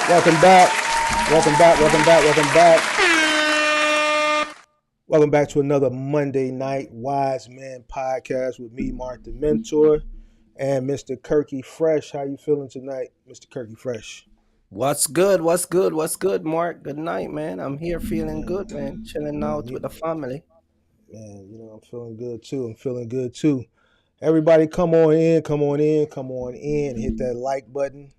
Welcome back. Welcome back. Welcome back. Welcome back. Welcome back to another Monday Night Wise Man podcast with me, Mark the Mentor, and Mr. Kirky Fresh. How you feeling tonight, Mr. Kirky Fresh? What's good? What's good? What's good, Mark? Good night, man. I'm here feeling Man, good, man. Chilling out man, with the family. I'm feeling good too. I'm feeling good too. Everybody come on in, come on in, come on in. Hit that like button.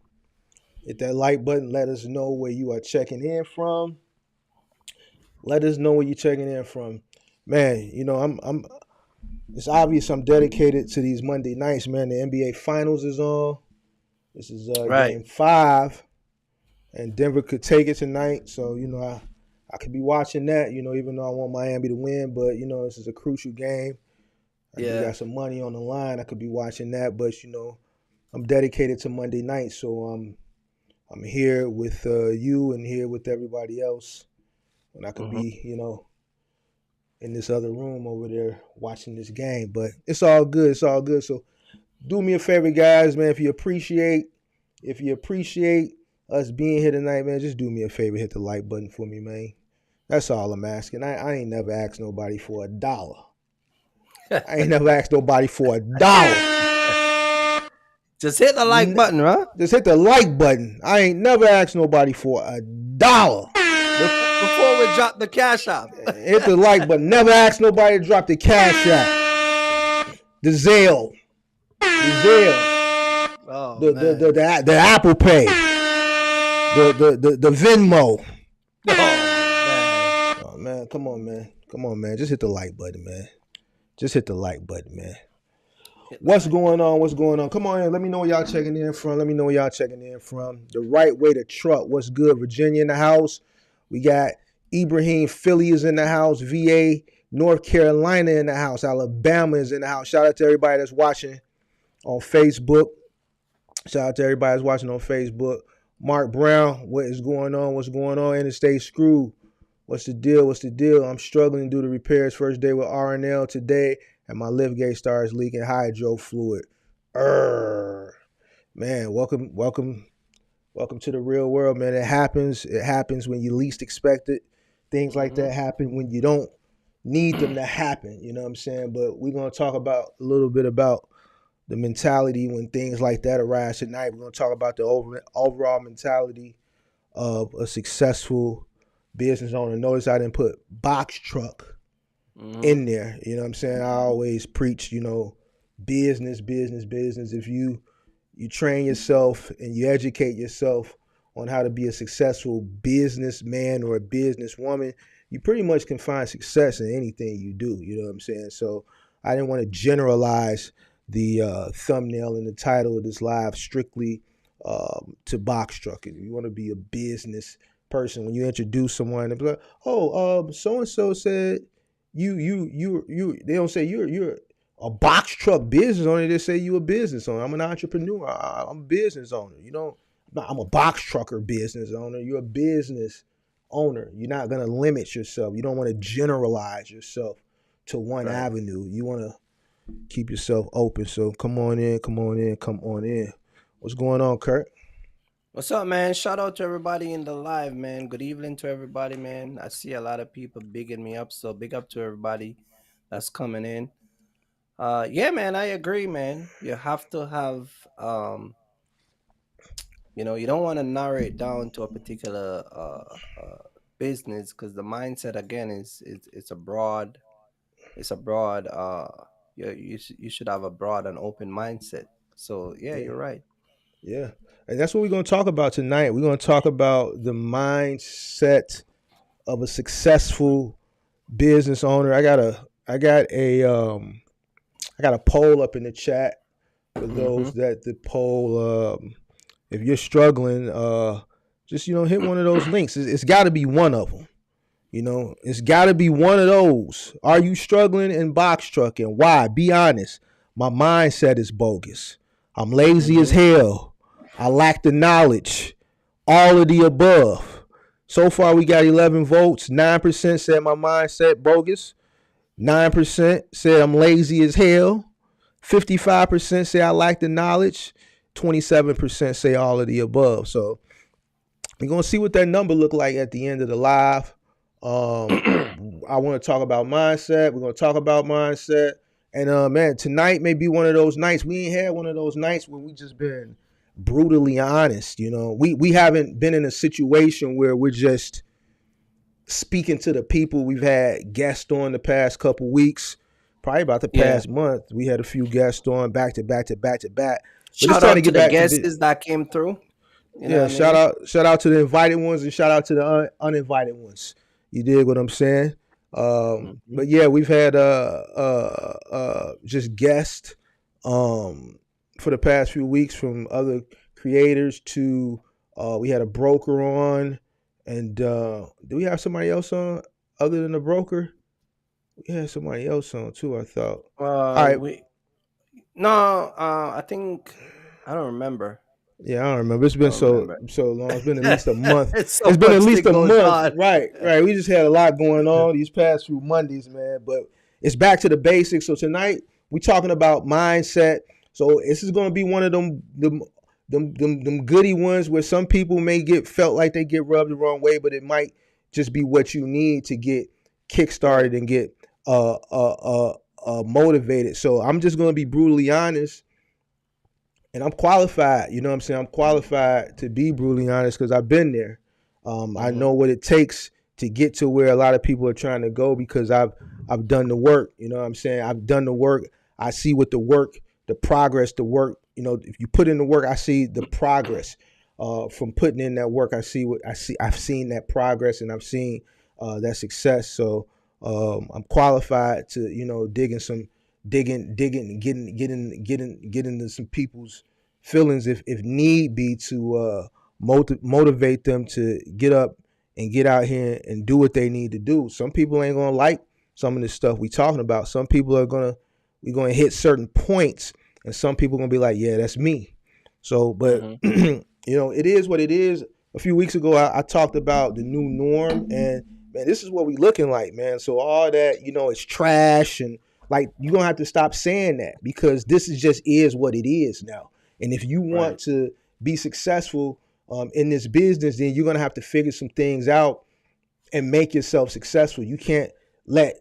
Hit that like button. Let us know where you are checking in from. Let us know where you're checking in from. Man, I'm it's obvious I'm dedicated to these Monday nights, man. The NBA Finals is on. This is Right. game 5. And Denver could take it tonight. So, I could be watching that, even though I want Miami to win. But, this is a crucial game. I do Yeah. got some money on the line. I could be watching that. But, I'm dedicated to Monday night. So I'm here with you and here with everybody else. And I could Mm-hmm. be, in this other room over there watching this game. But it's all good. It's all good. So do me a favor, guys, man. If you appreciate us being here tonight, man, just do me a favor, hit the like button for me, man. That's all I'm asking. I ain't never asked nobody for $1. I ain't never asked nobody for $1. Just hit the like button, huh? Just hit the like button. I ain't never asked nobody for $1. Before we drop the cash out. Hit the like button. Never asked nobody to drop the cash out. The Zelle. Oh, the Apple Pay. The Venmo. Oh man, come on, man. Just hit the like button, man. Just hit the like button, man. What's going on? Come on in. Let me know where y'all checking in from. The right way to truck. What's good? Virginia in the house. We got Ibrahim Philly is in the house. VA, North Carolina in the house. Alabama is in the house. Shout out to everybody that's watching on Facebook. Mark Brown, what is going on? Interstate Screw. What's the deal? I'm struggling to do the repairs. First day with RNL today, and my lift gate starts leaking hydro fluid. Man, welcome to the real world, man. It happens when you least expect it. Things like that happen when you don't need them to happen. You know what I'm saying? But we're gonna talk about a little bit about the mentality when things like that arise tonight. We're going to talk about the overall mentality of a successful business owner. Notice I didn't put box truck in there. You know what I'm saying? I always preach, business. If you train yourself and you educate yourself on how to be a successful businessman or a businesswoman, you pretty much can find success in anything you do. You know what I'm saying? So I didn't want to generalize the thumbnail and the title of this live strictly to box trucking. If you want to be a business person, when you introduce someone, they'll be like, so and so said you. They don't say you're a box truck business owner. They say you a business owner. I'm an entrepreneur. I'm a business owner. I'm a box trucker business owner. You're a business owner. You're not gonna limit yourself. You don't want to generalize yourself to one avenue. You want to keep yourself open. So come on in. What's going on, Kurt? What's up, man? Shout out to everybody in the live, man. Good evening to everybody, man. I see a lot of people bigging me up, so big up to everybody that's coming in. Yeah, man, I agree, man. You have to have you don't want to narrow it down to a particular business, because the mindset again is it's a broad you should have a broad and open mindset. So yeah, you're right. Yeah. And that's what we're going to talk about tonight. We're going to talk about the mindset of a successful business owner. I got a poll up in the chat for those that the poll. If you're struggling, just hit one of those links. It's got to be one of them. It's got to be one of those. Are you struggling in box trucking? Why? Be honest. My mindset is bogus. I'm lazy as hell. I lack the knowledge. All of the above. So far, we got 11 votes. 9% said my mindset bogus. 9% said I'm lazy as hell. 55% say I lack the knowledge. 27% say all of the above. So We're gonna see what that number look like at the end of the live. Um, I want to talk about mindset. We're gonna talk about mindset, and man, tonight may be one of those nights. We ain't had one of those nights where we just been brutally honest. You know, we haven't been in a situation where we're just speaking to the people. We've had guests on the past couple weeks, probably about the Yeah. past month. We had a few guests on back to back to back to back, but it's Shout time to out to get the back to guests that came through. You know what yeah, I mean? shout out to the invited ones and shout out to the uninvited ones. You dig what I'm saying? Mhm. But yeah, we've had just guests for the past few weeks from other creators to we had a broker on, and do we have somebody else on other than the broker? We had somebody else on too. I thought. All right, We no. I think I don't remember. yeah, I don't remember. It's I been don't remember. so long. It's been at least a month. It's so It's been at much least thing a goes month. on. Right, right. We just had a lot going on these past few Mondays, man. But it's back to the basics. So tonight we talking about mindset. So this is gonna be one of them goody ones where some people may get felt like they get rubbed the wrong way, but it might just be what you need to get Yeah. kickstarted and get motivated. So I'm just gonna be brutally honest, and I'm qualified. You know what I'm saying? I'm qualified to be brutally honest because I've been there. I Hmm. know what it takes to get to where a lot of people are trying to go because I've done the work. You know what I'm saying? I've done the work. I see what the work, the progress, the work. You know, if you put in the work, I see the progress. From putting in that work, I see what I see. I've seen that progress and I've seen that success. So I'm qualified to digging, getting into some people's feelings if need be to motivate them to get up and get out here and do what they need to do. Some people ain't gonna like some of this stuff we talking about. Some people are gonna we're gonna hit certain points, and some people are gonna be like, yeah, that's me. So, but Hmm. it is what it is. A few weeks ago, I talked about the new norm, and man, this is what we looking like, man. So all that it's trash, and like you're gonna have to stop saying that because this is just is what it is now. And if you want Right. to be successful in this business, then you're gonna have to figure some things out and make yourself successful. You can't let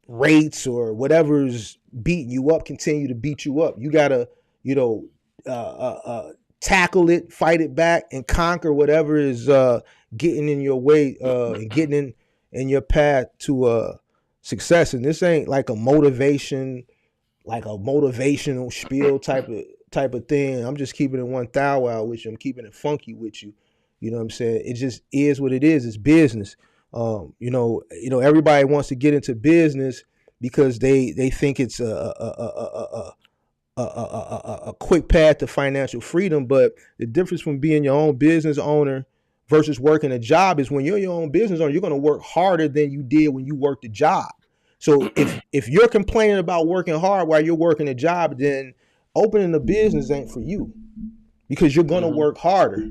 rates or whatever's beating you up continue to beat you up. You gotta, you know, tackle it, fight it back, and conquer whatever is getting in your way and getting in your path to success. And this ain't like a motivational spiel type of thing. I'm just keeping it one thou wow with you. I'm keeping it funky with you. You know what I'm saying? It just is what it is. It's business. Everybody wants to get into business because they think it's a quick path to financial freedom. But the difference from being your own business owner versus working a job is when you're your own business owner, you're going to work harder than you did when you worked a job. So if you're complaining about working hard while you're working a job, then opening a business ain't for you because you're gonna Hmm. work harder.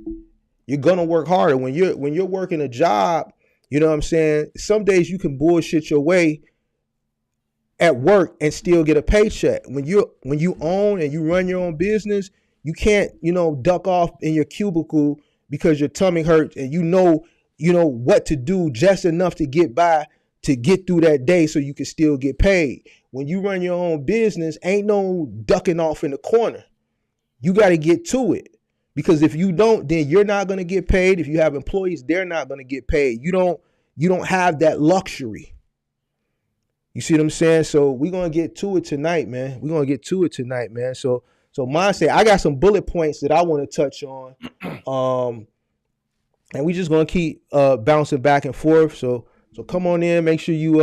You're gonna work harder when you're working a job. You know what I'm saying? Some days you can bullshit your way at work and still get a paycheck. When you own and you run your own business, you can't duck off in your cubicle because your tummy hurts and you know what to do just enough to get by to get through that day so you can still get paid. When you run your own business, ain't no ducking off in the corner. You got to get to it. Because if you don't, then you're not going to get paid. If you have employees, they're not going to get paid. You don't have that luxury. You see what I'm saying? So we're gonna get to it tonight, man. We're gonna get to it tonight, man. So mindset. I got some bullet points that I want to touch on. Um, and we just gonna keep bouncing back and forth. So come on in. Make sure you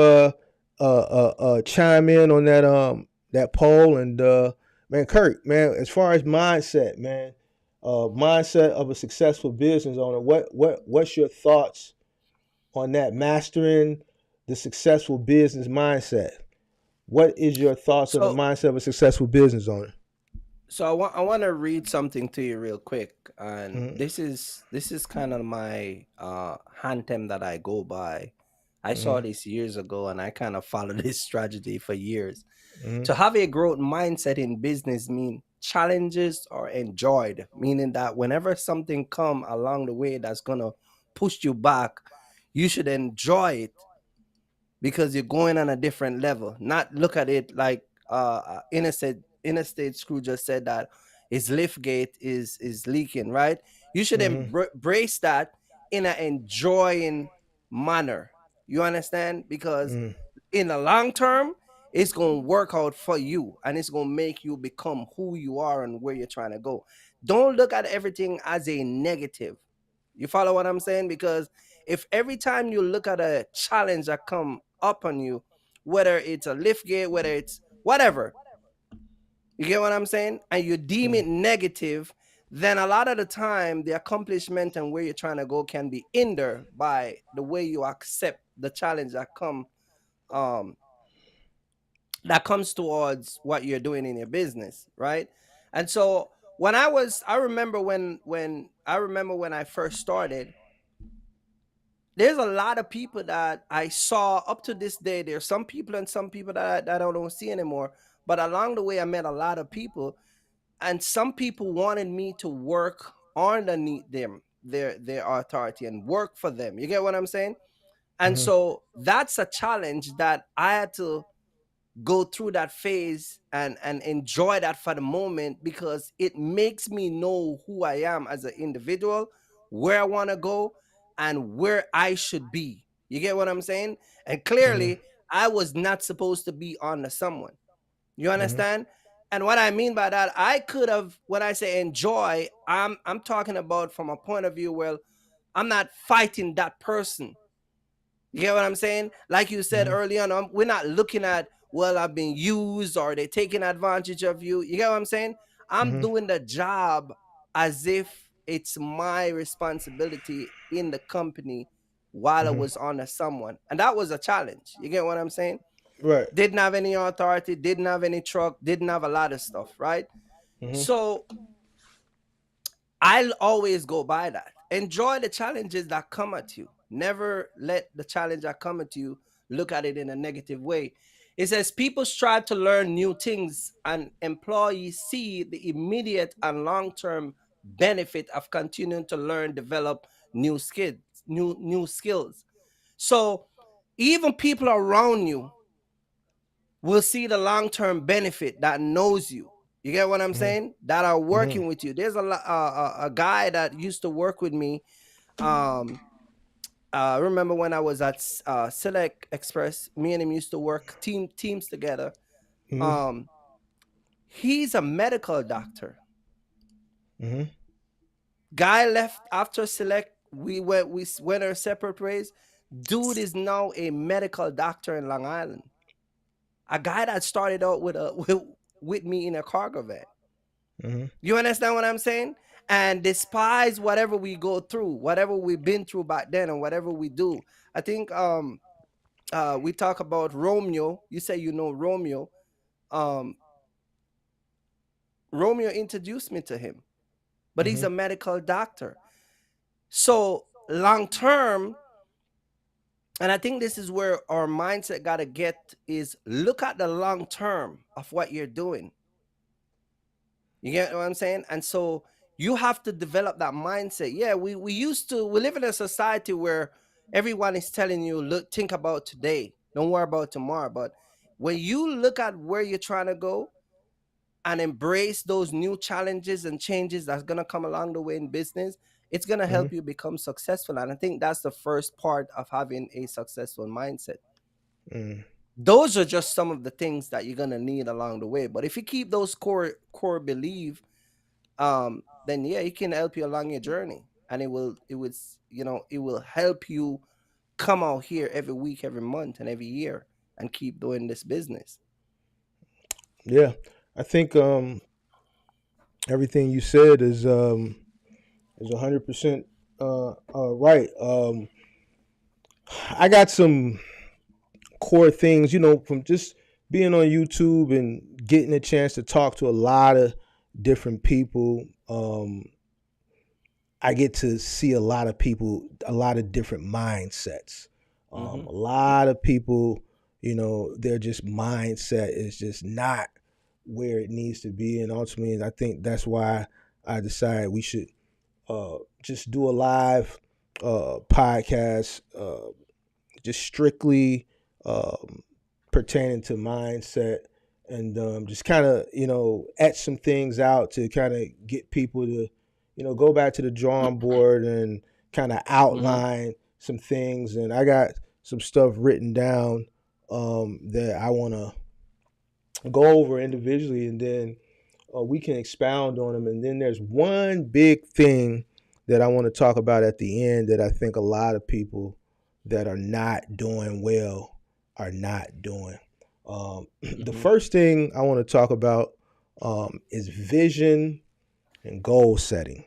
chime in on that poll and man, Kurt, man. As far as mindset, man, mindset of a successful business owner. What's your thoughts on that? Mastering the successful business mindset. What is your thoughts on the So, mindset of a successful business owner? I want to read something to you real quick, and Mm-hmm. this is kind of my anthem that I go by. I saw Mm-hmm. this years ago, and I kind of followed this strategy for years. Mm-hmm. To have a growth mindset in business mean challenges are enjoyed, meaning that whenever something come along the way that's gonna pushed you back, you should enjoy it because you're going on a different level. Not look at it like interstate screw just said that his lift gate is leaking, right? You should Mhm. embrace that in an enjoying manner. You understand? Because Mhm. in the long term, it's going to work out for you and it's going to make you become who you are and where you're trying to go. Don't look at everything as a negative. You follow what I'm saying? Because if every time you look at a challenge that come up on you, whether it's a lift gate, whether it's whatever, you get what I'm saying? And you deem Mhm. it negative, then a lot of the time the accomplishment and where you're trying to go can be hindered by the way you accept the challenge um that comes towards what you're doing in your business, right? And so I remember when I first started, there's a lot of people that I saw up to this day. There's some people and some people that I don't see anymore. But along the way, I met a lot of people, and some people wanted me to work underneath them, their authority, and work for them. You get what I'm saying? And Mhm. so that's a challenge that I had to go through that phase and enjoy that for the moment because it makes me know who I am as an individual, where I want to go, and where I should be. You get what I'm saying? And Mhm. clearly, I was not supposed to be under someone. You Mhm. understand? And what I mean by that, I could have, when I say enjoy, I'm talking about from a point of view where I'm not fighting that person. You get what I'm saying? Like you said Mhm. early on, we're not looking at, well, I've been used or they're taking advantage of you. You get what I'm saying? I'm Mhm. doing the job as if it's my responsibility in the company while I Mhm. was under someone. And that was a challenge. You get what I'm saying? Right. Didn't have any authority, didn't have any truck, didn't have a lot of stuff, right? Mhm. So I'll always go by that. Enjoy the challenges that come at you. Never let the challenge that come at you look at it in a negative way. It says people strive to learn new things and employees see the immediate and long-term benefit of continuing to learn, develop new skills, new skills. So even people around you will see the long-term benefit that knows you. You get what I'm Mhm. saying? That are Mhm. working with you. There's a guy that used to work with me. Um, I remember when I was at Select Express, me and him used to work teams together. Mhm. Um, he's a medical doctor. Mhm. Guy left after Select. We went our separate ways. Dude is now a medical doctor in Long Island. A guy that started out with me in a cargo van. Mhm. You understand what I'm saying? And despise whatever we go through, whatever we've been through back then, and whatever we do. I think we talk about Romeo. You say you know Romeo. Um, Romeo introduced me to him, but he's Mhm. a medical doctor. So long term, and I think this is where our mindset gotta get is look at the long term of what you're doing. You get what I'm saying? And so you have to develop that mindset. Yeah, we live in a society where everyone is telling you, look, think about today. Don't worry about tomorrow. But when you look at where you're trying to go and embrace those new challenges and changes that's gonna come along the way in business, it's gonna Mhm. help you become successful. And I think that's the first part of having a successful mindset. Mhm. Those are just some of the things that you're gonna need along the way. But if you keep those core belief, then yeah, it can help you along your journey, and it will help you come out here every week, every month, and every year, and keep doing this business. Yeah. I think everything you said is 100% right. I got some core things, from just being on YouTube and getting a chance to talk to a lot of different people. I get to see a lot of people, a lot of different mindsets. Mm-hmm. A lot of people, their just mindset is just not where it needs to be, and ultimately, I think that's why I decided we should just do a live podcast, just strictly um, pertaining to mindset, and just kind of etch some things out to kind of get people to go back to the drawing board and kind of Mm-hmm. outline some things. And I got some stuff written down that I want to go over individually, and then we can expound on them. And then there's one big thing that I want to talk about at the end that I think a lot of people that are not doing well are not doing. The Mm-hmm. first thing I want to talk about is vision and goal setting.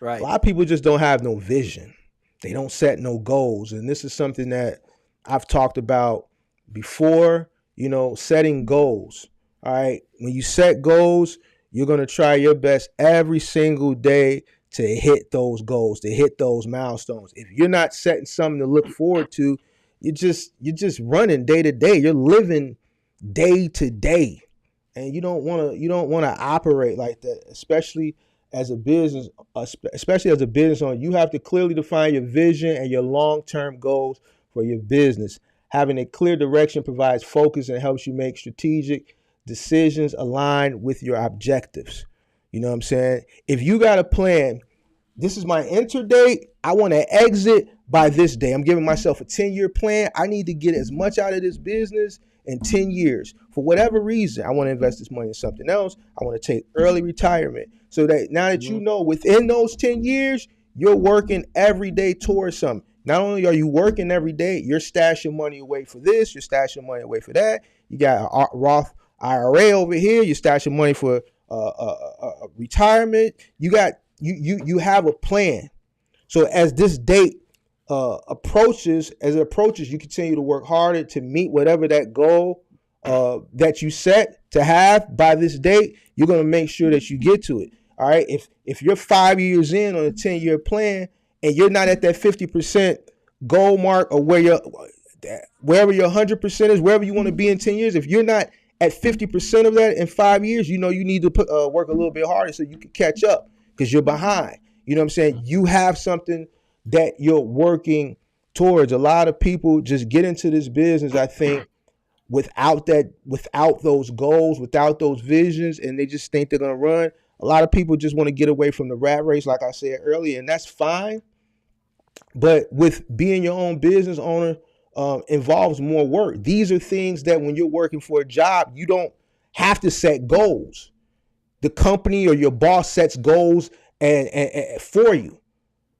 A Right. lot of people just don't have no vision. They don't set no goals. And this is something that I've talked about before, setting goals. All right. When you set goals, you're going to try your best every single day to hit those goals, to hit those milestones. If you're not setting something to look forward to, you're just running day to day. You're living day to day, and you don't want to operate like that, as a business especially as a business owner. You have to clearly define your vision and your long-term goals for your business. Having a clear direction provides focus and helps you make strategic decisions aligned with your objectives. You know what I'm saying? If you got a plan, this is my enter date. I want to exit by this day. I'm giving myself a 10-year plan. I need to get as much out of this business in 10 years. For whatever reason, I want to invest this money in something else. I want to take early retirement. So that now that you Mm-hmm. know within those 10 years, you're working every day towards something. Not only are you working every day, you're stashing money away for this, you're stashing money away for that. You got a Roth IRA over here, you're stashing money for retirement. You have a plan. So as this date as it approaches, you continue to work harder to meet whatever that goal that you set to have by this date. You're going to make sure that you get to it. All right. If you're 5 years in on a 10-year plan and you're not at that 50% goal mark, or wherever your 100% is, wherever you want to be in 10 years, if you're not at 50% of that in 5 years, you need to work a little bit harder so you can catch up because you're behind. You know what I'm saying? You have something that you're working towards. A lot of people just get into this business, I think, without those goals, without those visions, and they just think they're gonna run. A lot of people just want to get away from the rat race, like I said earlier, and that's fine. But with being your own business owner, involves more work. These are things that when you're working for a job, you don't have to set goals. The company or your boss sets goals and for you.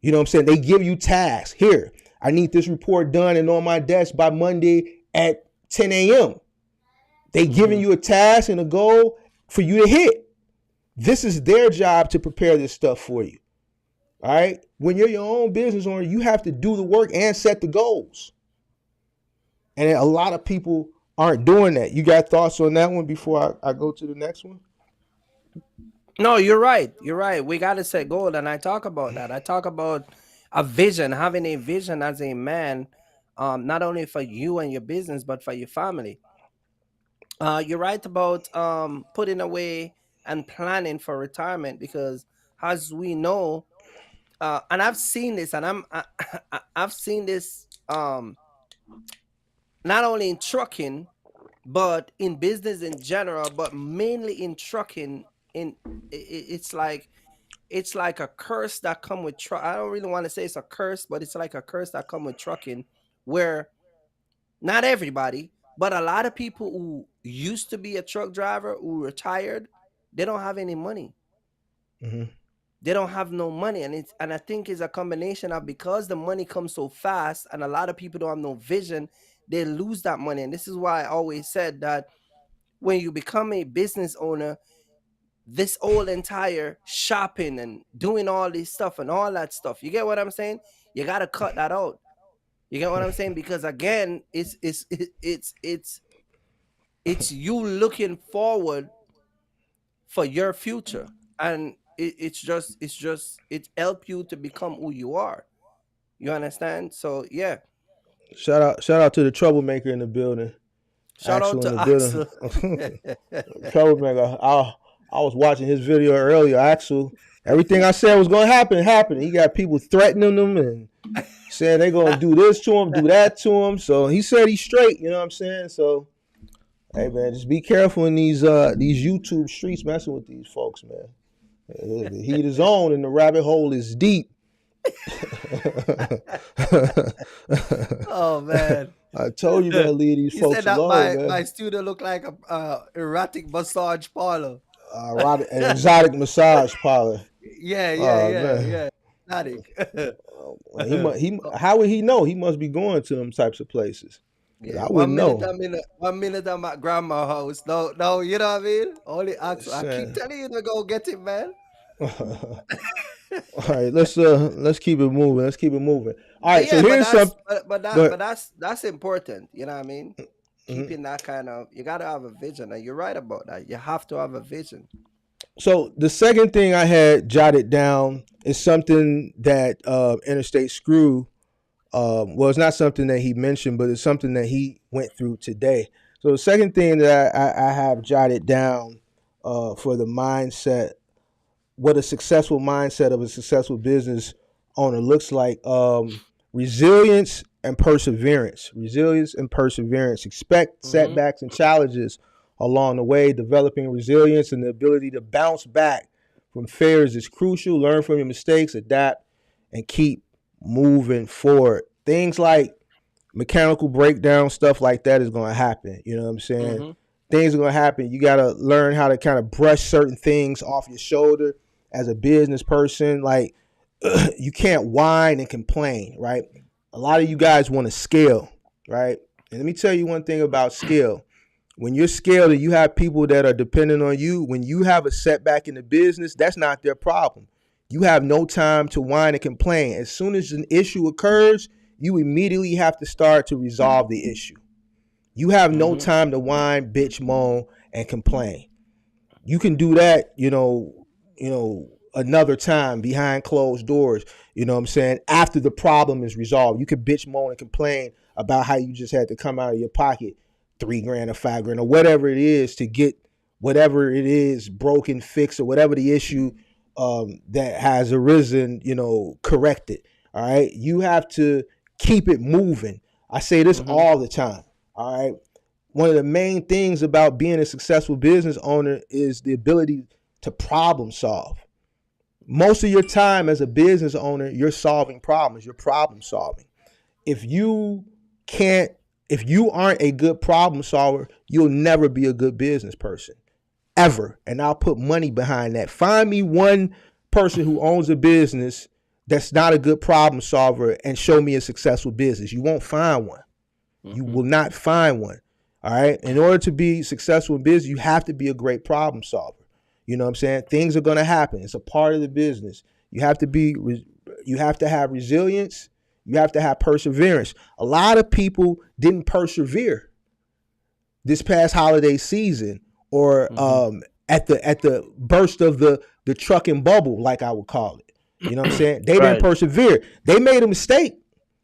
You know what I'm saying? They give you tasks. Here, I need this report done and on my desk by Monday at 10 a.m. They giving Mm-hmm. you a task and a goal for you to hit. This is their job to prepare this stuff for you. All right. When you're your own business owner, you have to do the work and set the goals. And a lot of people aren't doing that. You got thoughts on that one before I go to the next one? No, you're right. You're right. We got to set goal, and I talk about that. I talk about a vision, having a vision as a man, not only for you and your business, but for your family. You're right about putting away and planning for retirement because, as we know, and I've seen this, and I've seen this not only in trucking, but in business in general, but mainly in trucking. In it's like a curse that come with truck. I don't really want to say it's a curse, but it's like a curse that come with trucking, where not everybody, but a lot of people who used to be a truck driver who retired, they don't have any money. Mm-hmm. They don't have no money, and I think it's a combination of because the money comes so fast, and a lot of people don't have no vision. They lose that money, and this is why I always said that when you become a business owner, this whole entire shopping and doing all this stuff and all that stuff. You get what I'm saying? You gotta cut that out. You get what I'm saying? Because again, it's you looking forward for your future, and it help you to become who you are. You understand? So yeah, Shout out to the troublemaker in the building. shout out Axel in to the building. Axel. Troublemaker. I was watching his video earlier. Axel. Everything I said was going to happen happened. He got people threatening him and saying they're going to do this to him, do that to him. So he said he's straight. You know what I'm saying? So hey man, just be careful in these YouTube streets messing with these folks, man. The heat is on and the rabbit hole is deep. Oh man. I told you, man, leave these He said folks that alone, my man. studio looked like a erratic massage parlor. An exotic massage parlor. Yeah, yeah, Oh yeah, man, yeah. Erratic. how would he know? He must be going to them types of places. 'Cause Yeah, I wouldn't know. 1 minute I'm at grandma's house. No, no, you know what I mean? Only ask. I keep Saying. telling you to go get it, man. All right, let's keep it moving. Let's keep it moving. All right, so Yeah, but here's that's some. but Go that ahead. but that's important. You know what I mean? Mhm. Keeping that kind of, you gotta have a vision, and you're right about that. You have to have a vision. So the second thing I had jotted down is something that Interstate Screw. Well, it's not something that he mentioned, but it's something that he went through today. So the second thing that I have jotted down for the mindset, what a successful mindset of a successful business owner looks like. Resilience and perseverance. Resilience and perseverance. Expect Mm-hmm. setbacks and challenges along the way. Developing resilience and the ability to bounce back from failures is crucial. Learn from your mistakes, adapt, and keep moving forward. Things like mechanical breakdown, stuff like that is going to happen. You know what I'm saying? Mm-hmm. Things are going to happen. You got to learn how to kind of brush certain things off your shoulder as a business person. Like, you can't whine and complain, right? A lot of you guys want to scale, right? And let me tell you one thing about scale. When you're scaled and you have people that are dependent on you, when you have a setback in the business, that's not their problem. You have no time to whine and complain. As soon as an issue occurs, you immediately have to start to resolve the issue. You have no Mm-hmm. time to whine, bitch, moan, and complain. You can do that, another time behind closed doors, you know what I'm saying? After the problem is resolved. You can bitch, moan, and complain about how you just had to come out of your pocket 3 grand or 5 grand or whatever it is to get whatever it is broken, fixed, or whatever the issue that has arisen, corrected. All right. You have to keep it moving. I say this Mm-hmm. all the time. All right. One of the main things about being a successful business owner is the ability to problem solve. Most of your time as a business owner, you're solving problems, you're problem solving. If you can't, if you aren't a good problem solver, you'll never be a good business person, ever. And I'll put money behind that. Find me one person who owns a business that's not a good problem solver and show me a successful business. You won't find one. You Mm-hmm. will not find one. All right. In order to be successful in business, you have to be a great problem solver. You know what I'm saying? Things are going to happen. It's a part of the business. You have to have resilience. You have to have perseverance. A lot of people didn't persevere this past holiday season or Mm-hmm. at the burst of the trucking bubble, like I would call it. You know what I'm saying? They didn't Right. persevere. They made a mistake.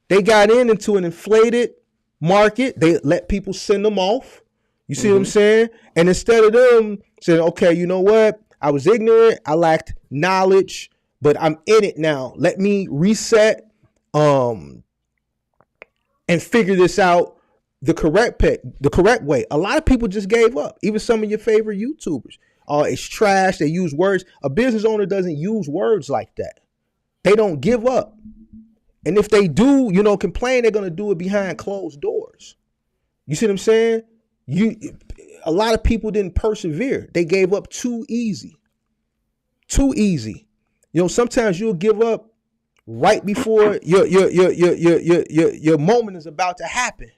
They got into an inflated market. They let people send them off. You see what I'm Mm-hmm. saying? And instead of them saying, okay, you know what? I was ignorant. I lacked knowledge, but I'm in it now. Let me reset um, and figure this out the correct way. A lot of people just gave up. Even some of your favorite YouTubers. It's trash. They use words. A business owner doesn't use words like that. They don't give up. And if they do, complain, they're gonna do it behind closed doors. You see what I'm saying? A lot of people didn't persevere. They gave up too easy. Too easy. Sometimes you'll give up right before your moment is about to happen.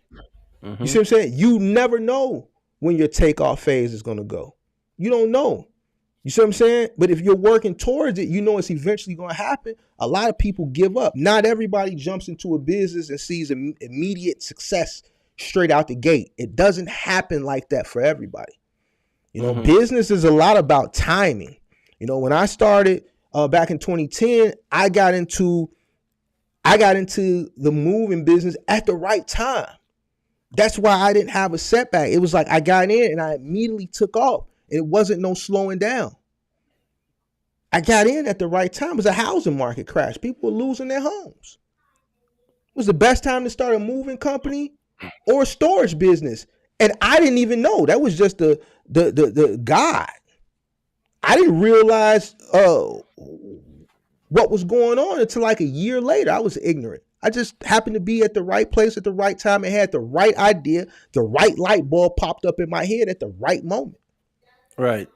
You Mm-hmm. see what I'm saying? You never know when your takeoff phase is gonna go. You don't know. You see what I'm saying? But if you're working towards it, you know it's eventually going to happen. A lot of people give up. Not everybody jumps into a business and sees immediate success straight out the gate. It doesn't happen like that for everybody. Mm-hmm. Business is a lot about timing. When I started back in 2010, I got into the moving business at the right time. That's why I didn't have a setback. It was like I got in and I immediately took off. It wasn't no slowing down. I got in at the right time. It was a housing market crash. People were losing their homes. It was the best time to start a moving company or a storage business. And I didn't even know. That was just the God. I didn't realize what was going on until like a year later. I was ignorant. I just happened to be at the right place at the right time and had the right idea. The right light bulb popped up in my head at the right moment. Right.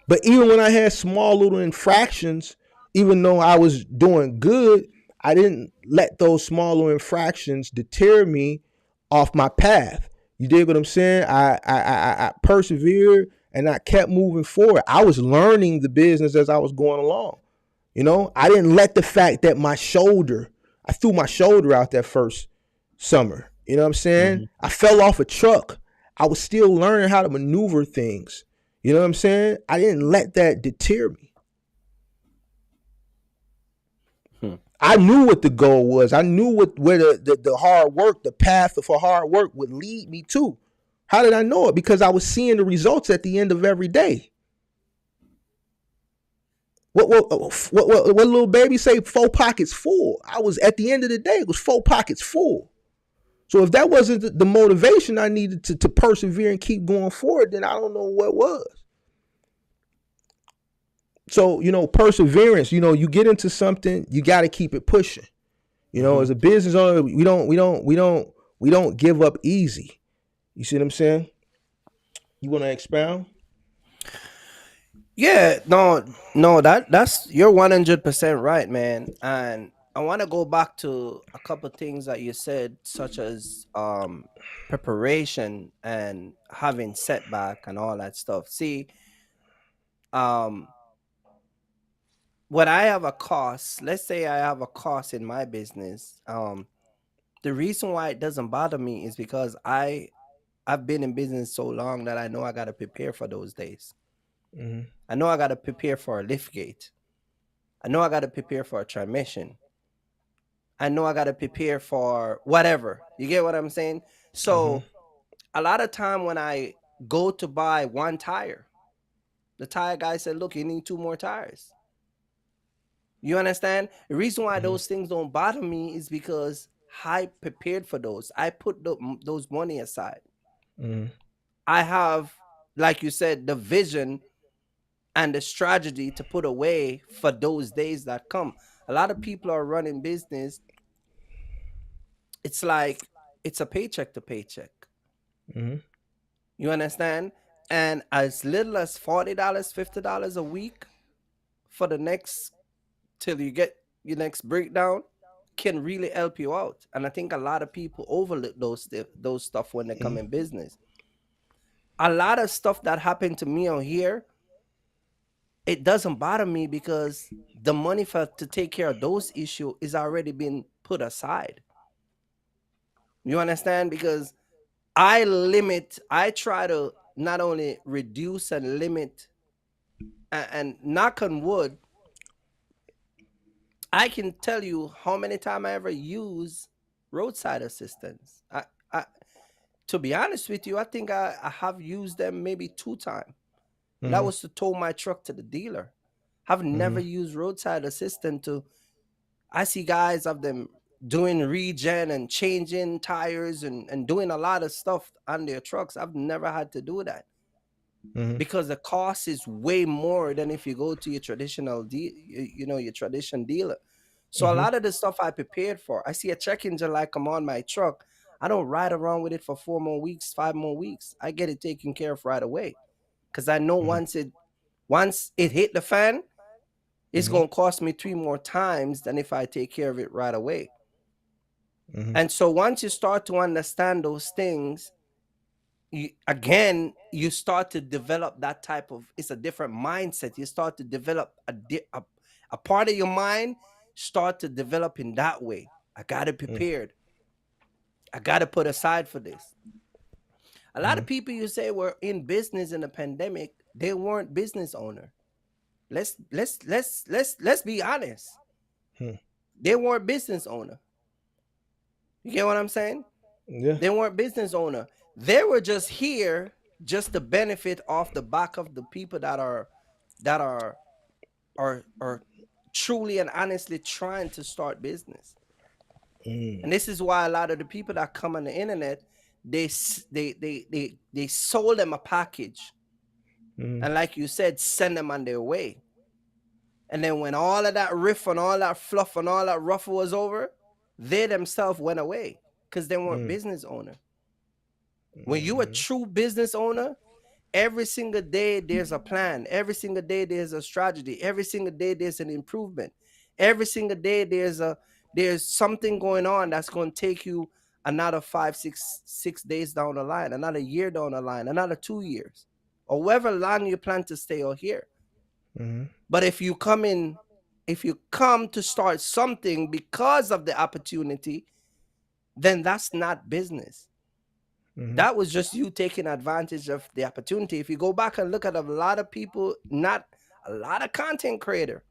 But even when I had small little infractions, even though I was doing good, I didn't let those small little infractions deter me off my path. You dig what I'm saying? I persevered and I kept moving forward. I was learning the business as I was going along. You know, I didn't let the fact that I threw my shoulder out that first summer. You know what I'm saying? Hmm. I fell off a truck. I was still learning how to maneuver things. You know what I'm saying? I didn't let that deter me. Hmm. I knew what the goal was. I knew where the hard work, the path for hard work would lead me to. How did I know it? Because I was seeing the results at the end of every day. What little baby say? 4 pockets full. I was at the end of the day. It was 4 pockets full. So if that wasn't the motivation I needed to persevere and keep going forward, then I don't know what was. So perseverance. You get into something, you got to keep it pushing. Hmm. As a business owner, we don't give up easy. You see what I'm saying? You want to expound? Yeah, no, that's you're 100% right, man. And I want to go back to a couple things that you said, such as preparation and having setback and all that stuff. See, um, when I have a cost, let's say I have a cost in my business, the reason why it doesn't bother me is because I've been in business so long that I know I got to prepare for those days. Mm-hmm. I know I got to prepare for a lift gate. I know I got to prepare for a transmission. I know I got to prepare for whatever. You get what I'm saying? Mm-hmm. So a lot of time when I go to buy one tire, the tire guy said, "Look, you need two more tires." You understand? The reason why Mm-hmm. those things don't bother me is because I prepared for those. I put those money aside. Mm-hmm. I have, like you said, the vision and the strategy to put away for those days that come. A lot of people are running business. It's like it's a paycheck to paycheck. Mm-hmm. You understand? And as little as $40, $50 a week for the next till you get your next breakdown can really help you out. And I think a lot of people overlook those stuff when they come in business. A lot of stuff that happened to me on here, it doesn't bother me because the money for to take care of those issues is already been put aside. You understand? Because I try to not only reduce and limit and knock on wood, I can tell you how many times I ever use roadside assistance. I to be honest with you, I think I have used them maybe 2 times. And that Mm-hmm. was to tow my truck to the dealer. I've never Mm-hmm. used roadside assistant to I see guys of them doing regen and changing tires and doing a lot of stuff on their trucks. I've never had to do that Mm-hmm. because the cost is way more than if you go to your traditional your tradition dealer. So a Mm-hmm. lot of the stuff I prepared for, I see a check engine light come on my truck. I don't ride around with it for 4 more weeks, 5 more weeks. I get it taken care of right away because I know Mm-hmm. once it hit the fan, it's Mm-hmm. gonna cost me 3 more times than if I take care of it right away. Mm-hmm. And so once you start to understand those things, you start to develop that type of it's a different mindset. You start to develop a part of your mind start to develop in that way. I got it prepared. I got to put aside for this. A lot Mm-hmm. of people you say were in business in the pandemic, they weren't business owner. Let's be honest. Mm-hmm. They weren't business owner. You get what I'm saying? Yeah. They weren't business owner. They were just here. just to benefit off the back of the people that are truly and honestly trying to start business. And this is why a lot of the people that come on the internet, they sold them a package, and like you said, send them on their way. And then when all of that riff and all that fluff and all that ruffle was over, they themselves went away because they weren't business owner. When you a true business owner, every single day there's a plan. Every single day there's a strategy. Every single day there's an improvement. Every single day there's something going on that's going to take you another 5, 6 days down the line, another year down the line, another 2 years, or however long you plan to stay out here. But if you come to start something because of the opportunity, then that's not business. That was just you taking advantage of the opportunity. If you go back and look at a lot of people, not a lot of content creator,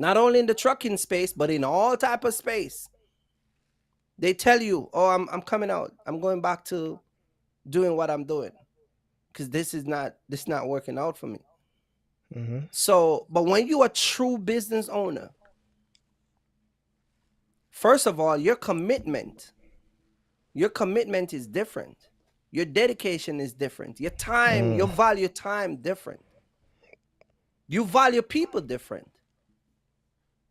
not only in the trucking space, but in all type of space, they tell you, oh, I'm coming out. I'm going back to doing what I'm doing because this is not working out for me. So, but when you're a true business owner, first of all, your commitment is different. Your dedication is different. Your time, you value time different. You value people different.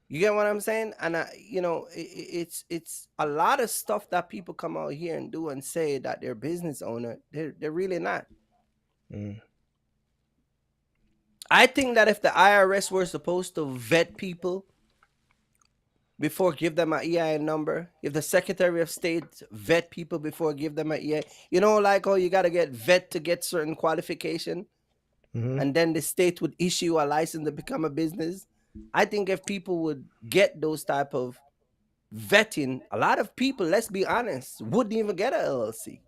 You get what I'm saying? And it's a lot of stuff that people come out here and do and say that they're business owner. They're really not. I think that if the IRS were supposed to vet people before give them an EIN number, if the Secretary of State vet people before give them an EIN, like, oh, you got to get vet to get certain qualification, and then the state would issue a license to become a business. I think if people would get those type of vetting, a lot of people, let's be honest, wouldn't even get an LLC.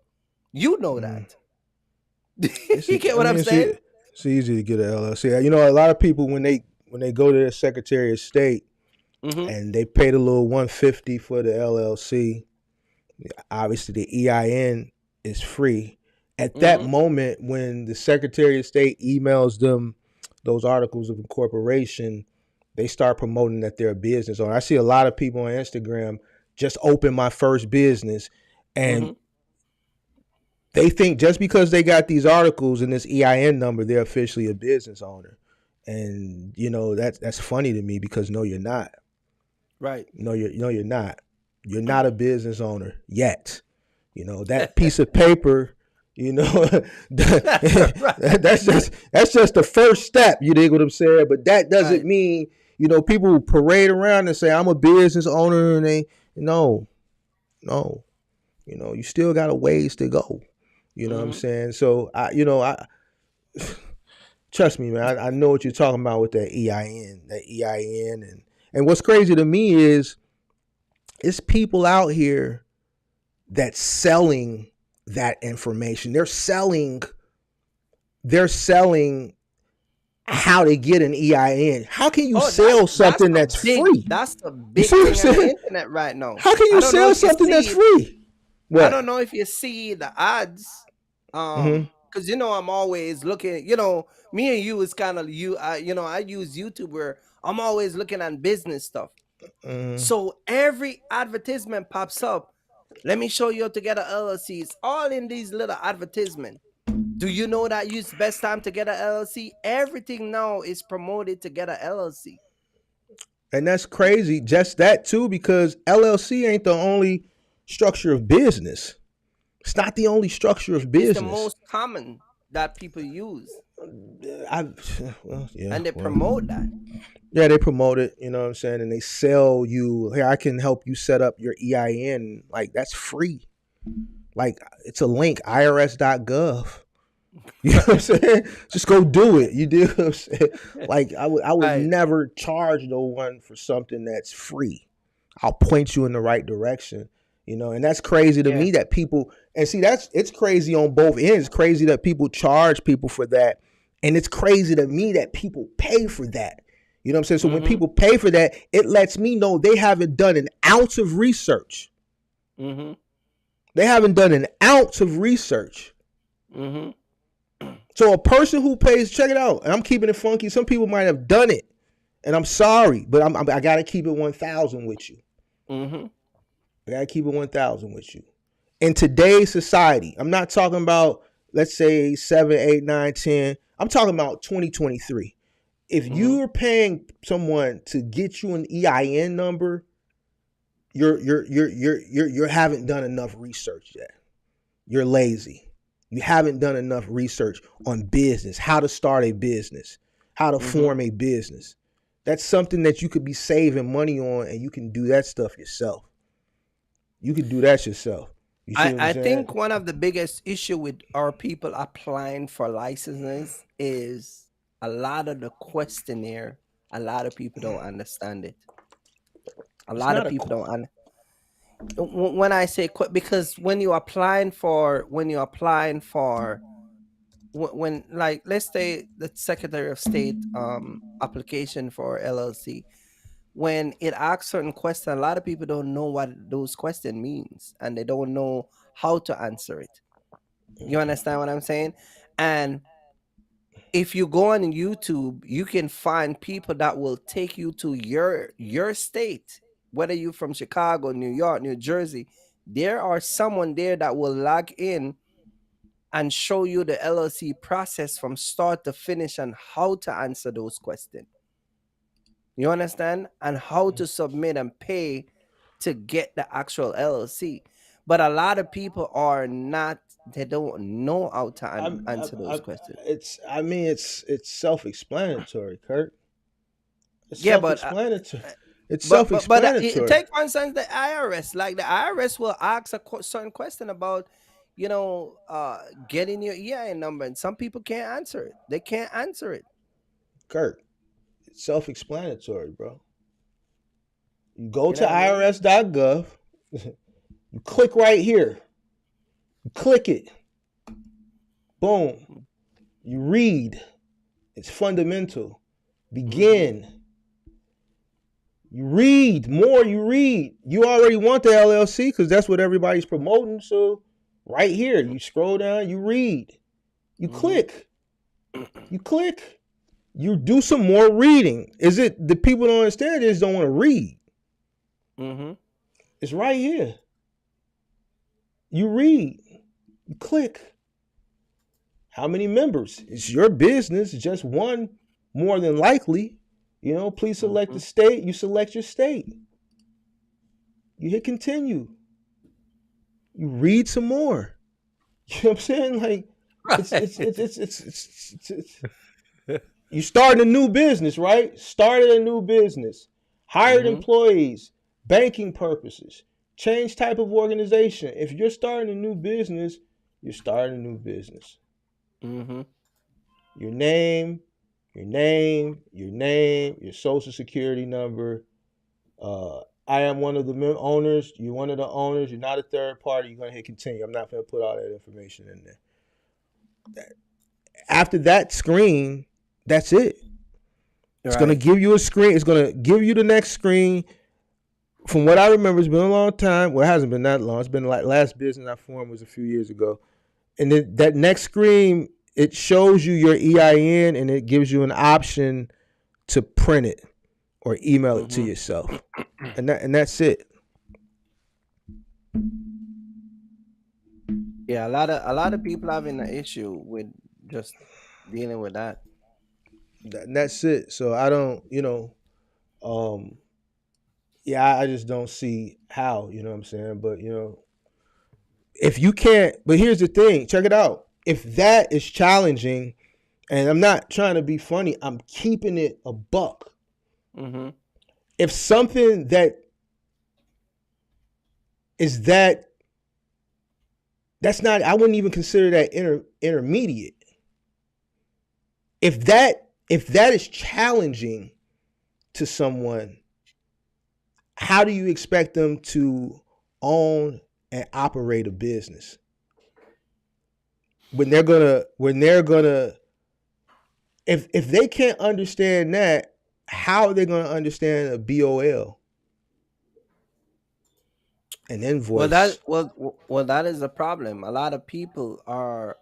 You know that. You get what I'm saying? It's easy to get an LLC. A lot of people when they go to the Secretary of State and they pay the little $150 for the LLC, obviously the EIN is free. At that moment, when the Secretary of State emails them those articles of incorporation, they start promoting that they're a business owner. I see a lot of people on Instagram just open my first business, and they think just because they got these articles and this EIN number, they're officially a business owner. And that's funny to me because no, you're not. Right. No, you're not. You're not a business owner yet. That piece of paper. That's just the first step. You dig what I'm saying? But that doesn't mean people parade around and say I'm a business owner, and they no, you still got a ways to go. You know what I'm saying? So I trust me, man. I know what you're talking about with that EIN, and what's crazy to me is it's people out here that's selling that information. They're selling how to get an EIN. How can you sell something that's free? That's the big thing on the internet right now. How can you sell something that's free? What? I don't know if you see the ads. Because I'm always looking. Me and you is kind of I use YouTube where I'm always looking at business stuff. So every advertisement pops up. Let me show you how to get an LLC. It's all in these little advertisements. Do you know that it's best time to get an LLC? Everything now is promoted to get an LLC. And that's crazy. Just that too, because LLC ain't the only structure of business. It's not the only structure of business. It's the most common that people use. And they promote that. Yeah, they promote it, you know what I'm saying? And they sell you, hey, I can help you set up your EIN. Like, that's free. Like, it's a link, irs.gov. You know what I'm saying? Just go do it. You do what I'm saying? Like, I would never charge no one for something that's free. I'll point you in the right direction. And that's crazy to me that people, and see, it's crazy on both ends. It's crazy that people charge people for that. And it's crazy to me that people pay for that. You know what I'm saying? So when people pay for that, it lets me know they haven't done an ounce of research. They haven't done an ounce of research Mm-hmm. So a person who pays, check it out, and I'm keeping it funky. Some people might have done it, and I'm sorry, but I got to keep it 1,000 with you. Mm-hmm. I got to keep it 1,000 with you. In today's society, I'm not talking about, let's say, 7, 8, 9, 10. I'm talking about 2023. If Mm-hmm. you're paying someone to get you an EIN number, you haven't done enough research yet. You're lazy. You haven't done enough research on business, how to start a business, how to Mm-hmm. form a business. That's something that you could be saving money on, and you can do that stuff yourself. You can do that yourself. You see what I'm I saying? think one of the biggest issue with our people applying for licenses is a lot of the questionnaire. A lot of people don't understand it. A It's lot of not a. people don't. When I say because when like let's say the Secretary of State application for LLC, when it asks certain questions, a lot of people don't know what those questions means and they don't know how to answer it. You understand what I'm saying? And if you go on YouTube, you can find people that will take you to your state, whether you're from Chicago, New York, New Jersey. There are someone there that will log in and show you the LLC process from start to finish and how to answer those questions. You understand? And how to submit and pay to get the actual LLC. But a lot of people are not, they don't know how to answer those questions. I mean, it's self-explanatory, Kurt. It's Yeah, but self-explanatory. It's take self-explanatory. for instance the IRS. Like the IRS will ask a certain question about, getting your EIN number, and some people can't answer it. They can't answer it. Kurt, it's self-explanatory, bro. You go You to know what I mean? irs.gov, you click right here, you click it, boom, you read. It's fundamental. Mm-hmm. Begin. You read more. You read. You already want the LLC because that's what everybody's promoting. So, right here, you scroll down. You read. You Mm-hmm. click. You click. You do some more reading. Is it the people don't understand? They just don't want to read. Mm-hmm. It's right here. You read. You click. How many members? It's your business. Just one, more than likely. Please select Mm-hmm. the state. You select your state. You hit continue. You read some more. You know what I'm saying? Like, it's you starting a new business, right? Started a new business, hired Mm-hmm. employees, banking purposes, change type of organization. If you're starting a new business, you're starting a new business. Mm-hmm. Your name, your social security number. I am one of the owners. You're one of the owners. You're not a third party. You're gonna hit continue. I'm not gonna put all that information in there. After that screen, that's it. It's gonna Right. give you a screen. It's gonna give you the next screen. From what I remember, it's been a long time. Well, it hasn't been that long. It's been like last business I formed was a few years ago. And then that next screen, it shows you your EIN and it gives you an option to print it or email it to Mm-hmm. yourself. And that's it. Yeah, a lot of people having an issue with just dealing with that. And that's it. So I don't, um, yeah, I just don't see how, you know what I'm saying? But if you can't, but here's the thing, check it out. If that is challenging, and I'm not trying to be funny, I'm keeping it a buck. Mm-hmm. If something that is that's not, I wouldn't even consider that intermediate. If that is challenging to someone, how do you expect them to own and operate a business when they're gonna if they can't understand that, how are they gonna understand a BOL? an Well, that invoice. well that is a problem. A lot of people are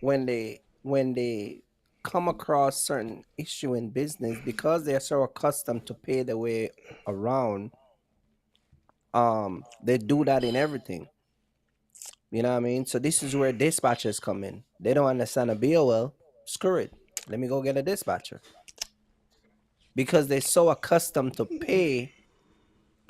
when they come across certain issue in business, because they're so accustomed to pay the way around. They do that in everything. You know what I mean? So this is where dispatchers come in. They don't understand a bill well. Screw it. Let me go get a dispatcher, because they're so accustomed to pay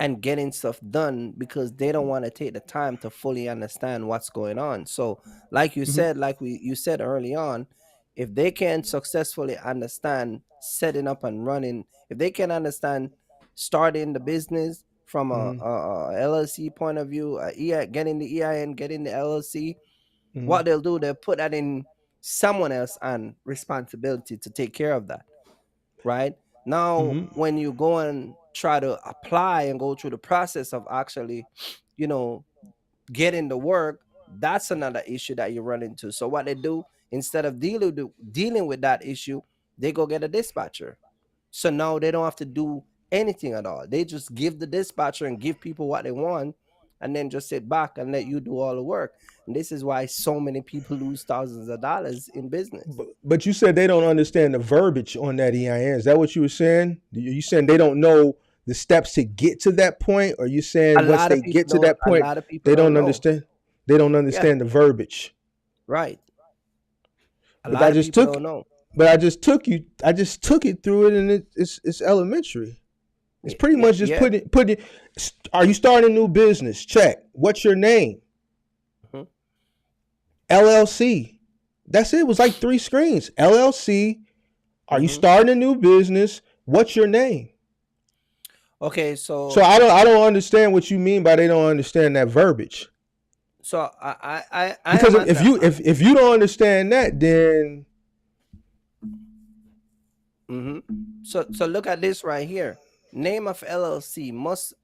and getting stuff done, because they don't want to take the time to fully understand what's going on. So, like you Mhm, said, like we you said early on, if they can successfully understand setting up and running, if they can understand starting the business from mhm, a LLC point of view, getting the EIN, getting the LLC, mhm, what they'll do, they'll put that in someone else on responsibility to take care of that, right? Now, mhm. when you go and try to apply and go through the process of actually, you know, getting the work, that's another issue that you run into. So what they do, instead of dealing with that issue, they go get a dispatcher. So now they don't have to do anything at all. They just give the dispatcher and give people what they want, and then just sit back and let you do all the work. And this is why so many people lose thousands of dollars in business. But you said they don't understand the verbiage on that EIN. Is that what you were saying? You saying they don't know the steps to get to that point, or you A saying once lot of they people get to don't. that A point, lot of people they don't don't know. understand? They don't Yeah, understand the verbiage. right. A But lot I of just people took, don't know. but I just took it through it, and it's elementary. It's pretty Yeah, much just yeah. putting. Are you starting a new business? Check. What's your name? Mhm. LLC. That's it. It was like three screens. LLC. Are you Mhm. starting a new business? What's your name? Okay, So I don't understand what you mean by they don't understand that verbiage. so I Because am at the. if you don't understand that, then Mhm. So look at this right here. Name of LLC must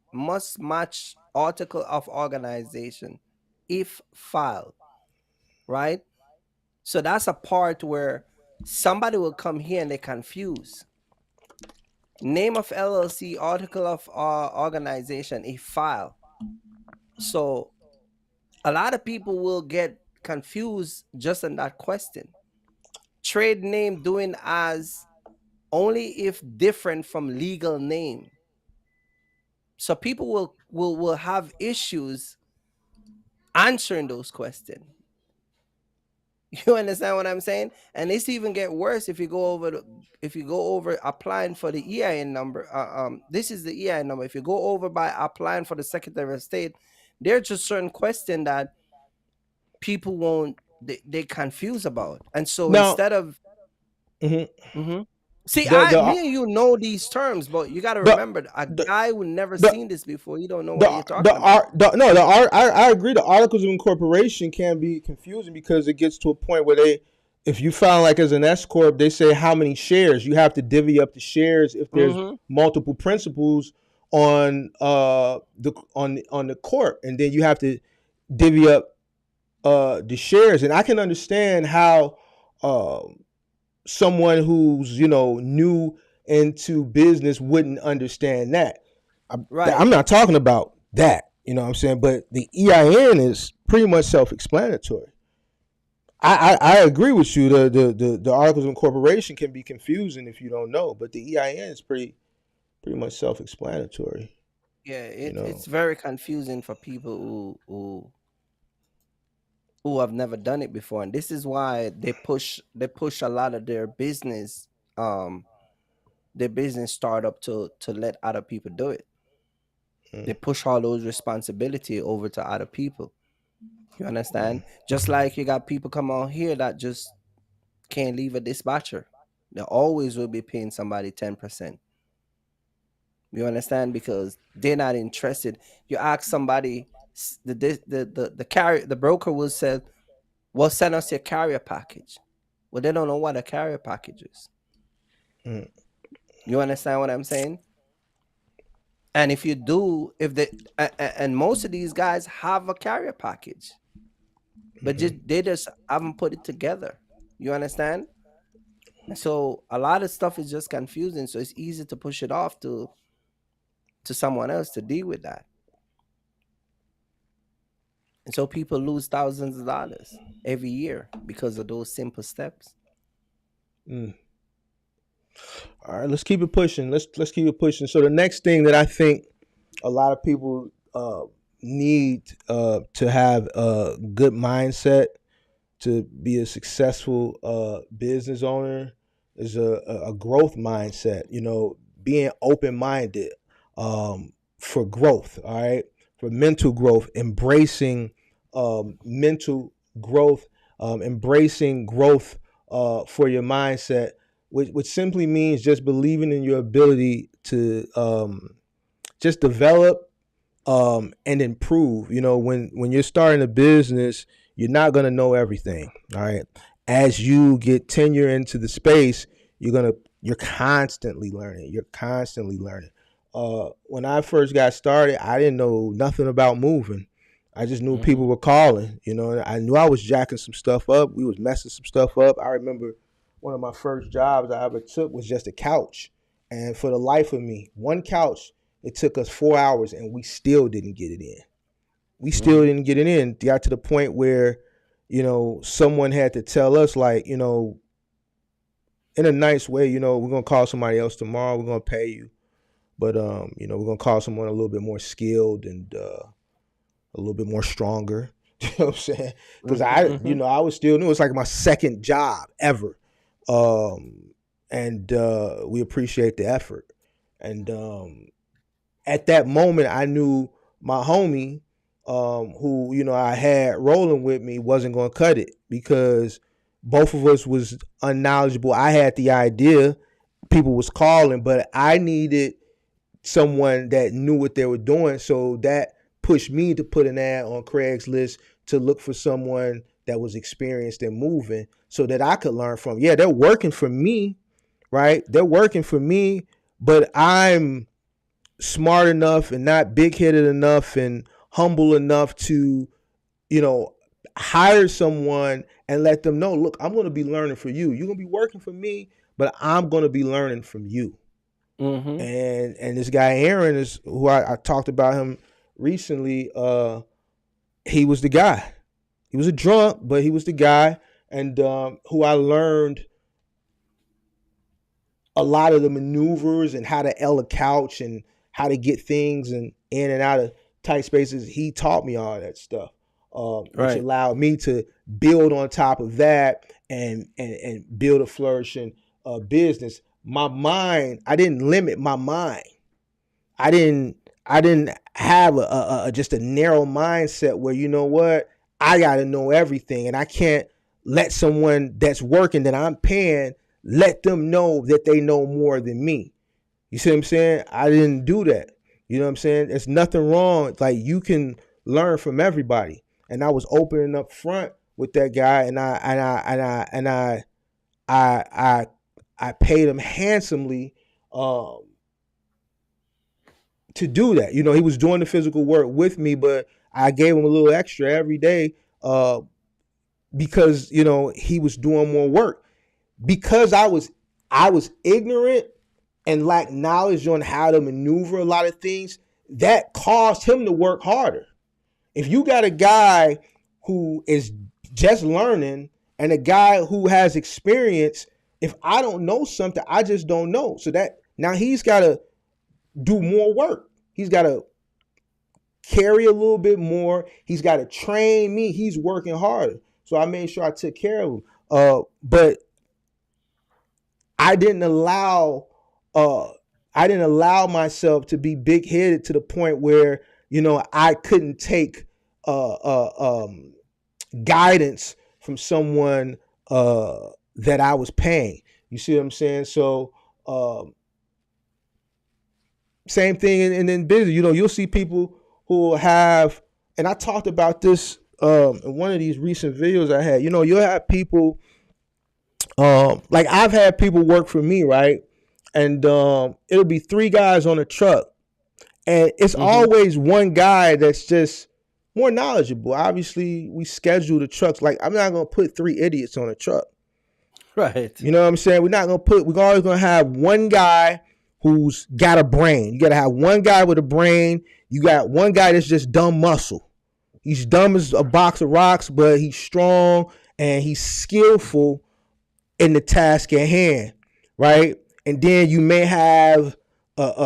match article of organization if filed, right? So that's a part where somebody will come here and they confuse. Name of LLC, article of organization, if file. So a lot of people will get confused just in that question. Trade name doing as only if different from legal name. So people will have issues answering those questions. You understand what I'm saying? And it's even get worse if you go over if you go over applying for the EIN number. This is the EIN number. If you go over by applying for the Secretary of State, there are just certain questions that people won't they confuse about. And so now instead of mhm, Mhm. See, the the me and you know these terms, but you got to the remember, a the guy who never the seen this before, you don't know what you're the talking about. art the, no the art I agree the articles of incorporation can be confusing because it gets to a point where they if you file like as an S corp they say how many shares you have to divvy up the shares if there's Hmm. multiple principals on on the corp and then you have to divvy up the shares and I can understand how uh, someone who's new into business wouldn't understand that. Right. I'm not talking about that. You know what I'm saying? But the EIN is pretty much self-explanatory. I agree with you. The articles of incorporation can be confusing if you don't know, but the EIN is pretty much self-explanatory. Yeah, You it's know. very confusing for people who have never done it before, and this is why they push a lot of um their business startup to let other people do it. Mm, They push all those responsibility over to other people. You understand? Just like you got people come on here that just can't leave a dispatcher. They always will be paying somebody 10%. You understand? Because they're not interested. You ask somebody, the carrier, the broker will say, "Well, send us your carrier package." Well, they don't know what a carrier package is. mm, You understand what I'm saying? And if you do, if they and most of these guys have a carrier package, but mhm. they just haven't put it together. You understand? And so a lot of stuff is just confusing. So it's easy to push it off to someone else to deal with that. And so people lose thousands of dollars every year because of those simple steps. Mm. All right, let's keep it pushing. Let's keep it pushing. So the next thing that I think a lot of people need to have a good mindset to be a successful business owner is a growth mindset. You know, being open minded for growth. All right, for mental growth, embracing mental growth, embracing growth for your mindset, which simply means just believing in your ability to just develop and improve. You know, when you're starting a business, you're not gonna know everything. All right. As you get tenure into the space, you're constantly learning. You're constantly learning. When I first got started, I didn't know nothing about moving. I just knew Mm-hmm. people were calling. You know, and I knew I was jacking some stuff up. We was messing some stuff up. I remember one of my first jobs I ever took was just a couch, and for the life of me, one couch, it took us 4 hours and we still didn't get it in. We still Mm-hmm. didn't get it in. It got to the point where, someone had to tell us, like, in a nice way, we're gonna call somebody else tomorrow. We're gonna pay you, but we're gonna call someone a little bit more skilled and a little bit more stronger. You know what I'm saying? Because Mm-hmm. I was still new. It was like my second job ever, and we appreciate the effort. And at that moment, I knew my homie, who I had rolling with me, wasn't going to cut it because both of us was unknowledgeable. I had the idea, people was calling, but I needed someone that knew what they were doing. So that pushed me to put an ad on Craigslist to look for someone that was experienced in moving so that I could learn from. Yeah, they're working for me, right? They're working for me, but I'm smart enough and not big headed enough and humble enough to, you know, hire someone and let them know, look, I'm going to be learning for you. You're going to be working for me, but I'm going to be learning from you. Mm-hmm. And this guy Aaron is who I talked about him recently. He was the guy. He was a drunk, but he was the guy, and who I learned a lot of the maneuvers and how to L a couch and how to get things and in and out of tight spaces. He taught me all that stuff, which Right. allowed me to build on top of that and build a flourishing business. My mind, I didn't limit my mind. I didn't I didn't have just a narrow mindset where, you know what, I got to know everything and I can't let someone that's working that I'm paying let them know that they know more than me. You see what I'm saying? I didn't do that. You know what I'm saying? There's nothing wrong. Like, you can learn from everybody. And I was opening up front with that guy, and I paid him handsomely um, to do that. You know, he was doing the physical work with me, but I gave him a little extra every day because he was doing more work. Because I was ignorant and lacked knowledge on how to maneuver a lot of things, that caused him to work harder. If you got a guy who is just learning and a guy who has experience, if I don't know something, I just don't know. So that now he's got to do more work. He's got to carry a little bit more. He's got to train me. He's working harder. So I made sure I took care of him. But I didn't allow uh I didn't allow myself to be big headed to the point where I couldn't take uh, uh um guidance from someone that I was paying. You see what I'm saying? So same thing in business. You'll see people who will have, and I talked about this in one of these recent videos I had. You'll have people like I've had people work for me, right? And it'll be three guys on a truck, and it's Mm-hmm. always one guy that's just more knowledgeable. Obviously, we schedule the trucks. Like, I'm not gonna put three idiots on a truck. Right. You know what I'm saying? We're always gonna have one guy who's got a brain. You gotta have one guy with a brain. You got one guy that's just dumb muscle. He's dumb as a box of rocks, but he's strong and he's skillful in the task at hand, right? And then you may have Anthony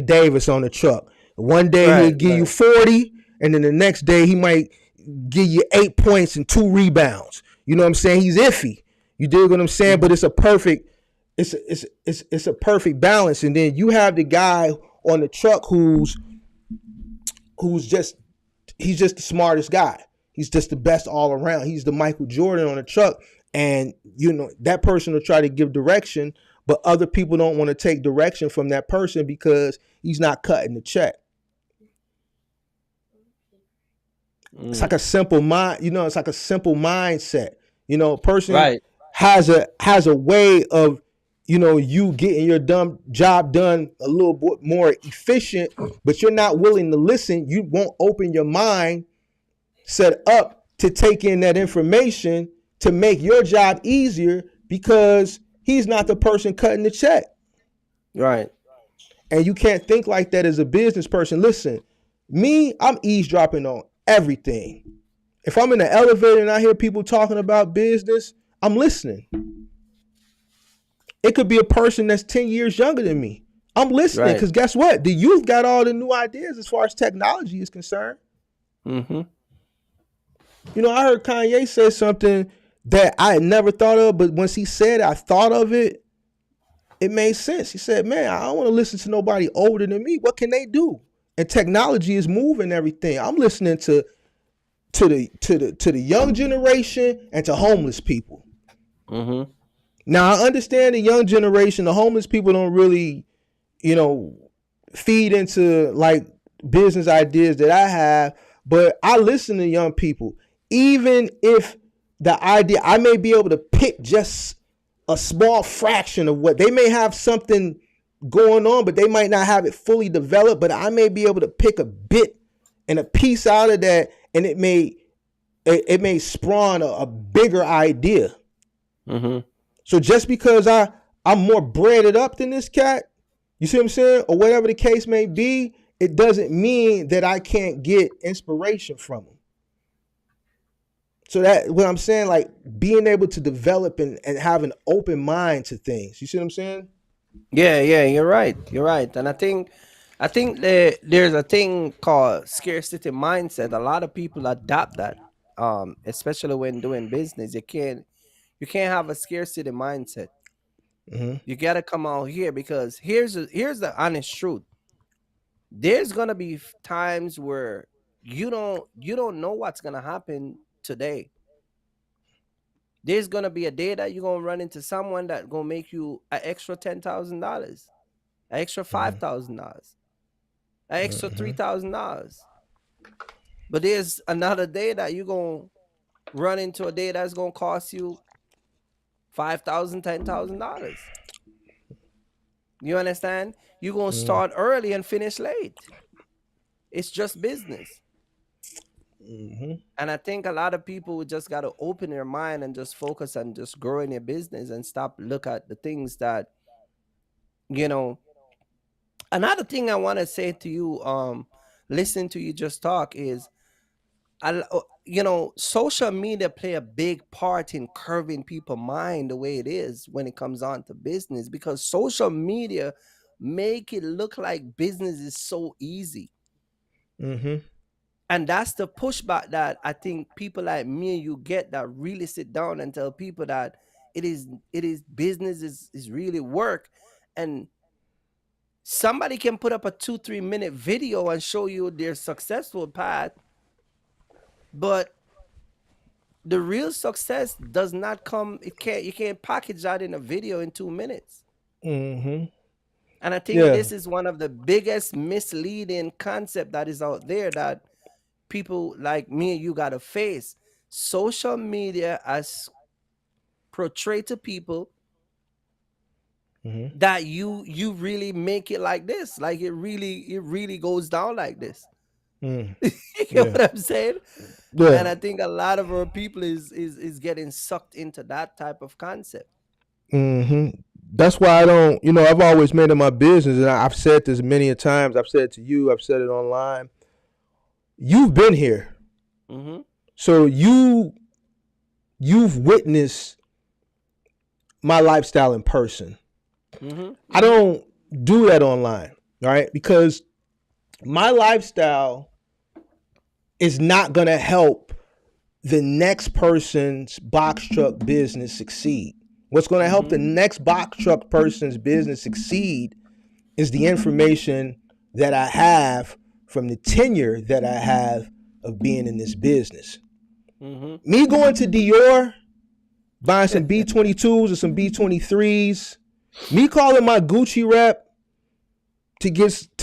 Davis on the truck. One day he'll Right, give you right. 40, and then the next day he might give you 8 points and 2 rebounds. You know what I'm saying? He's iffy. You dig what I'm saying? But Mm-hmm. it's a perfect, it's a perfect balance. And then you have the guy on the truck who's just he's just the smartest guy. He's just the best all around. He's the Michael Jordan on the truck. And that person will try to give direction, but other people don't want to take direction from that person because he's not cutting the check. It's like Mm. a simple mind, it's like a simple mindset. A person Right, has a way of, you getting your dumb job done a little bit more efficient, but you're not willing to listen. You won't open your mind set up to take in that information to make your job easier because he's not the person cutting the check. right. And you can't think like that as a business person. Listen, me, I'm eavesdropping on everything. If I'm in the elevator and I hear people talking about business, I'm listening. It could be a person that's 10 years younger than me. I'm listening Right. because guess what? The youth got all the new ideas as far as technology is concerned. Mm-hmm. I heard Kanye say something that I had never thought of, but once he said it, I thought of it. It made sense. He said, "Man, I don't want to listen to nobody older than me. What can they do?" And technology is moving everything. I'm listening to the young generation and to homeless people. Mm-hmm. Now I understand the young generation, the homeless people don't really, you know, feed into like business ideas that I have, but I listen to young people. Even if the idea I may be able to pick just a small fraction of what they may have something going on, but they might not have it fully developed, but I may be able to pick a bit and a piece out of that and it may spawn a bigger idea. Mm-hmm. So just because I'm more breaded up than this cat, you see what I'm saying? Or whatever the case may be, it doesn't mean that I can't get inspiration from him. So that what I'm saying, like being able to develop and have an open mind to things. You see what I'm saying? Yeah, yeah, you're right. You're right. And I think that there's a thing called scarcity mindset. A lot of people adopt that. Especially when doing business. You can't have a scarcity mindset. Mm-hmm. You gotta come out here because here's the honest truth. There's gonna be times where you don't know what's gonna happen today. There's gonna be a day that you're gonna run into someone that gonna make you an extra $10,000, an extra $5,000, an extra Mm-hmm. $3,000. But there's another day that you're gonna run into a day that's gonna cost you $5,000, $10,000. You understand? You're gonna start early and finish late. It's just business. Mm-hmm. And I think a lot of people just got to open their mind and just focus on just growing their business and stop look at the things that, you know, another thing I want to say to you, listening to you just talk is, social media play a big part in curving people's mind the way it is when it comes on to business because social media make it look like business is so easy. Mm-hmm. And that's the pushback that I think people like me and you get, that really sit down and tell people that it is business is really work. And somebody can put up a 2-3 minute video and show you their successful path, but the real success does not come, you can't package that in a video in 2 minutes. Mm-hmm. And I think Yeah. this is one of the biggest misleading concept that is out there that people like me and you gotta face. Social media as portrayed to people Mm-hmm. that you really make it like this, like it really goes down like this. Mm. You get Yeah. what I'm saying? And Yeah. I think a lot of our people is getting sucked into that type of concept. Hmm. That's why I don't, I've always made it my business, and I've said this many a times. I've said it to you, I've said it online. you've been here. Mhm. So you've witnessed my lifestyle in person. Mhm. I Mhm. don't do that online, right? Because my lifestyle is not going to help the next person's box truck business succeed. What's going to help the Mhm. next box truck person's business succeed is the information that I have from the tenure that I have of being in this business. Mhm. Me going to Dior, buying some B-22s or some B-23s, me calling my Gucci rep to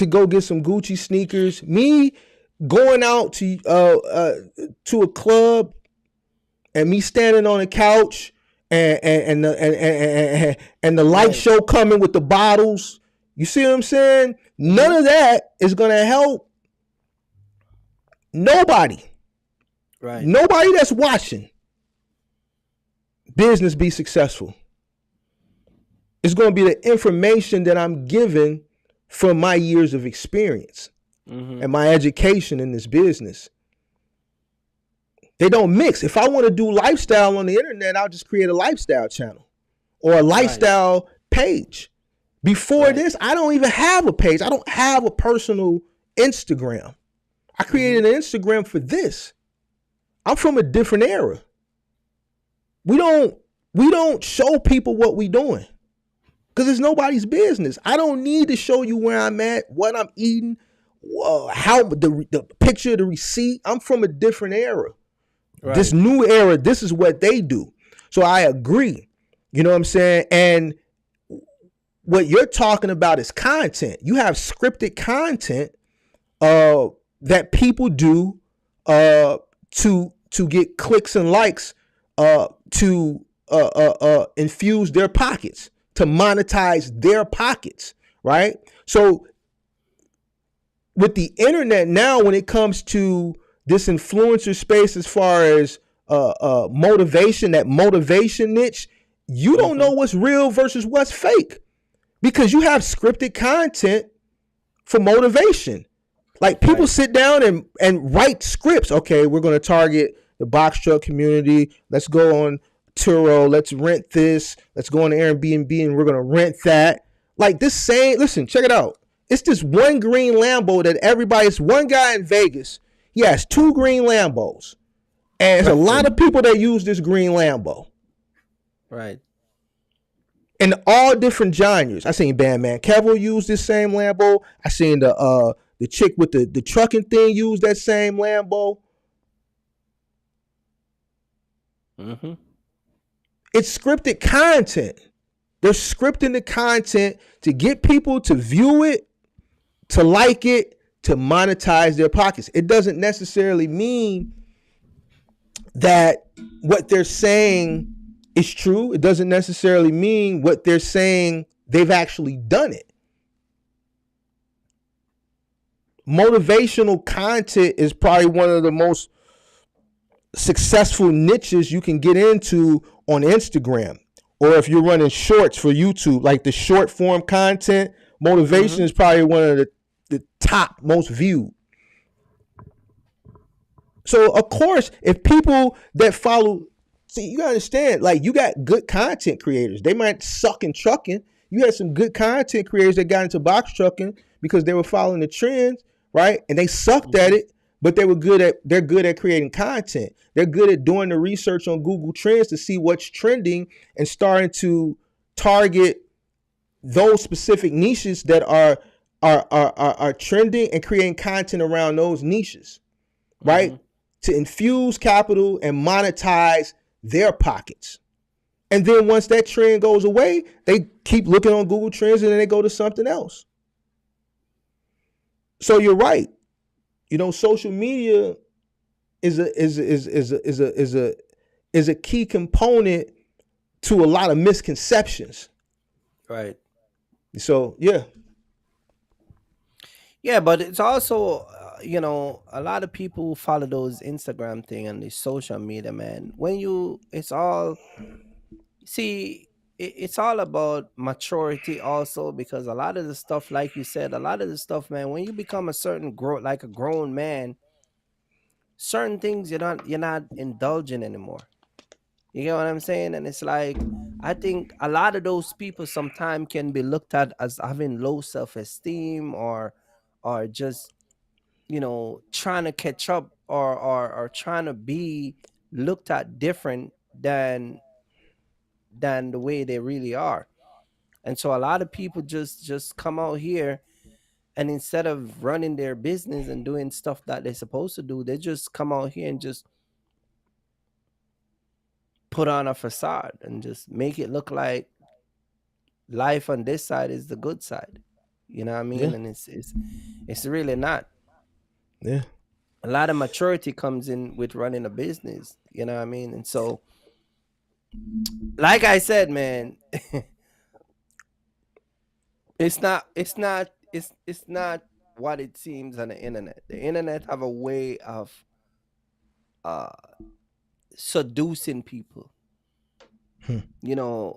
go get some Gucci sneakers, me going out to a club and me standing on a couch and the light Right. show coming with the bottles. You see what I'm saying? None Mhm. of that is gonna help nobody. Right. Nobody that's watching business be successful. It's gonna be the information that I'm given from my years of experience Mhm. and my education in this business. They don't mix. If I want to do lifestyle on the internet, I'll just create a lifestyle channel or a Right. lifestyle page. Before Right. this, I don't even have a page. I don't have a personal Instagram. I Mhm. created an Instagram for this. I'm from a different era. We don't we don't show people what we doing because it's nobody's business. I don't need to show you where I'm at, what I'm eating, how the picture, the receipt. I'm from a different era. This Right. new era, this is what they do. So I agree. You know what I'm saying? And what you're talking about is content. You have scripted content uh, that people do to get clicks and likes to infuse their pockets, to monetize their pockets, right? So with the internet now, when it comes to this influencer space, as far as motivation, that motivation niche, you don't know Mhm. what's real versus what's fake because you have scripted content for motivation. Like people Right. sit down and write scripts. Okay, we're going to target the box truck community. Let's go on Turo. Let's rent this. Let's go on Airbnb and we're going to rent that. Like this same, listen, check it out. It's this one green Lambo that everybody's one guy in Vegas. He has two green Lambos. And there's a lot Right. of people that use this green Lambo Right. in all different genres. I seen Bandman Kevo use this same Lambo. I seen the chick with the trucking thing use that same Lambo. Mhm. It's scripted content. They're scripting the content to get people to view it, to like it, to monetize their pockets. It doesn't necessarily mean that what they're saying is true. It doesn't necessarily mean what they're saying they've actually done it. Motivational content is probably one of the most successful niches you can get into on Instagram. Or if you're running shorts for YouTube, like the short form content, motivation Mhm. is probably one of the top most viewed. So of course, if people that follow, see, you gotta understand, like you got good content creators. They might suck in trucking. You had some good content creators that got into box trucking because they were following the trends, right? And they sucked at Mhm. it, but they're good at creating content. They're good at doing the research on Google Trends to see what's trending and starting to target those specific niches that are trending and creating content around those niches, right? Mhm. To infuse capital and monetize their pockets. And then once that trend goes away, they keep looking on Google Trends and then they go to something else. So you're right. You know, social media is a key component to a lot of misconceptions. Right. So yeah. Yeah, but it's also, a lot of people who follow those Instagram thing and the social media, man. When you, it's all, see, it's all about maturity also, because a lot of the stuff, like you said, a lot of the stuff, man, when you become a certain like a grown man, certain things you're not indulging anymore. You get what I'm saying? And it's like, I think a lot of those people sometimes can be looked at as having low self-esteem, or just, trying to catch up, or trying to be looked at different than the way they really are. And so a lot of people just come out here, and instead of running their business and doing stuff that they're supposed to do, they just come out here and just put on a facade and just make it look like life on this side is the good side. You know what I Yeah, mean? And it's really not. yeah. A lot of maturity comes in with running a business. You know what I mean? And so, like I said, man, it's not what it seems on the internet. The internet have a way of uh seducing people. Hmm.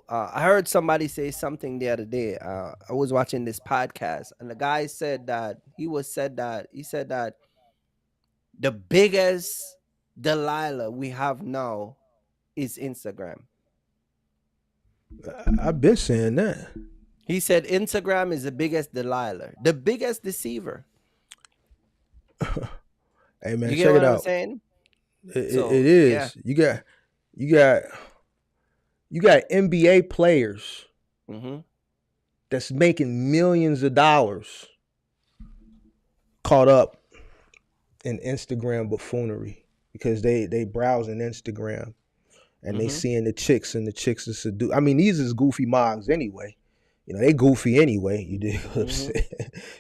I heard somebody say something the other day. I was watching this podcast, and the guy said that the biggest Delilah we have now is Instagram. I've been saying that. He said Instagram is the biggest Delilah, the biggest deceiver. Hey man, You get check what it I'm out. saying? It So yeah. is. You got you got NBA players Hmm. that's making millions of dollars caught up in Instagram buffoonery because they browsing Instagram and they Hmm. seeing the chicks and the chicks are seduce. I mean, these is goofy mogs anyway. They goofy anyway. You dig what I'm Hmm. saying?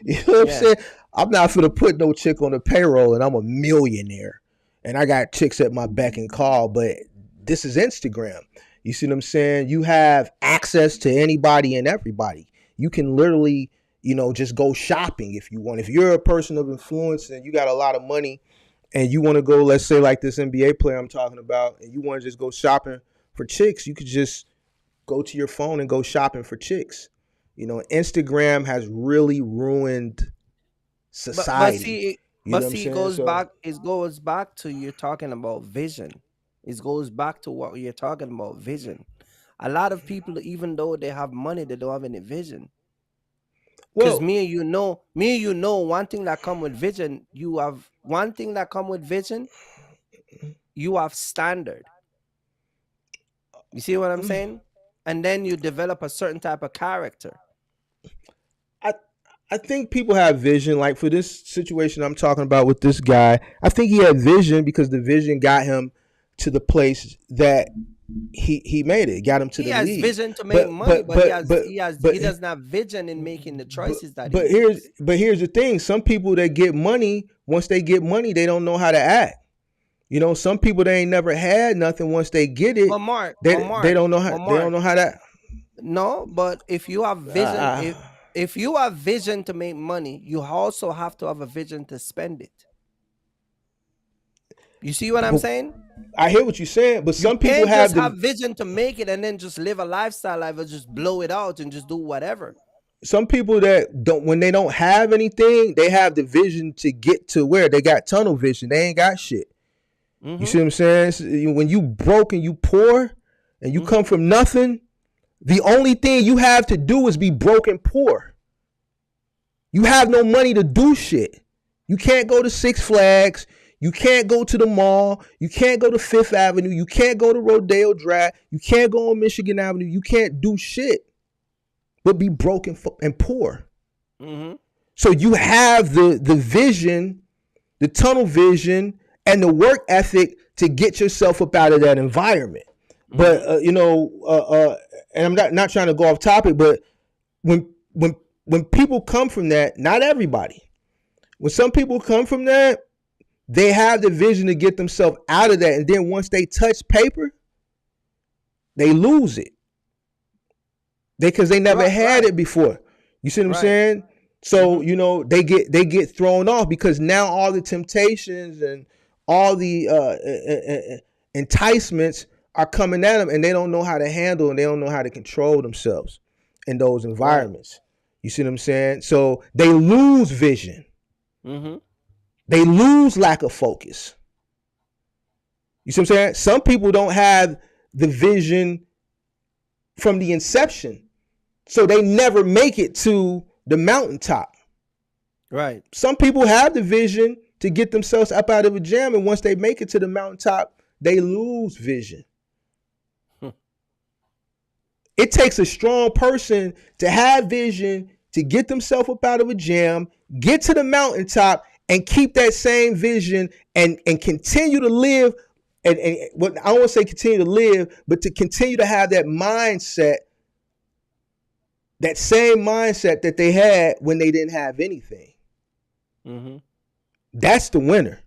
You know what I'm Yeah. saying? I'm not gonna put no chick on the payroll and I'm a millionaire and I got chicks at my beck and call, but this is Instagram. You see what I'm saying? You have access to anybody and everybody. You can literally, just go shopping if you want. If you're a person of influence and you got a lot of money and you want to go, let's say like this NBA player I'm talking about, and you want to just go shopping for chicks, you could just go to your phone and go shopping for chicks. Instagram has really ruined But society. see, You know what I'm it saying? goes So, back. It goes back to you talking about vision. It goes back to what you're talking about, vision. A lot of people, even though they have money, they don't have any vision. Because well, one thing that come with vision, you have one thing that come with vision, you have standard. You see what I'm saying? And then you develop a certain type of character. I I think people have vision. Like for this situation I'm talking about with this guy, I think he had vision because the vision got him to the place that he made it, got him to He the has league. vision to make But money, but but he but has but he has but he doesn't have vision in making the but choices that he but here's makes. but here's the thing. Some people that get money, once they get money, they don't know how to act. Some people they ain't never had nothing. Once they get it, But Mark, but they Mark, don't know how but Mark, that. no, but if you have vision, Uh, if you have vision to make money, you also have to have a vision to spend it. You see what I'm but saying? I hear what you're saying, but You some people can't just have have the vision to make it and then just live a lifestyle life or just blow it out and just do whatever. some people that don't when they don't have anything, they have the vision to get to where they got tunnel vision. They ain't got shit. You Mm-hmm. see what I'm saying? When you broke and you poor and you come Mm-hmm. from nothing, the only thing you have to do is be broke and poor. You have no money to do shit. You can't go to Six Flags. You can't go to the mall. You can't go to Fifth Avenue. You can't go to Rodeo Drive. You can't go on Michigan Avenue. You can't do shit but be broke and poor. Mm-hmm. So you have the vision, the tunnel vision, and the work ethic to get yourself up out of that environment. But Mm-hmm. and I'm not trying to go off topic, but when when when people come from that, not everybody. When some people come from that, they have the vision to get themselves out of that, and then once they touch paper, they lose it. Because they never Right, had right, it before. You see what I'm right. saying? So Mm-hmm. they get thrown off because now all the temptations and all the enticements are coming at them, and they don't know how to handle and they don't know how to control themselves in those Right. environments. You see what I'm saying? So they lose vision. Mm-hmm. They lose lack of focus. You see what I'm saying? Some people don't have the vision from the inception, so they never make it to the mountaintop. Right. Some people have the vision to get themselves up out of a jam, and once they make it to the mountaintop, they lose vision. It takes a strong person to have vision, to get themselves up out of a jam, get to the mountaintop, and keep that same vision and continue to live. And what I don't want to say continue to live, but to continue to have that mindset, that same mindset that they had when they didn't have anything. Mm-hmm. That's the winner.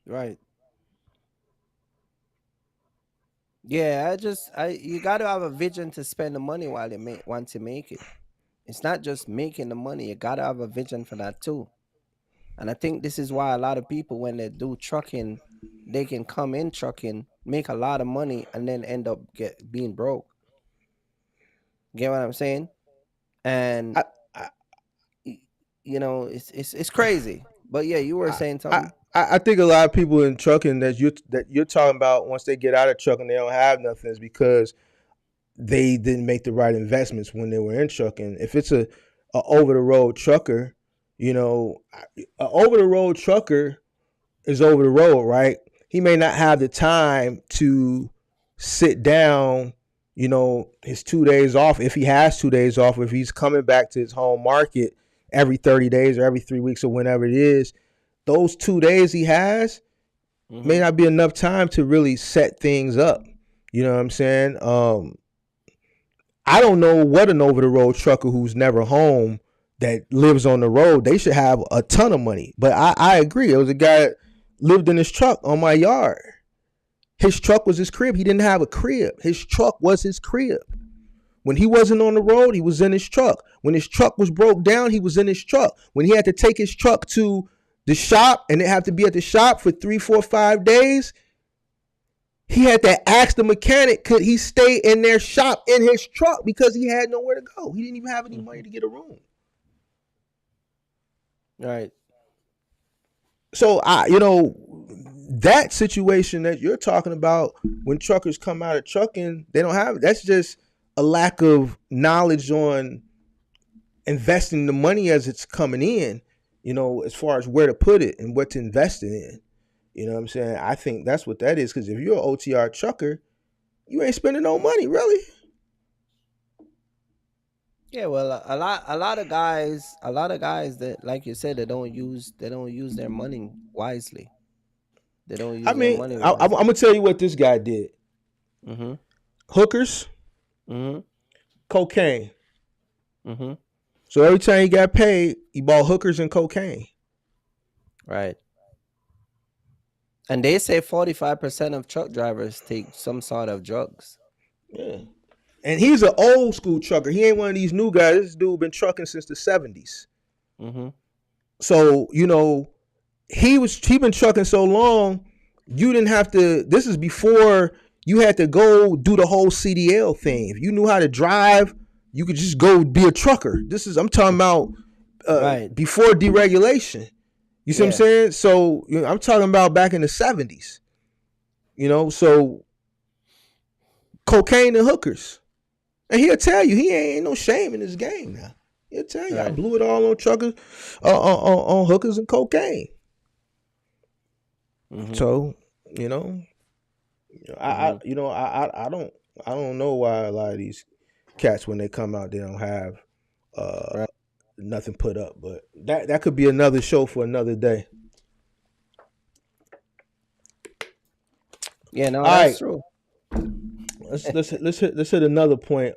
Right. Yeah, you got to have a vision to spend the money while you want to make it. It's not just making the money. You got to have a vision for that too. And I think this is why a lot of people, when they do trucking, they can come in trucking, make a lot of money, and then end up being broke. Get what I'm saying? And I, I, it's crazy. But yeah, you were saying I, something. I think a lot of people in trucking that you're talking about, once they get out of trucking, they don't have nothing, is because they didn't make the right investments when they were in trucking. If it's a over the road trucker, a over the road trucker is over the road, right? He may not have the time to sit down, his 2 days off, if he has 2 days off, if he's coming back to his home market every 30 days or every 3 weeks or whenever it is. Those 2 days he has may not be enough time to really set things up. You know what I'm saying? I don't know what an over the road trucker who's never home that lives on the road, they should have a ton of money. But I agree. There was a guy that lived in his truck on my yard. His truck was his crib. He didn't have a crib. His truck was his crib. When he wasn't on the road, he was in his truck. When his truck was broke down, he was in his truck. When he had to take his truck to the shop and it had to be at the shop for 3, 4, 5 days, he had to ask the mechanic, could he stay in their shop in his truck, because he had nowhere to go. He didn't even have any money to get a room. Right. So that situation that you're talking about, when truckers come out of trucking, they don't have, that's just a lack of knowledge on investing the money as it's coming in, as far as where to put it and what to invest it in. You know what I'm saying? I think that's what that is, because if you're an OTR trucker, you ain't spending no money, really. Yeah, well, a lot of guys, that, like you said, they don't use their money wisely. They don't I use their mean, money I'm wisely. gonna tell you what this guy did: Mhm. hookers, Mhm. cocaine. Mhm. So every time he got paid, he bought hookers and cocaine. Right. And they say 45% of truck drivers take some sort of drugs. Yeah. And he's an old school trucker. He ain't one of these new guys. This dude been trucking since the 70s. Mhm. So, he been trucking so long, you didn't have to, this is before you had to go do the whole CDL thing. If you knew how to drive, you could just go be a trucker. I'm talking about Right. before deregulation. You see what I'm Yeah. saying? So, I'm talking about back in the 70s. So cocaine and hookers. And he'll tell you he ain't no shame in his game now. He'll tell you I Right. blew it all on truckers, on hookers and cocaine. Mhm. So, you know, Mhm. I don't know why a lot of these cats, when they come out, they don't have uh Right. nothing put up. But that could be another show for another day. Yeah, no, All that's right, true. let's hit another point.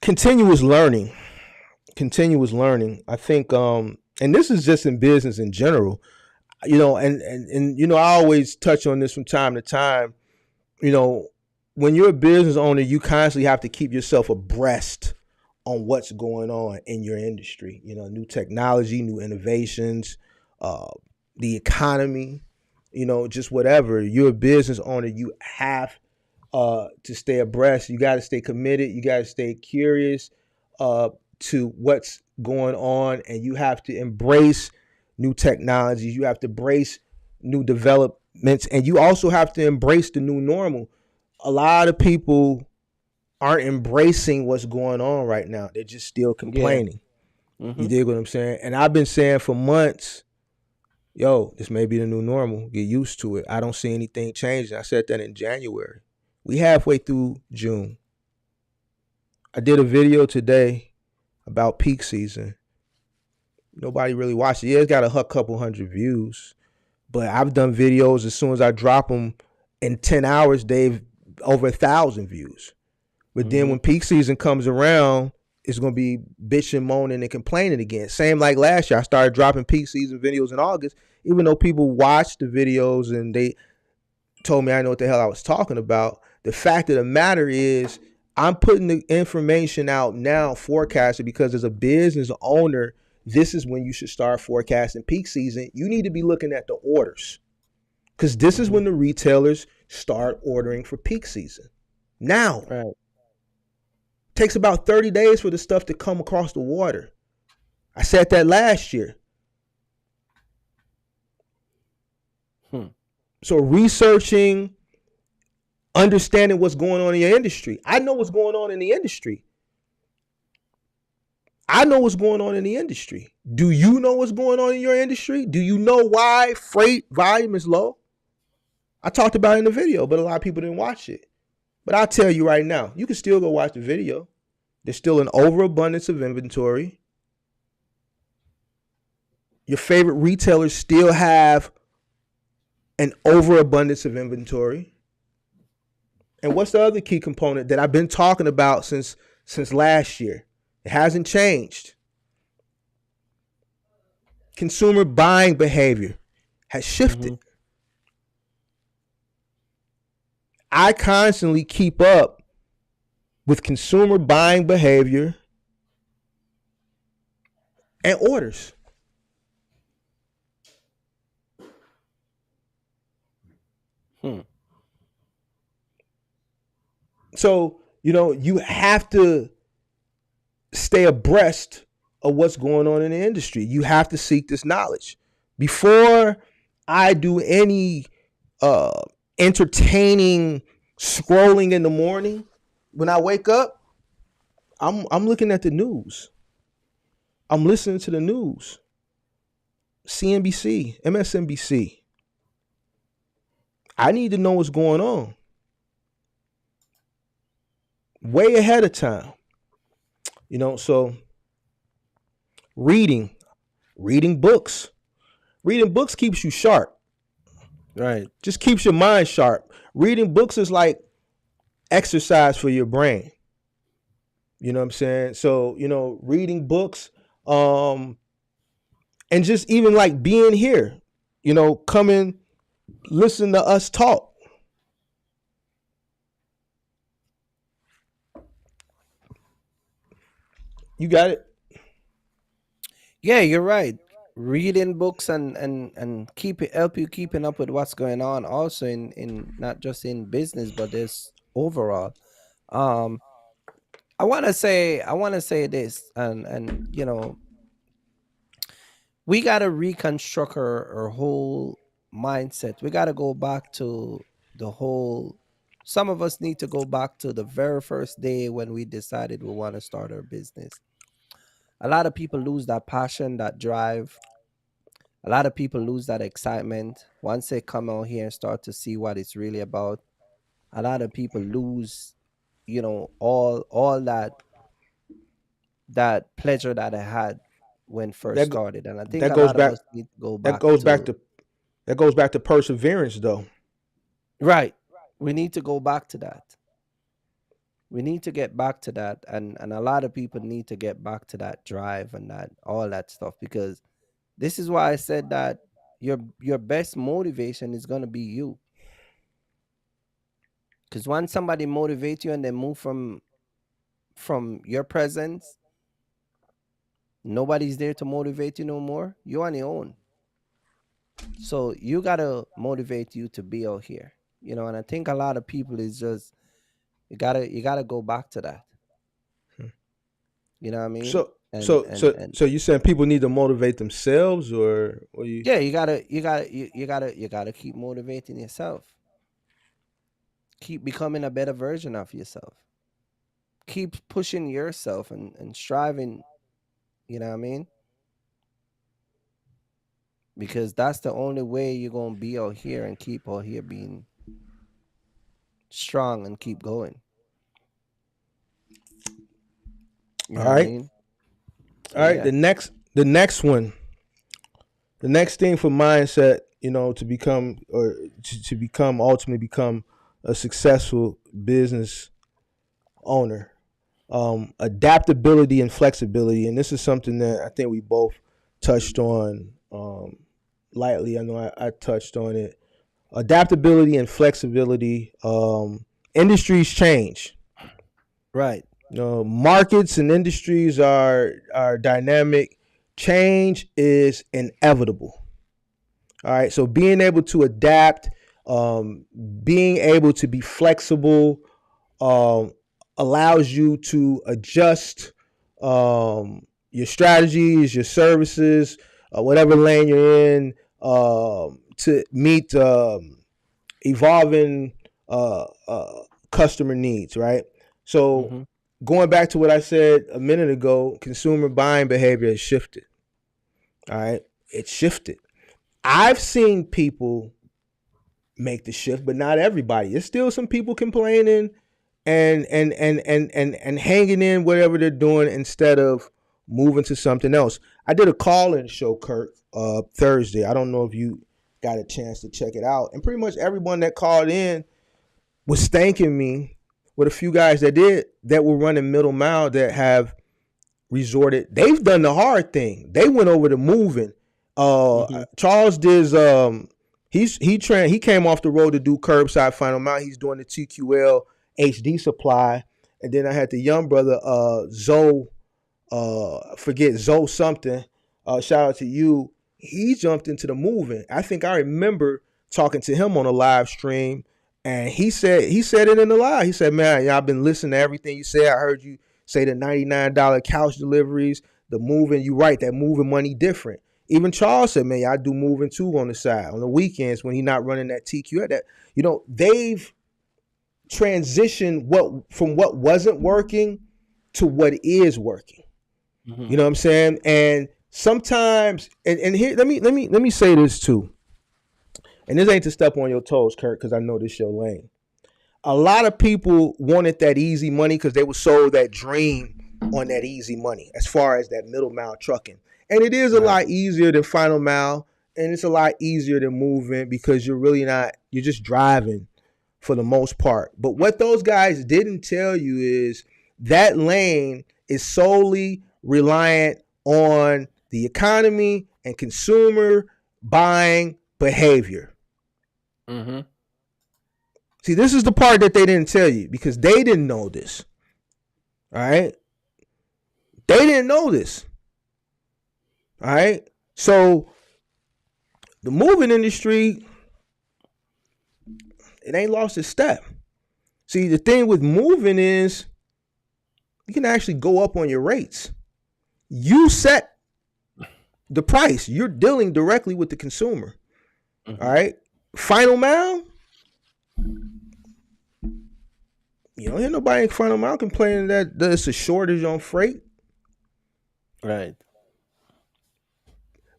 Continuous learning. Continuous learning. I think and this is just in business in general. And I always touch on this from time to time. You know, when you're a business owner, you constantly have to keep yourself abreast on what's going on in your industry. New technology, new innovations, uh, the economy. Just whatever. You're a business owner, you have to stay abreast. You got to stay committed. You got to stay curious uh, to what's going on, and you have to embrace new technologies. You have to embrace new developments, and you also have to embrace the new normal. A lot of people aren't embracing what's going on right now. They're just still Yeah. complaining. You Mm-hmm. dig what I'm saying? And I've been saying for months, yo, this may be the new normal. Get used to it. I don't see anything changing. I said that in January. We halfway through June. I did a video today about peak season. Nobody really watched it. Yeah, it's got a couple hundred views, but I've done videos as soon as I drop them in 10 hours, they've over 1,000 views. But then Mm-hmm. when peak season comes around, it's gonna be bitching, moaning, and complaining again. Same like last year. I started dropping peak season videos in August, even though people watched the videos and they told me I know what the hell I was talking about. The fact of the matter is, I'm putting the information out now, forecasted, because as a business owner, this is when you should start forecasting peak season. You need to be looking at the orders, because this is Mm-hmm. when the retailers start ordering for peak season. Now, it Right. takes about 30 days for the stuff to come across the water. I said that last year. Hmm. So researching, understanding what's going on in your industry. I know what's going on in the industry. I know what's going on in the industry. Do you know what's going on in your industry? Do you know why freight volume is low? I talked about it in the video, but a lot of people didn't watch it. But I'll tell you right now, you can still go watch the video. There's still an overabundance of inventory. Your favorite retailers still have an overabundance of inventory. And what's the other key component that I've been talking about since last year? It hasn't changed. Consumer buying behavior has Mm-hmm. shifted. I constantly keep up with consumer buying behavior and orders. Hmm. So, you have to stay abreast of what's going on in the industry. You have to seek this knowledge. Before I do any uh entertaining scrolling in the morning, when I wake up, I'm looking at the news. I'm listening to the news. CNBC, MSNBC. I need to know what's going on way ahead of time. So reading, reading books. Reading books keeps you sharp. Right. Just keeps your mind sharp. Reading books is like exercise for your brain. You know what I'm saying? So, reading books, and just even like being here, coming, listen to us talk. You got it? Yeah, you're right. Reading books and keep it help you keeping up with what's going on also in not just in business but this overall. Um I want to say this and we got to reconstruct our whole mindset. We got to go back to the whole some of us need to go back to the very first day when we decided we want to start our business. A lot of people lose that passion, that drive. A lot of people lose that excitement once they come out here and start to see what it's really about. A lot of people lose, all that pleasure that I had when first That started. And I think that a goes lot of back us need to go that back goes back to to that goes back to perseverance though. right. We need to go back to that. We need to get back to that, and a lot of people need to get back to that drive and that all that stuff because this is why I said that your best motivation is gonna be you. Because once somebody motivates you and they move from your presence, nobody's there to motivate you no more. You're on your own. So you gotta motivate you to be out here. And I think a lot of people is just you gotta go back to that. You know what I mean? So And so and so and so you saying people need to motivate themselves, or you? yeah, you gotta keep motivating yourself. Keep becoming a better version of yourself. Keep pushing yourself and striving. You know what I mean? Because that's the only way you're gonna be out here and keep out here being strong and keep going. You All know what I right, mean? So all right. yeah. The next one, the next thing for mindset, to become or to become ultimately become a successful business owner, adaptability and flexibility, and this is something that I think we both touched on lightly. I know I touched on it. Adaptability and flexibility. Industries change. Right. Markets and industries are dynamic. Change is inevitable. All right, so being able to adapt, being able to be flexible, um, allows you to adjust your strategies, your services, whatever lane you're in, to meet evolving customer needs, right? So, Mm-hmm. going back to what I said a minute ago, consumer buying behavior has shifted. All right, it's shifted. I've seen people make the shift, but not everybody. There's still some people complaining and hanging in whatever they're doing instead of moving to something else. I did a call-in show, Kirk, Thursday. I don't know if you got a chance to check it out. And pretty much everyone that called in was thanking me, with a few guys that were running middle mile that have resorted. They've done the hard thing. They went over to moving. Mm-hmm. Charles did. He came off the road to do curbside final mile. He's doing the TQL HD supply, and then I had the young brother Zoe. Forget Zoe something. Shout out to you. He jumped into the moving. I think I remember talking to him on a live stream, and he said it in the live. He said, "Man, yeah, I've been listening to everything you said. I heard you say the $99 couch deliveries, the moving. You right, that moving money different." Even Charles said, "Man, yeah, I do moving too on the side on the weekends when he's not running that TQ. That they've transitioned what wasn't working to what is working. Mm-hmm. You know what I'm saying? And sometimes, and here, let me say this too. And this ain't to step on your toes, Kurt, because I know this your lane. A lot of people wanted that easy money because they were sold that dream on that easy money as far as that middle mile trucking. And it is a Right. lot easier than final mile, and it's a lot easier than moving because you're just driving for the most part. But what those guys didn't tell you is that lane is solely reliant on the economy and consumer buying behavior. Mm-hmm. See, this is the part that they didn't tell you because they didn't know this. All right? They didn't know this. All right? So, the moving industry, it ain't lost its step. See, the thing with moving is you can actually go up on your rates. You set the price. You're dealing directly with the consumer. All Mm-hmm. right. Final mile, you don't hear nobody in final mile complaining that it's a shortage on freight. Right.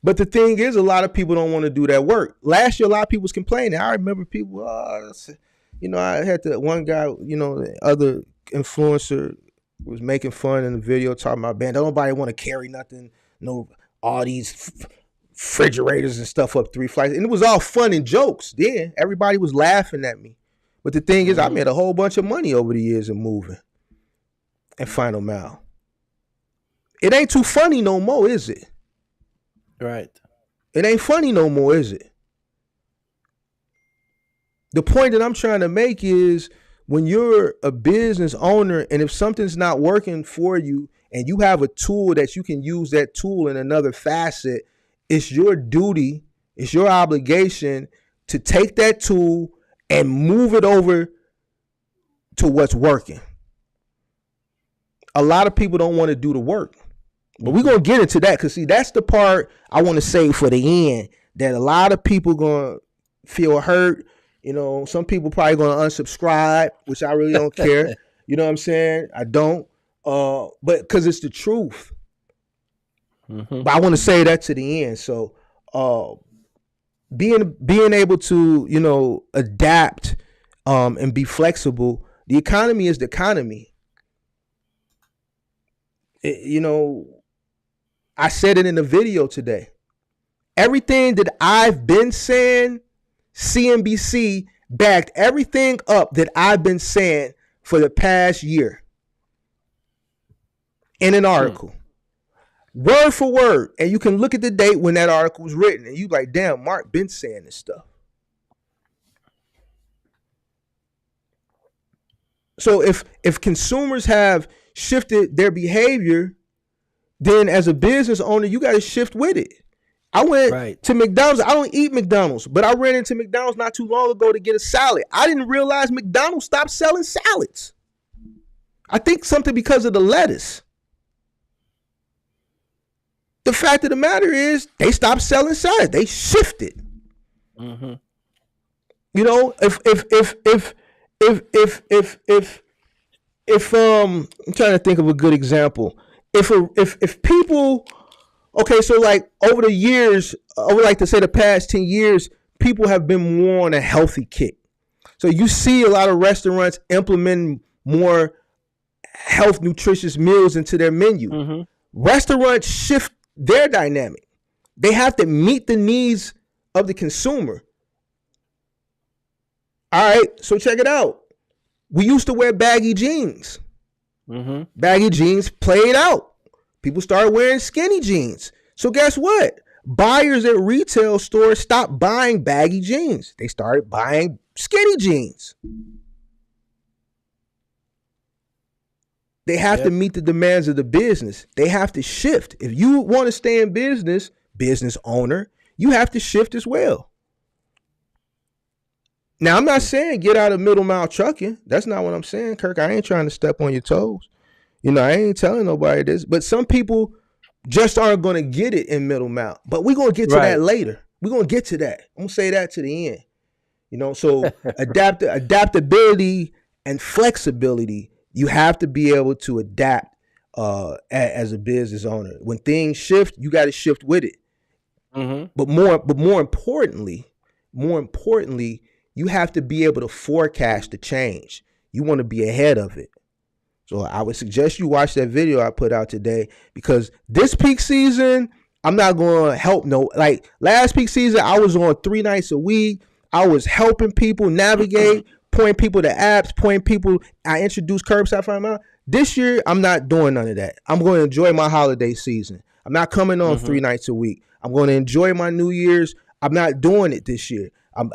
But the thing is, a lot of people don't want to do that work. Last year, a lot of people was complaining. I remember people, I had the one guy, the other influencer was making fun in the video talking about, man, don't nobody want to carry nothing, all these refrigerators and stuff up 3 flights. And it was all fun and jokes. Yeah, everybody was laughing at me. But the thing is, I Mm-hmm. made a whole bunch of money over the years of moving and final mile. It ain't too funny no more, is it? Right. It ain't funny no more, is it? The point that I'm trying to make is when you're a business owner and if something's not working for you and you have a tool that you can use that tool in another facet, it's your duty, it's your obligation to take that tool and move it over to what's working. a lot of people don't want to do the work. But we're Mm-hmm. gonna get into that because see, that's the part I want to say for the end that a lot of people gonna feel hurt. You know, some people probably gonna unsubscribe, which I really don't care. You know what I'm saying? I don't. But because it's the truth. Mm-hmm. But I want to say that to the end. So, uh, being able to adapt, and be flexible. The economy is the economy. You know, I said it in the video today. Everything that I've been saying, CNBC backed everything up that I've been saying for the past year in an Hmm. article, word for word. And you can look at the date when that article was written, and you like, damn, Mark been saying this stuff. So if consumers have shifted their behavior, then as a business owner, you got to shift with it. I went Right. to McDonald's. I don't eat McDonald's, but I ran into McDonald's not too long ago to get a salad. I didn't realize McDonald's stopped selling salads. I think something because of the lettuce. The fact of the matter is they stopped selling salad. They shifted. Mm-hmm. You know, if I'm trying to think of a good example. If people, okay, so like over the years, I would like to say the past 10 years, people have been more on a healthy kick. So you see a lot of restaurants implementing more health, nutritious meals into their menu. Mm-hmm. Restaurants shift their dynamic. They have to meet the needs of the consumer. All right, so check it out. We used to wear baggy jeans. Mm-hmm. Baggy jeans played out. People started wearing skinny jeans. So guess what? Buyers at retail stores stopped buying baggy jeans. They started buying skinny jeans. They have to Yep. meet the demands of the business. They have to shift. If you want to stay in business, business owner, you have to shift as well. Now, I'm not saying get out of middle mile trucking. That's not what I'm saying, Kirk. I ain't trying to step on your toes. I ain't telling nobody this. But some people just aren't going to get it in middle mile. But we're going to get to that Right. later. We're going to get to that. I'm going to say that to the end. So adaptability and flexibility, you have to be able to adapt as a business owner. When things shift, you got to shift with it. Mm-hmm. But more importantly, you have to be able to forecast the change. You want to be ahead of it. So I would suggest you watch that video I put out today because this peak season, I'm not going to help no. Like last peak season, I was on 3 nights a week. I was helping people navigate, pointing people to apps, pointing people. I introduced curbside from out. This year, I'm not doing none of that. I'm going to enjoy my holiday season. I'm not coming on Mm-hmm. 3 nights a week. I'm going to enjoy my New Year's. I'm not doing it this year. I'm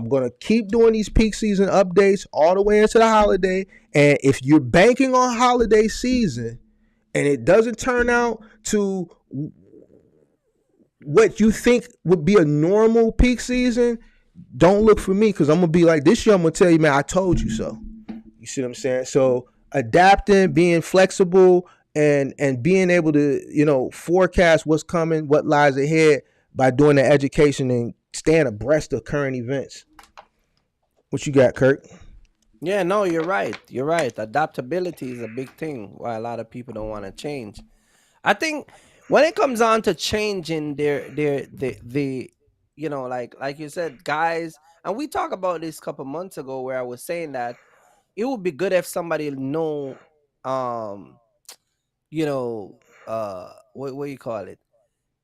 going to keep doing these peak season updates all the way into the holiday. And if you're banking on holiday season and it doesn't turn out to what you think would be a normal peak season, don't look for me because I'm going to be like, this year I'm going to tell you, man, I told you so. You see what I'm saying? So adapting, being flexible, and being able to, forecast what's coming, what lies ahead by doing the education and staying abreast of current events. What you got, Kirk? Yeah, no, you're right. You're right. Adaptability is a big thing why a lot of people don't want to change. I think when it comes on to changing the like you said, guys, and we talked about this a couple months ago where I was saying that it would be good if somebody know um you know what you call it,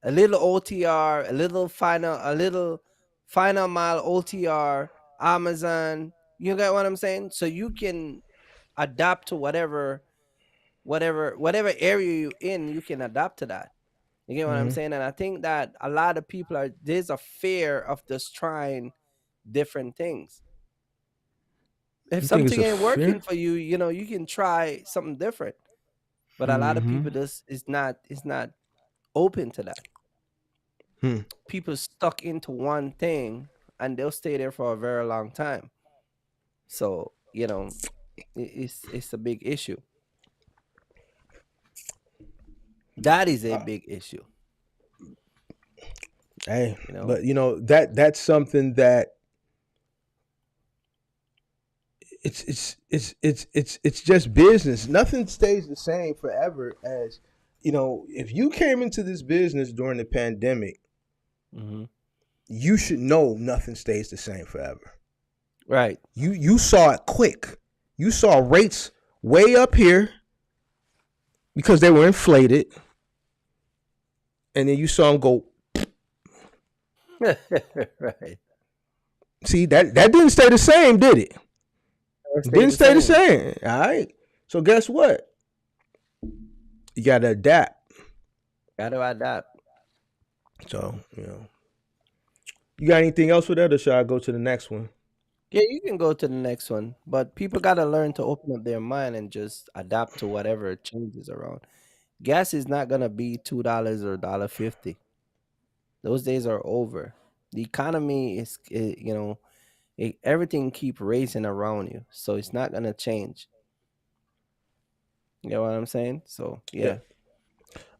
a little OTR, a little final mile OTR, Amazon. You get what I'm saying? So you can adapt to whatever area you in. You can adapt to that. You get what I'm Mm-hmm. saying? And I think that a lot of people there's a fear of just trying different things. If You think it's something a ain't fear? working for you, you can try something different. But a lot of Mm-hmm. people just is not open to that. Hmm. People stuck into one thing and they'll stay there for a very long time. So it's a big issue. That is a Uh, big issue. hey, You know. but that's something that it's just business. Nothing stays the same forever. As if you came into this business during the pandemic, Hmm. you should know nothing stays the same forever. Right. You saw it quick. You saw rates way up here because they were inflated, and then you saw them go. Right. See that didn't stay the same, did it? Never It stay didn't the stay the same. same. All right. So guess what? You got to adapt. Gotta adapt. So you got anything else for that, or should I go to the next one? Yeah, you can go to the next one, but people gotta learn to open up their mind and just adapt to whatever changes around. Gas is not gonna be $2 or $1.50. Those days are over. The economy is, everything keep raising around you, so it's not gonna change. You know what I'm saying? So Yeah. yeah.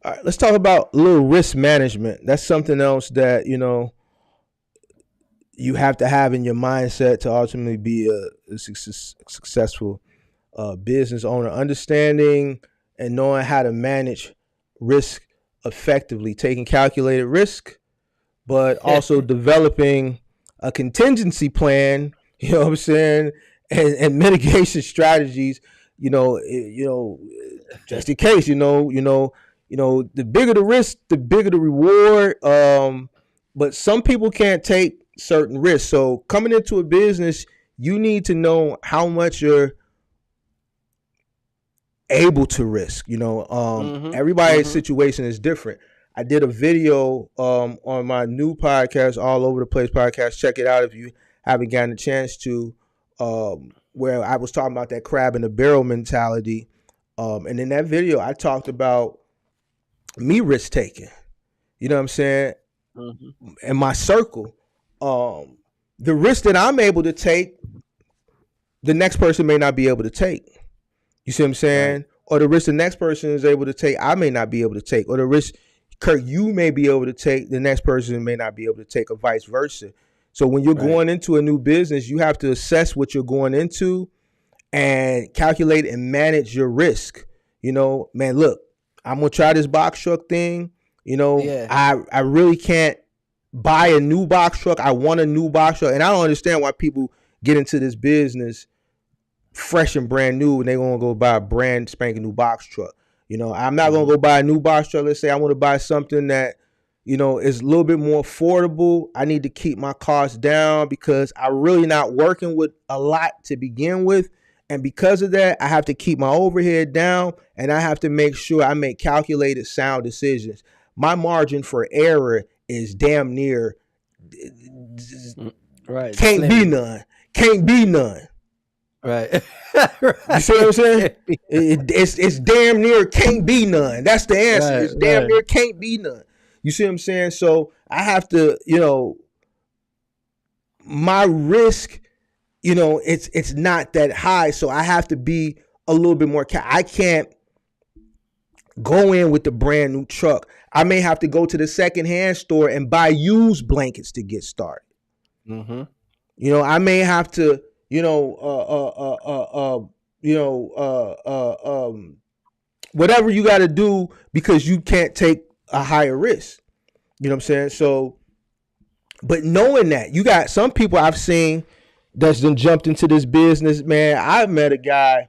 All right. Let's talk about a little risk management. That's something else that you have to have in your mindset to ultimately be a successful business owner. Understanding and knowing how to manage risk effectively, taking calculated risk, but also developing a contingency plan. You know what I'm saying, and mitigation strategies. Just in case. The bigger the risk, the bigger the reward. But some people can't take certain risks. So coming into a business, you need to know how much you're able to risk. Mhm. Everybody's Mhm. situation is different. I did a video on my new podcast, All Over the Place podcast. Check it out if you haven't gotten a chance to. Where I was talking about that crab in the barrel mentality. And in that video, I talked about me risk taking. You know what I'm saying? Mhm. In my circle, um, the risk that I'm able to take, the next person may not be able to take. You see what I'm Right. saying? Or the risk the next person is able to take, I may not be able to take. Or the risk, Kirk, you may be able to take, the next person may not be able to take, or vice versa. So when you're Right. going into a new business, you have to assess what you're going into and calculate and manage your risk. Man, look, I'm gonna try this box truck thing. Yeah. I really can't buy a new box truck. I want a new box truck, and I don't understand why people get into this business fresh and brand new and they gonna go buy a brand spanking new box truck. I'm not gonna Mhm. go buy a new box truck. Let's say I want to buy something that is a little bit more affordable. I need to keep my costs down because I'm really not working with a lot to begin with. And because of that, I have to keep my overhead down and I have to make sure I make calculated sound decisions. My margin for error is damn near Mm. Right. can't be Slim. none. Can't be none. Right. You see what I'm Right. saying? It's damn near can't be none. That's the answer. Right. It's damn Right. near can't be none. You see what I'm saying? So I have to, my risk, it's not that high. So I have to be a little bit more. I can't go in with the brand new truck. I may have to go to the secondhand store and buy used blankets to get started. Mhm. I may have to, you know, uh, uh, uh, uh, you know, whatever you got to do because you can't take a higher risk. You know what I'm saying? So, but knowing that you got some people I've seen that's then jumped into this business, man. I met a guy,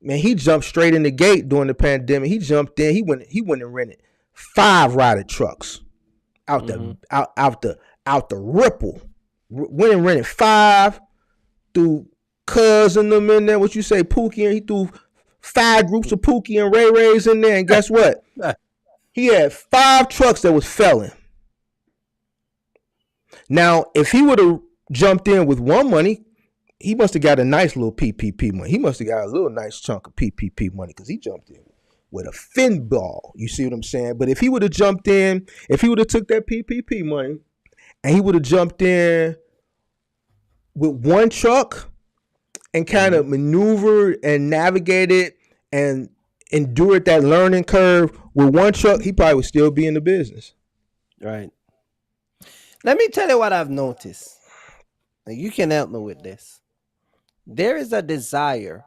man. He jumped straight in the gate during the pandemic. He jumped in. He went and rented 5 rider trucks out the Mhm. out the ripple. Went and rented 5 through cousin them in there. What you say, Pookie? And he threw 5 groups of Pookie and Ray Rays in there. And guess what? He had 5 trucks that was failing. Now, if he would have jumped in with one money, he must have got a nice little PPP money. He must have got a little nice chunk of PPP money because he jumped in with a fin ball. You see what I'm saying? But if he would have jumped in, if he would have took that PPP money and he would have jumped in with one truck and kind Mhm. of maneuvered and navigated and endured that learning curve with one truck, he probably would still be in the business. Right. Let me tell you what I've noticed. And you can help me with this. There is a desire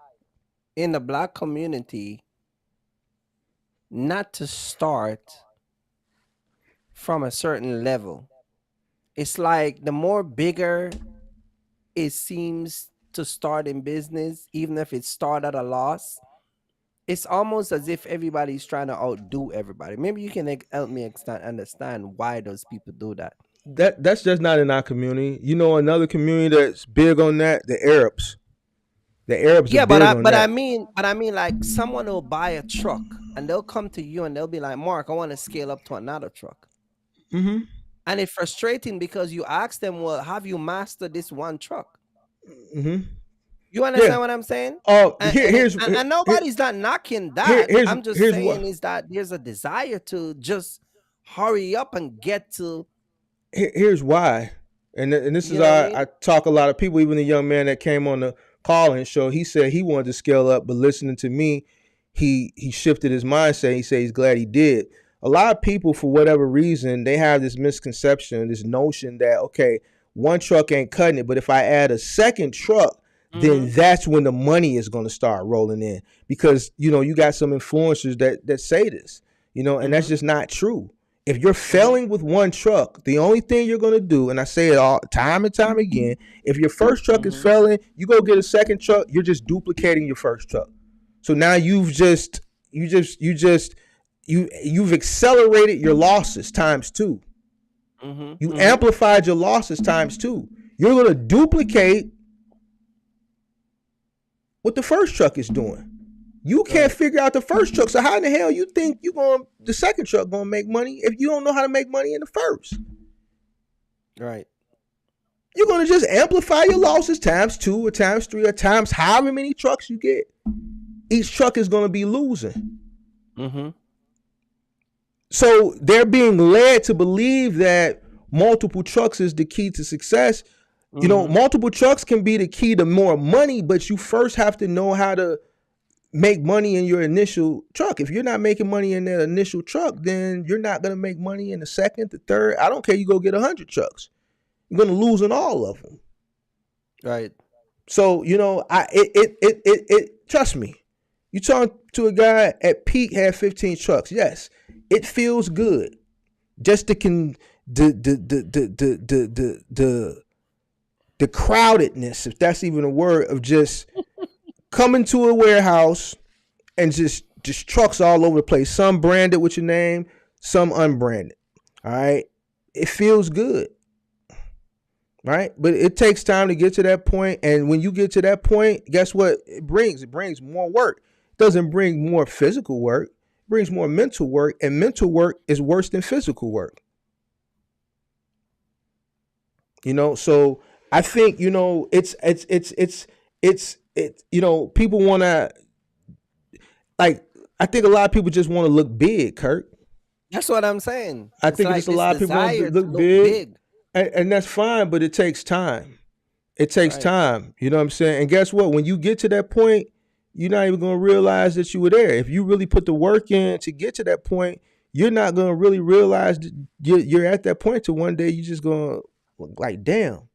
in the black community not to start from a certain level. It's like the more bigger it seems to start in business, even if it started at a loss, it's almost as if everybody's trying to outdo everybody. Maybe you can help me understand why those people do that. That's just not in our community. You know, another community that's big on that, the Arabs. The Arabs are Yeah, but big I on but I that. mean but I mean like someone will buy a truck and they'll come to you and they'll be like, Mark, I want to scale up to another truck. Mm-hmm. And it's frustrating because you ask them, well, have you mastered this one truck? Mm-hmm. You Yeah. understand what I'm saying? And, Here, and, it, here's and nobody's not knocking here, that. here's I'm just here's what saying is that there's a desire to just hurry up and get to, here's why, and this is you know what I I mean? talk a lot of people. Even the young man that came on the call-in show, he said he wanted to scale up, but listening to me, he shifted his mindset. He said he's glad he did. A lot of people, for whatever reason, they have this misconception, this notion that okay, one truck ain't cutting it, but if I add a second truck, then Mm-hmm. that's when the money is going to start rolling in. Because you got some influencers that say this, and that's Mm-hmm. just not true. If you're Mm-hmm. failing with one truck, the only thing you're gonna do, and I say it all time and time again, if your first truck is Mm-hmm. failing, you go get a second truck. You're just duplicating your first truck. So now you've accelerated your losses times two. Mm-hmm. You Mm-hmm. amplified your losses times two. You're gonna duplicate what the first truck is doing. You can't Right. figure out the first truck. So how in the hell you think the second truck gonna make money if you don't know how to make money in the first? Right. You're gonna just amplify your losses times two or times three or times however many trucks you get. Each truck is gonna be losing. Mm-hmm. So they're being led to believe that multiple trucks is the key to success. Mm-hmm. Multiple trucks can be the key to more money, but you first have to know how to make money in your initial truck. If you're not making money in that initial truck, then you're not gonna make money in the second, the third. I don't care. You go get 100 trucks. You're gonna lose in all of them. Right. So it trust me. You talk to a guy at peak had 15 trucks. Yes, it feels good. Just the crowdedness, if that's even a word, of just coming to a warehouse and just trucks all over the place. Some branded with your name, some unbranded. All right, it feels good. Right, but it takes time to get to that point, and when you get to that point, guess what it brings more work. It doesn't bring more physical work, it brings more mental work, and mental work is worse than physical work. So I think people want to, like, I think a lot of people just want to look big, Kurt. That's what I'm saying. I It's think like just a this lot of people want to desire to look look big, big. and that's fine, but it takes time. It takes Right. time. You know what I'm saying? And guess what? When you get to that point, you're not even going to realize that you were there. If you really put the work in to get to that point, you're not going to really realize that you're at that point till one day you're just going to look like, damn.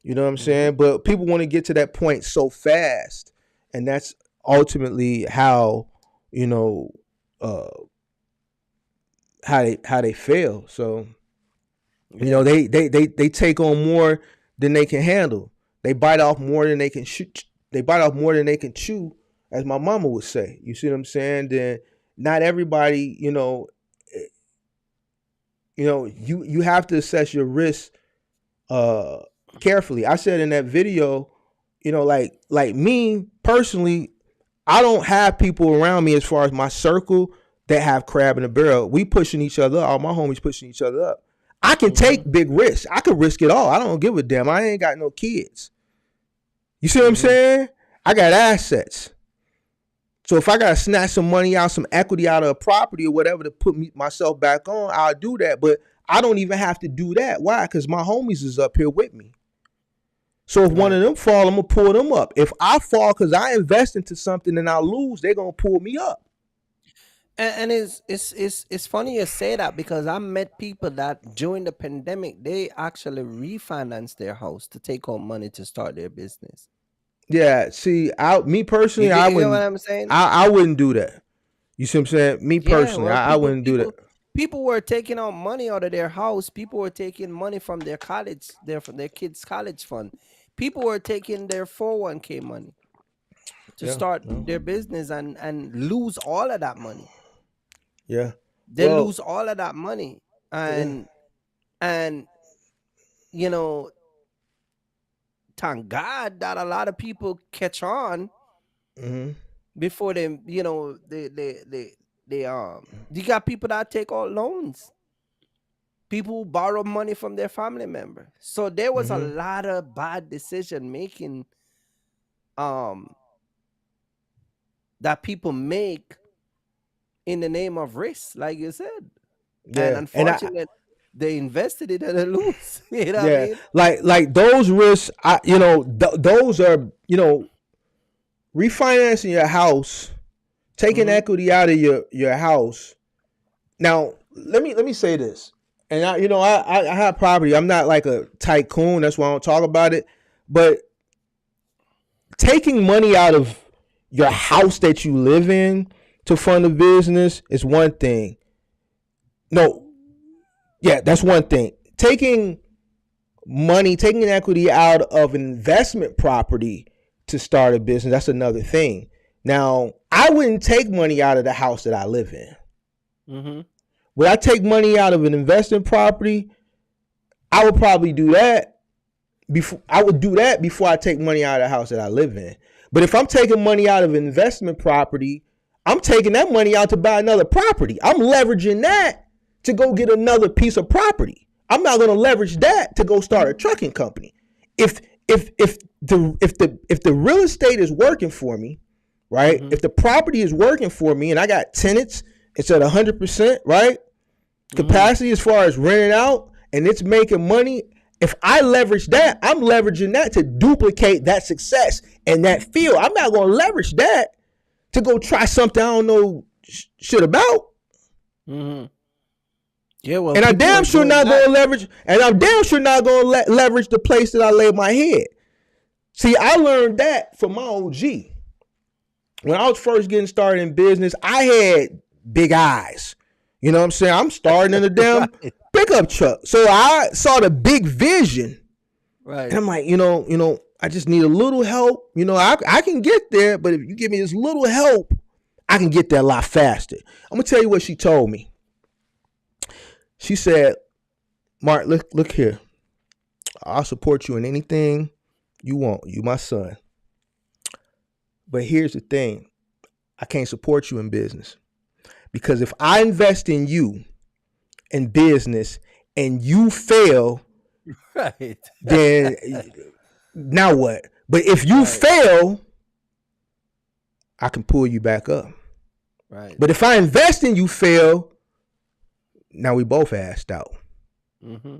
You know what I'm Mm-hmm. saying? But people want to get to that point so fast. And that's ultimately how, you know, uh, how they fail. So, Yeah. they take on more than they can handle. They bite off more than they can shoot. They bite off more than they can chew, as my mama would say. You see what I'm saying? Then not everybody, you have to assess your risk uh carefully. I said in that video, like me personally, I don't have people around me as far as my circle that have crab in a barrel. We pushing each other up. All my homies pushing each other up. I can Mm-hmm. take big risks. I can risk it all. I don't give a damn. I ain't got no kids. You see what I'm Mm-hmm. saying? I got assets. So if I gotta snatch some money out, some equity out of a property or whatever to put myself back on, I'll do that. But I don't even have to do that. Why? Because my homies is up here with me. So if one Right. of them fall, I'm gonna pull them up. If I fall because I invest into something and I lose, they're gonna pull me up. And it's funny you say that because I met people that during the pandemic they actually refinanced their house to take out money to start their business. Yeah, see, me personally, You get what I'm saying? I wouldn't do that. You see what I'm saying? Me Yeah, personally, well, I wouldn't do that. people were taking out money out of their house. People were taking money from their college, from their kids' college fund. People were taking their 401k money to Yeah, start no, their business and lose all of that money. yeah. They Well, lose all of that money, yeah. and you know, thank God that a lot of people catch on Hmm. before they, you got people that take out loans. People who borrow money from their family member. So there was a Hmm. lot of bad decision making um that people make in the name of risk, like you said. And Yeah, and unfortunately, they invested it and they lose. You know what I yeah, mean? like those risks, those are refinancing your house, taking Mm-hmm. equity out of your house. Now, let me say this, and I have property. I'm not like a tycoon. That's why I don't talk about it. But taking money out of your house that you live in to fund a business is one thing. No, yeah, that's one thing. Taking equity out of an investment property to start a business, that's another thing. Now, I wouldn't take money out of the house that I live in. Mm-hmm. Would I take money out of an investment property? I would probably do that before I take money out of the house that I live in. But if I'm taking money out of an investment property, I'm taking that money out to buy another property. I'm leveraging that to go get another piece of property. I'm not going to leverage that to go start a trucking company. If if the real estate is working for me, right? Mm-hmm. If the property is working for me and I got tenants, it's at 100%, right? Mm-hmm. Capacity as far as renting out and it's making money. If I leverage that, I'm leveraging that to duplicate that success in that field. I'm not going to leverage that to go try something I don't know shit about. Mm-hmm. Yeah, well, And I'm people damn were sure doing not that. going to leverage, and I'm damn sure not going to leverage the place that I lay my head. See, I learned that from my OG. When I was first getting started in business, I had big eyes. You know what I'm saying? I'm starting in a damn Right. pickup truck. So I saw the big vision. And Right. I'm like, I just need a little help. I can get there, but if you give me this little help, I can get there a lot faster. I'm gonna tell you what she told me. She said, Mark, look here. I'll support you in anything you want. You my son. But here's the thing. I can't support you in business. Because if I invest in you in business and you fail, Right. then now what? But if you Right. fail, I can pull you back up. Right. But if I invest in you fail, now we both assed out. Mm-hmm.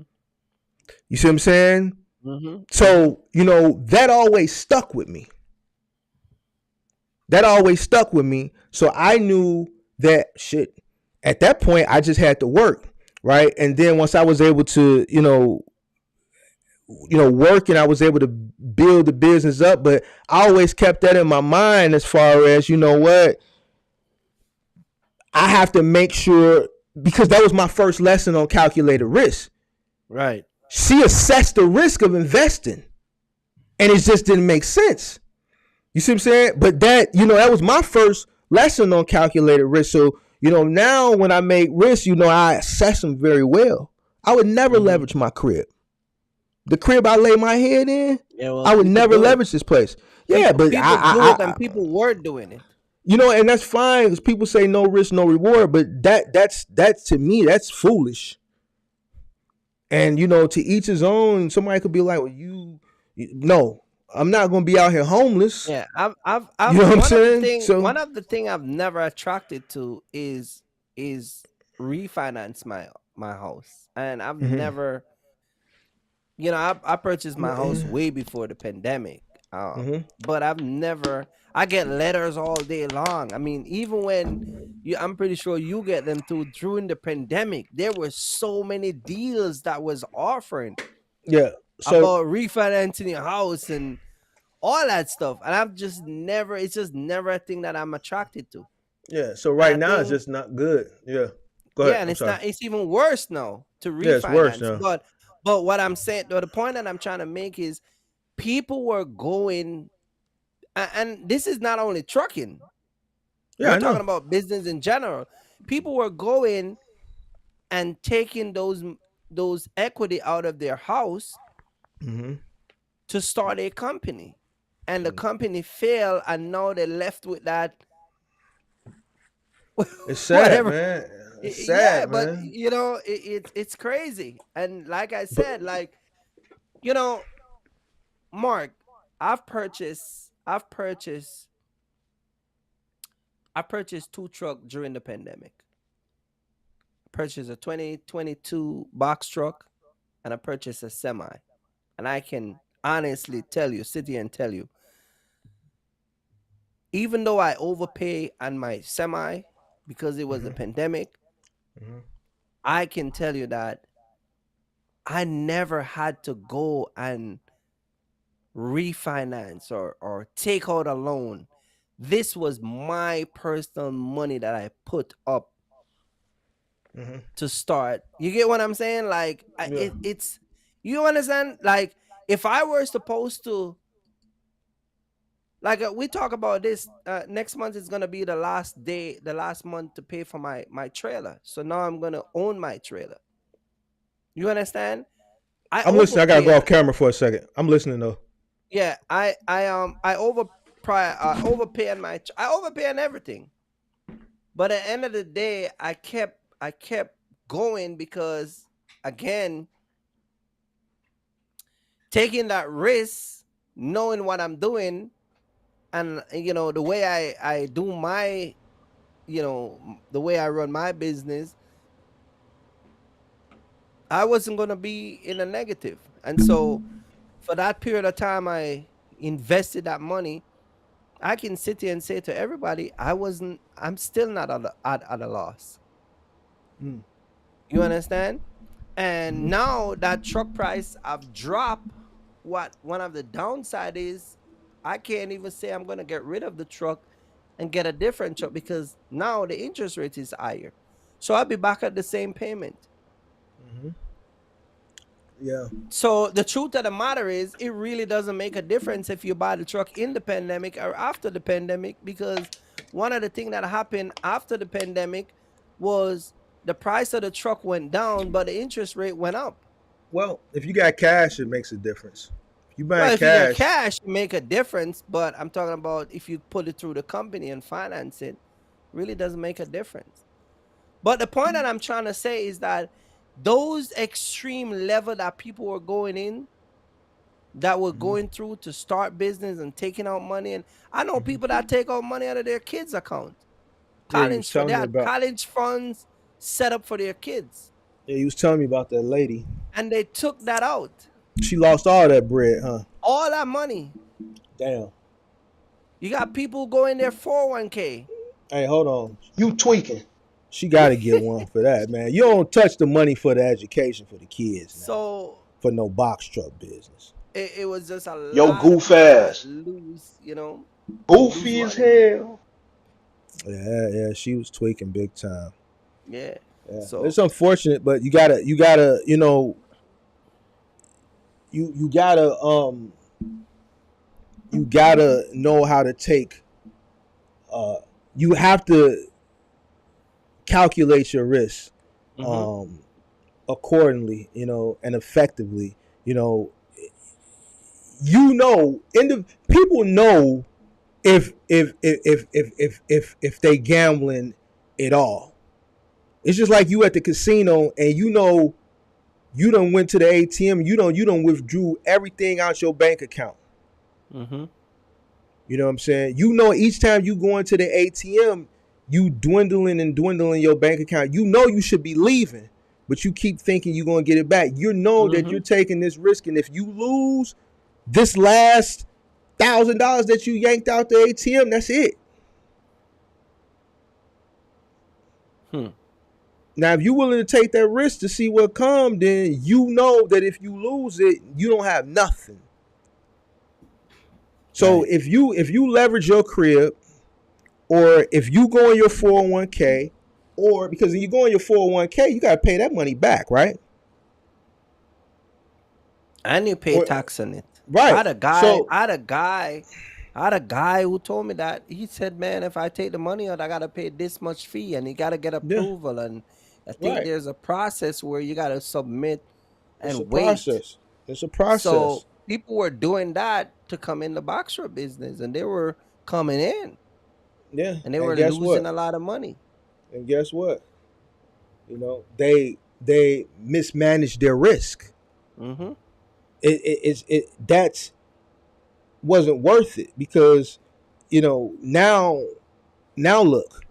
You see what I'm saying? Mm-hmm. Mm-hmm. So, that always stuck with me. That always stuck with me. So I knew that shit. At that point, I just had to work, right? And then once I was able to, work and I was able to build the business up, but I always kept that in my mind as far as, what? I have to make sure because that was my first lesson on calculated risk. Right. She assessed the risk of investing and it just didn't make sense. You see what I'm saying? But that was my first lesson on calculated risk. So, now when I make risks, I assess them very well. I would never Mm-hmm. leverage my crib. The crib I lay my head in, Yeah, well, I would people never do it. leverage this place. Yeah, People but people do it and people were doing it. and that's fine because people say no risk, no reward. But that's to me, that's foolish. And to each his own. Somebody could be like, "Well, no, I'm not going to be out here homeless." Yeah, You I've know what I'm saying? one So, of the thing I've never attracted to is refinance my house, and I've mhm. never, I purchased my house way before the pandemic, Mhm. but I've never. I get letters all day long. I mean, even when I'm pretty sure you get them too. During the pandemic, there were so many deals that was offering Yeah. So about refinancing your house and all that stuff. And I've just never, it's just never a thing that I'm attracted to. yeah. So And right I now it's think, just not good. Yeah. Go ahead. yeah, and I'm it's sorry. not, it's even worse now to Yeah, it's worse refinance. now. But what I'm saying, or the point that I'm trying to make is people were going, and this is not only trucking, Yeah, we're I talking know. about business in general. People were going and taking those equity out of their house Hmm. to start a company, and the company failed, and now they're left with that It's sad, whatever. man. It's Yeah, sad, but man. it's crazy. And like I But said, like, you know, Mark, I purchased two trucks during the pandemic. I purchased a 2022 box truck, and I purchased a semi. And I can honestly tell you, sit here and tell you, even though I overpay on my semi because it was a hmm pandemic, hmm I can tell you that I never had to go and refinance or take out a loan. This was my personal money that I put up hmm to start. You get what I'm saying? Like yeah. it's you understand? Like if I were supposed to, like we talk about this next month is gonna be the last day, the last month to pay for my trailer. So now I'm gonna own my trailer. You understand? I I'm listening. I gotta overpay. go off camera for a second. I'm listening though. Yeah, I overpay on I overpay on everything. But at the end of the day, I kept going because, again, taking that risk, knowing what I'm doing, and the way I do my, the way I run my business, I wasn't gonna be in a negative. And so for that period of time, I invested that money. I can sit here and say to everybody, I'm still not at a loss. Mm. You understand? And hmm now that truck price have dropped, what one of the downside is, I can't even say I'm gonna get rid of the truck and get a different truck because now the interest rate is higher. So I'll be back at the same payment. hmm Yeah. So the truth of the matter is, it really doesn't make a difference if you buy the truck in the pandemic or after the pandemic, because one of the things that happened after the pandemic was the price of the truck went down, but the interest rate went up. Well, if you got cash, it makes a difference. If you buying Well, if you got cash, cash, it make a difference. But I'm talking about if you put it through the company and finance it, really doesn't make a difference. But the point that I'm trying to say is that those extreme level that people were going in, that were hmm going through to start business and taking out money. And I know hmm people that take out money out of their kids' account. yeah, you was They telling me had about. college funds set up for their kids. Yeah, you was telling me about that lady. And they took that out. She lost all that bread, huh? All that money. Damn. You got people going their 401k. Hey, hold on. You tweaking. She got to get one for that, man. You don't touch the money for the education for the kids now, So for no box truck business. it was just a Yo, lot of goof people that ass. lose Goofy as money. hell. Yeah, yeah, she was tweaking big time. Yeah. Yeah, So it's unfortunate, but you gotta, you gotta know how to take. Uh, you have to calculate your risks, hmm um, accordingly, and effectively. You know, people know if they gambling at all. It's just like you at the casino and you done went to the ATM, you done withdrew everything out your bank account. hmm You know what I'm saying? Each time you go into the ATM, you dwindling and dwindling your bank account. You should be leaving, but you keep thinking you're gonna get it back. You know that you're hmm taking this risk, and if you lose this last $1,000 that you yanked out the ATM, that's it. Now, if you're willing to take that risk to see what comes, then you know that if you lose it, you don't have nothing. So Right. if you leverage your crib, or if you go in your 401k, or because when you go in your 401k, you got to pay that money back, right? And you pay Or, tax on it. I right. had a guy. So I had a guy. I had a guy who told me that. He said, "Man, if I take the money out, I gotta pay this much fee, and you gotta get yeah, approval. And I think right. there's a process where you gotta submit It's a and wait." process. It's a process. So people were doing that to come in the boxer business, and they were coming in, Yeah. and they And were guess losing what? a lot of money. And guess what? They mismanaged their risk. Mm-hmm. It that's wasn't worth it because now look,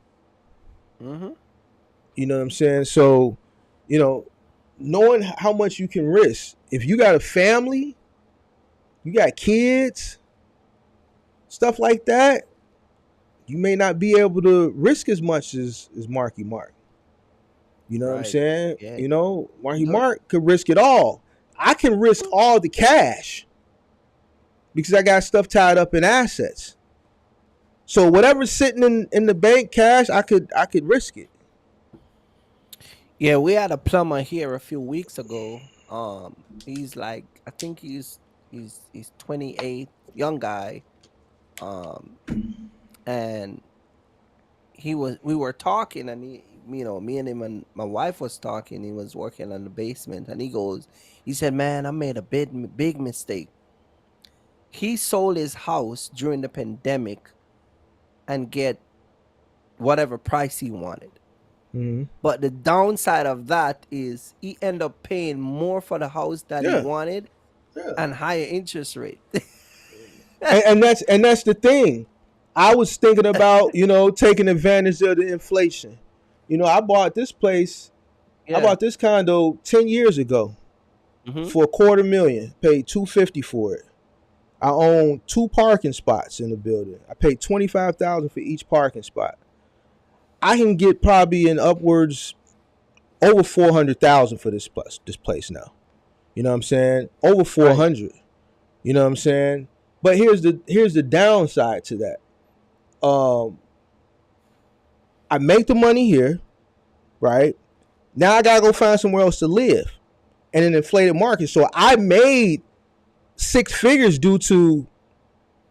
Mm-hmm. you know what I'm saying. So knowing how much you can risk, if you got a family, you got kids, stuff like that, you may not be able to risk as much as Marky Mark. You know what I'm Right. saying? Yeah. Marky No. Mark could risk it all. I can risk all the cash because I got stuff tied up in assets. So whatever's sitting in the bank cash, I could risk it. Yeah, we had a plumber here a few weeks ago. He's like, I think he's 28, young guy. Um, and we were talking, and me and him and my wife was talking. He was working on the basement, and he said, "Man, I made a big mistake." He sold his house during the pandemic and get whatever price he wanted. Mm-hmm. But the downside of that is he ended up paying more for the house that he Yeah, wanted yeah. and higher interest rate. And that's the thing. I was thinking about taking advantage of the inflation. I bought this place. I Yeah. bought this condo 10 years ago Mm-hmm. for $250,000. Paid $250,000 for it. I own 2 parking spots in the building. I paid $25,000 for each parking spot. I can get probably in upwards over $400,000 for this place now. You know what I'm saying? Over Right. 400. You know what I'm saying? But here's the downside to that. I make the money here, right? Now I gotta go find somewhere else to live in an inflated market. So I made 6 figures due to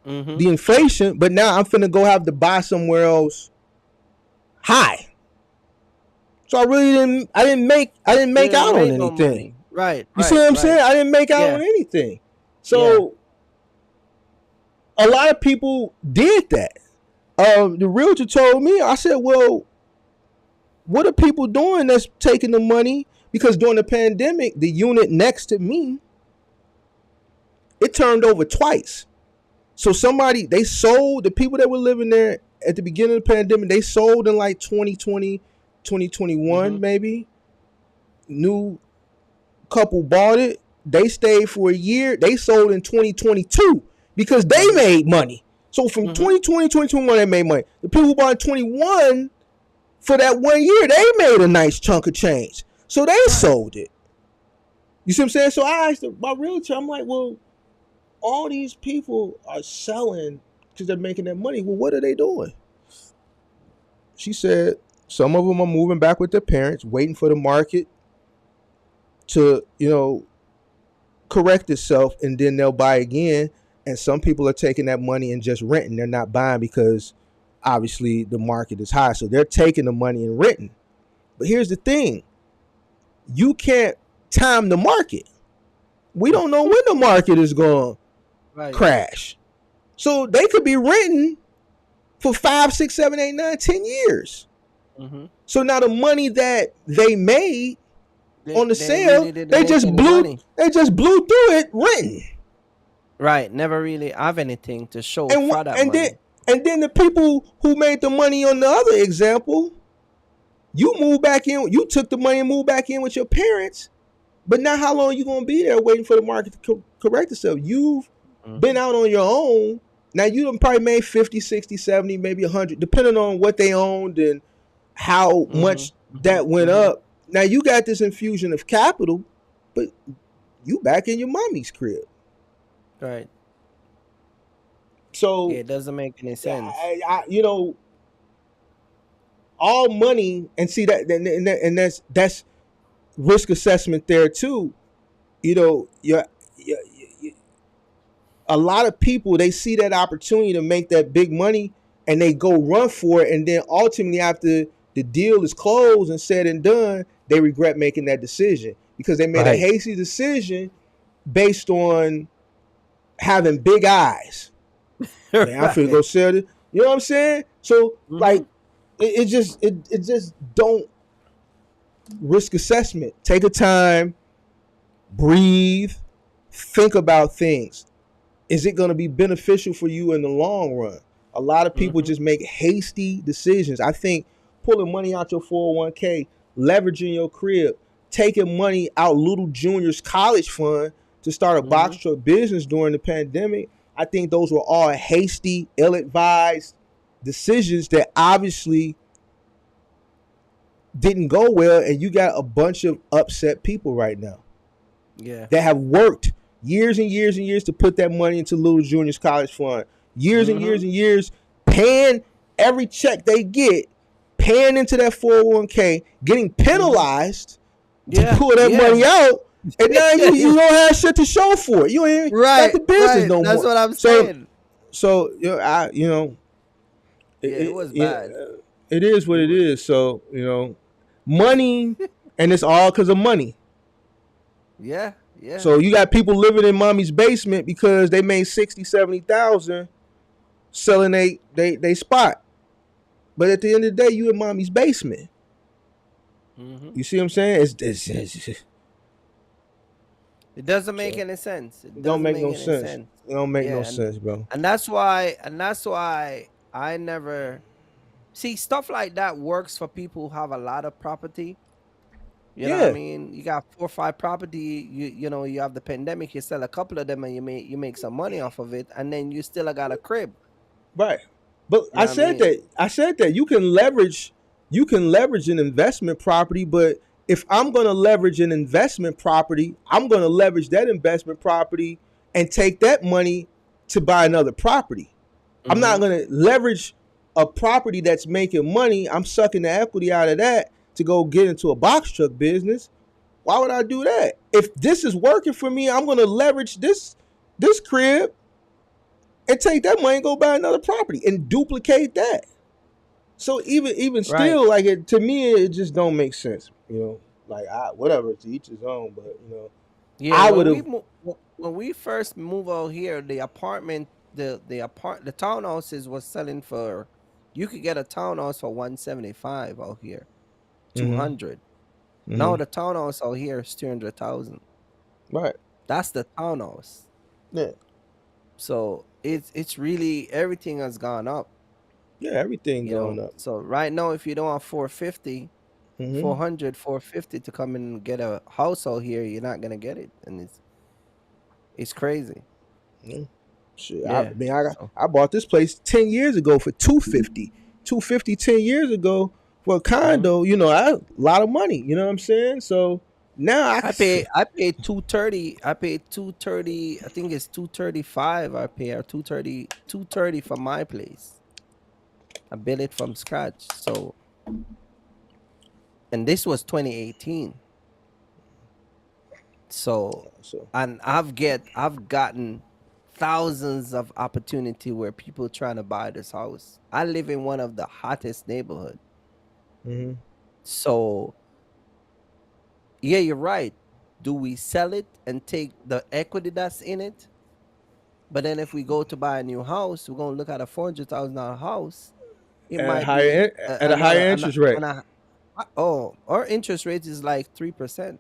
Mm-hmm. the inflation, but now I'm finna go have to buy somewhere else high. So I didn't make Didn't out on make no anything. money. Right. You see what I'm saying? I didn't make out Yeah. on anything. Yeah. So a lot of people did that. The realtor told me, I said, well, what are people doing that's taking the money? Because during the pandemic, the unit next to me, it turned over twice. So they sold, the people that were living there at the beginning of the pandemic, they sold in like 2020, 2021 Mm-hmm. maybe. New couple bought it. They stayed for a year. They sold in 2022 because they Mm-hmm. made money. So from Mm-hmm. 2020, 2021, they made money. The people who bought in 21, for that 1 year, they made a nice chunk of change. So they Right. sold it. You see what I'm saying? So I asked my realtor, I'm like, well, all these people are selling because they're making that money. Well, what are they doing? She said some of them are moving back with their parents, waiting for the market to, correct itself, and then they'll buy again. And some people are taking that money and just renting. They're not buying because obviously the market is high. So they're taking the money and renting. But here's the thing. You can't time the market. We don't know when the market is going to Right. crash. So they could be renting for 5, 6, 7, 8, 9, 10 years. Mm-hmm. So now the money that they made on the They sale, really didn't they make just any blew money. through it renting. Right. Never really have anything to show And for that and then money. and then the people who made the money on the other example, you moved back in, you took the money and moved back in with your parents. But now how long are you going to be there waiting for the market to correct itself? You've been Mhm. out on your own. Now you done probably made 50, 60, 70, maybe 100, depending on what they owned and how Mhm. much Mhm. that went Mhm. up. Now you got this infusion of capital, but you back in your mommy's crib. Right. Yeah, So it doesn't make any sense. you know, all money, and see and that's risk assessment there too. You know, you a lot of people, they see that opportunity to make that big money and they go run for it, and then ultimately after the deal is closed and said and done, they regret making that decision because they made a Right. hasty decision based on having big eyes. Man, I'm finna go Right. sell it. You know what I'm saying? So like Mhm. it just don't risk assessment. Take a time, breathe, think about things. Is it going to be beneficial for you in the long run? A lot of people Mhm. just make hasty decisions. I think pulling money out your 401k, leveraging your crib, taking money out little junior's college fund to start a box Mhm. truck business during the pandemic. I think those were all hasty, ill-advised decisions that obviously didn't go well, and you got a bunch of upset people right now Yeah. that have worked years and years and years to put that money into little juniors college fund, years and years Mhm. and years paying every check they get, paying into that 401k, getting Mhm. penalized to Yeah. pull that money Yeah. out, and now you don't have shit to show for it. You ain't even got Right. the business Right. no That's more. what I'm So saying. you know Yeah, it was it, bad. it is what It it was. is. So money, and it's all because of money. Yeah. Yeah. So you got people living in mommy's basement because they made 60, 70,000 selling they spot. But at the end of the day, you in mommy's basement. Mhm. You see what I'm saying? It doesn't make So any sense. It it don't doesn't make make no any sense. sense. It don't make no Yeah, sense, bro. and that's why I never see stuff like that works for people who have a lot of property. You know what I Yeah, mean? You got 4 or 5 property. You have the pandemic. You sell a couple of them, and you make some money off of it, and then you still got a crib. right. But You know what I mean? I said that you can leverage an investment property, but if I'm gonna leverage an investment property, I'm gonna leverage that investment property and take that money to buy another property. I'm not Mm-hmm. gonna leverage a property that's making money. I'm sucking the equity out of that to go get into a box truck business. Why would I do that? If this is working for me, I'm gonna leverage this crib and take that money and go buy another property and duplicate that. So even Right. still, like to me, it just don't make sense. Like whatever, to each his own. But Yeah. I would have. When we first moved out here, the apartment, the townhouses was selling for. You could get a townhouse for 175 out here, Mm-hmm, 200. Now mm-hmm, the townhouse out here is 300,000. right. That's the townhouse. Yeah, So it's really everything has gone up. yeah. Everything going up. So right now, if you don't have 450, Mm-hmm. 400, 450 to come and get a house out here, you're not gonna get it, and it's crazy. Yeah. Shit, Yeah. So I bought this place 10 years ago for 250, 250 10 years ago for a mhm. condo. A lot of money. You know what I'm saying? So now I paid 230. I paid 230. I think it's 235. I pay or 230 for my place. I built it from scratch. So and this was 2018. So so and I've gotten thousands of opportunity where people trying to buy this house. I live in one of the hottest neighborhood. mm-hmm. So yeah, you're right. Do we sell it and take the equity that's in it? But then if we go to buy a new house, we're gonna look at a $400,000 house. It At a might be at a higher interest rate. oh, our interest rate is like 3%,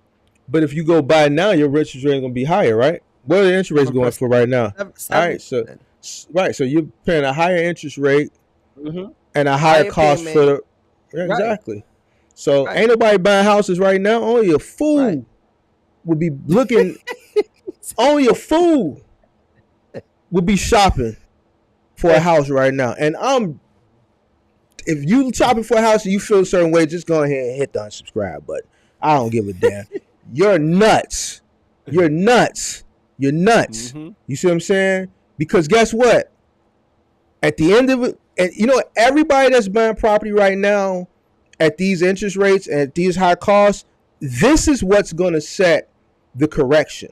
But if you go buy now, your interest rate is gonna be higher, right? What are the interest rates going 7%, for right now? All right, so 7%. right, so you're paying a higher interest rate Mm-hmm. and a higher Higher cost for payment. the yeah, Right, exactly. So right, ain't nobody buying houses right now. Only a right. fool would be looking. Only a fool would be shopping for a house right now, and if you shopping for a house and you feel a certain way, just go ahead and hit the unsubscribe button. I don't give a damn. You're nuts. You're nuts. You're nuts. Mm-hmm. You see what I'm saying? Because guess what? At the end of it, and everybody that's buying property right now at these interest rates and at these high costs, this is what's going to set the correction.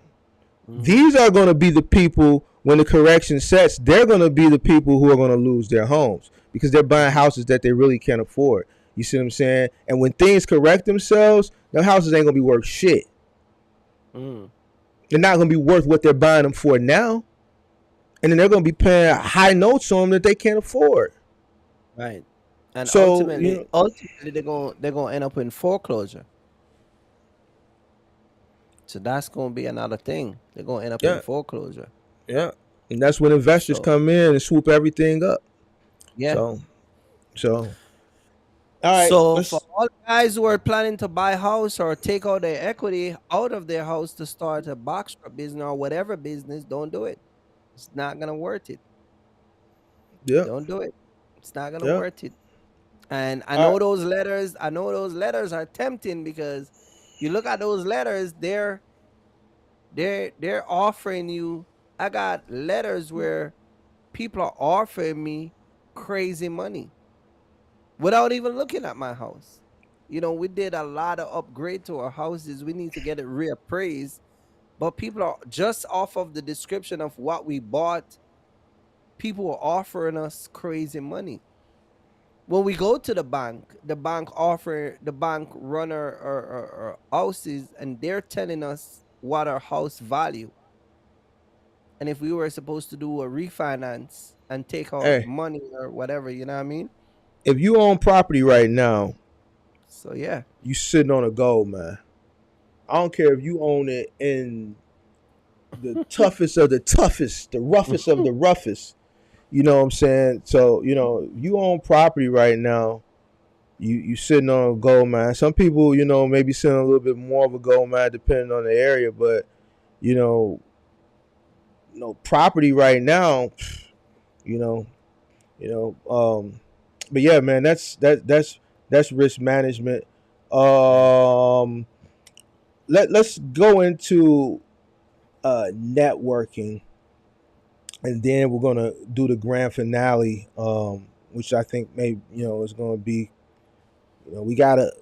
Mm-hmm. These are going to be the people when the correction sets. They're going to be the people who are going to lose their homes because they're buying houses that they really can't afford. You see what I'm saying? And when things correct themselves, their houses ain't going to be worth shit. Mm. They're not going to be worth what they're buying them for now. And then they're going to be paying high notes on them that they can't afford. Right. And So, ultimately they're gonna end up in foreclosure. So that's gonna be another thing. They're gonna end up in yeah, foreclosure. yeah. And that's when investors So come in and swoop everything up. yeah. So, all right, So for let's, all guys who are planning to buy a house or take out their equity out of their house to start a box shop business or whatever business, don't do it. It's not gonna worth it. yeah, Don't do it. It's not gonna yeah. worth it. And I All know right, those letters. I know those letters are tempting because you look at those letters. They're offering you. I got letters where people are offering me crazy money without even looking at my house. We did a lot of upgrade to our houses. We need to get it reappraised. But people are just off of the description of what we bought. People are offering us crazy money. When we go to the bank runner or houses, and they're telling us what our house value. And if we were supposed to do a refinance and take out hey, money or whatever, you know what I mean? if you own property right now, So yeah. you sitting on a gold, man. I don't care if you own it in the toughest of the toughest, the roughest of the roughest. You know what I'm saying? So, you own property right now, you sitting on a gold mine. Some people, maybe sitting on a little bit more of a gold mine depending on the area, but you know, property right now, you know, you know, but yeah, man, that's risk management. Right. Um let's go into networking, and then we're gonna do the grand finale, which I think maybe is gonna be, we gotta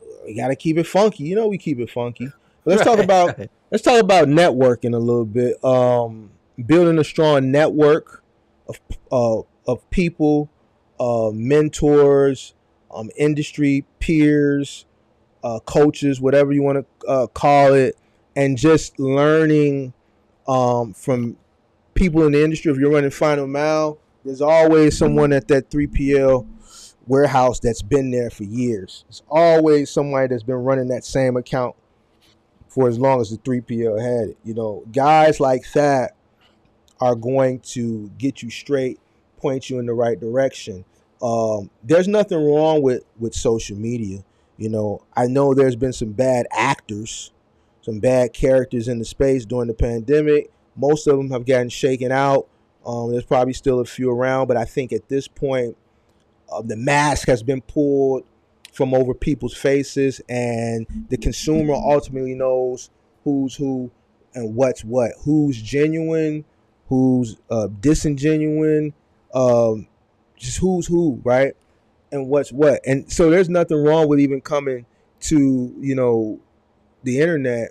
keep it funky. We keep it funky. But let's talk Right. about Right. let's talk about networking a little bit. Building a strong network of people, mentors, industry peers, coaches, whatever you want to call it, and just learning from people in the industry. If you're running final mile, there's always someone at that 3PL warehouse that's been there for years. It's always somebody that's been running that same account for as long as the 3PL had it. Guys like that are going to get you straight, point you in the right direction. There's nothing wrong with social media. I know there's been some bad actors, some bad characters in the space during the pandemic. Most of them have gotten shaken out. There's probably still a few around, but I think at this point, the mask has been pulled from over people's faces, and the consumer ultimately knows who's who and what's what, who's genuine, who's disingenuine, just who's who, right? And what's what. And so there's nothing wrong with even coming to the internet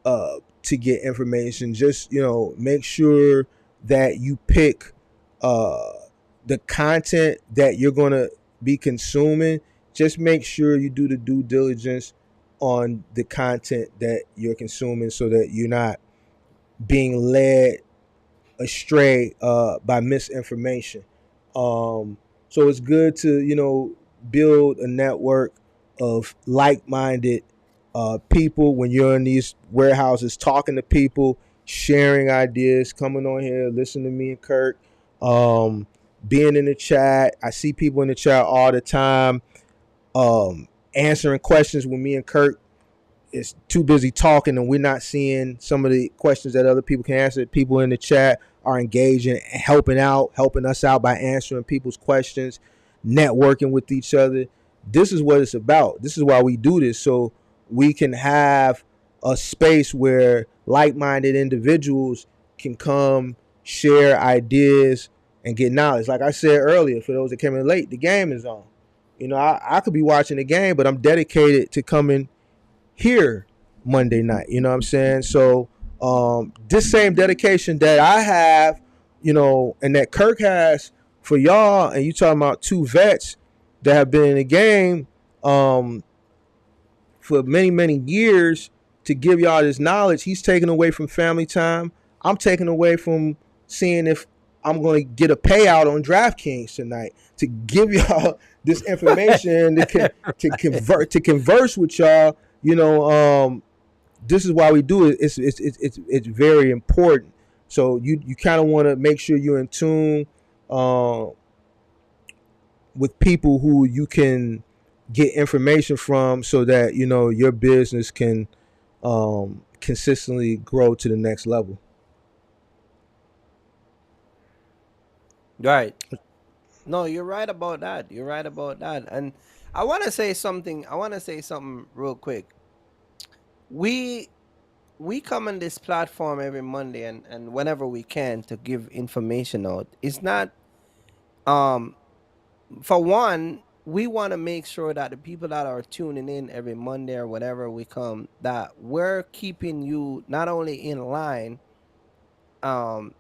to get information. Just make sure that you pick uh, the content that you're gonna be consuming. Just make sure you do the due diligence on the content that you're consuming, so that you're not being led astray by misinformation. So it's good to build a network of like-minded people when you're in these warehouses, talking to people, sharing ideas, coming on here, listening to me and Kirk, being in the chat. I see people in the chat all the time, answering questions with me and Kirk. is too busy talking and we're not seeing some of the questions that other people can answer. People in the chat are engaging, helping us out by answering people's questions, networking with each other. This is what it's about. This is why we do this, so we can have a space where like-minded individuals can come share ideas and get knowledge. Like I said earlier, for those that came in late, the game is on. I could be watching the game, but I'm dedicated to coming here Monday night. You know what I'm saying? So this same dedication that I have, and that Kirk has for y'all, and you talking about two vets that have been in the game um, for many, many years to give y'all this knowledge. He's taking away from family time. I'm taking away from seeing if I'm going to get a payout on DraftKings tonight to give y'all this information to converse with y'all. This is why we do it. It's very important. So you kind of want to make sure you're in tune uh, with people who you can get information from, so that your business can consistently grow to the next level. Right. No, you're right about that. You're right about that. And I want to say something. I want to say something real quick. We we come on this platform every Monday and whenever we can to give information out. It's not um for one, we want to make sure that the people that are tuning in every Monday or whenever we come, that we're keeping you not only in line um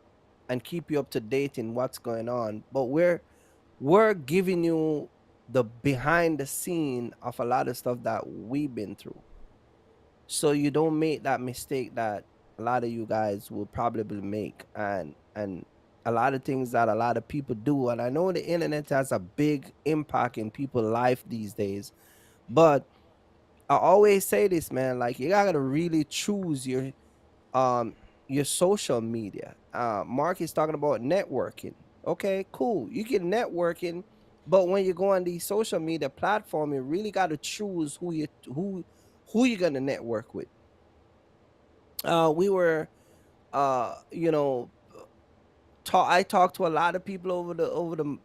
and keep you up to date in what's going on, but we're giving you the behind the scene of a lot of stuff that we've been through, so you don't make that mistake that a lot of you guys will probably make, and a lot of things that a lot of people do. And I know the internet has a big impact in people's life these days, but I always say this, man, like you gotta really choose um your social media. Mark is talking about networking. Okay, cool. You get networking, but when you go on these social media platform, you really got to choose who you're gonna network with. We were, you know, I talked to a lot of people over the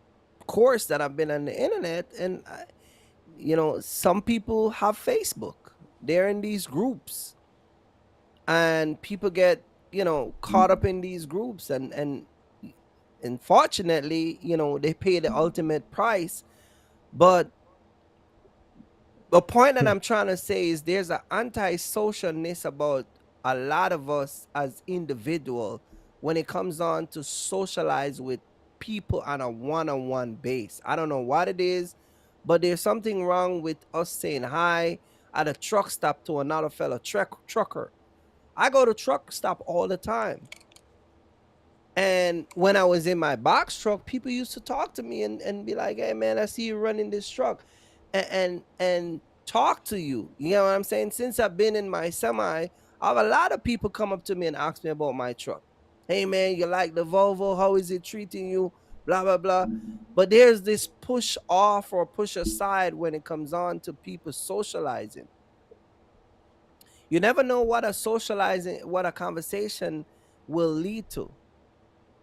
course that I've been on the internet, and some people have Facebook. They're in these groups, and people get caught up in these groups, and unfortunately they pay the ultimate price. But the point that I'm trying to say is there's an anti-socialness about a lot of us as individual when it comes on to socialize with people on a one-on-one base. I don't know what it is, but there's something wrong with us saying hi at a truck stop to another fellow trucker. I go to truck stop all the time. And when I was in my box truck, people used to talk to me and be like, "Hey man, I see you running this truck," and talk to you. You know what I'm saying? Since I've been in my semi, I have a lot of people come up to me and ask me about my truck. Hey man, you like the Volvo? How is it treating you? Blah blah blah. But there's this push off or push aside when it comes on to people socializing. You never know what a conversation will lead to.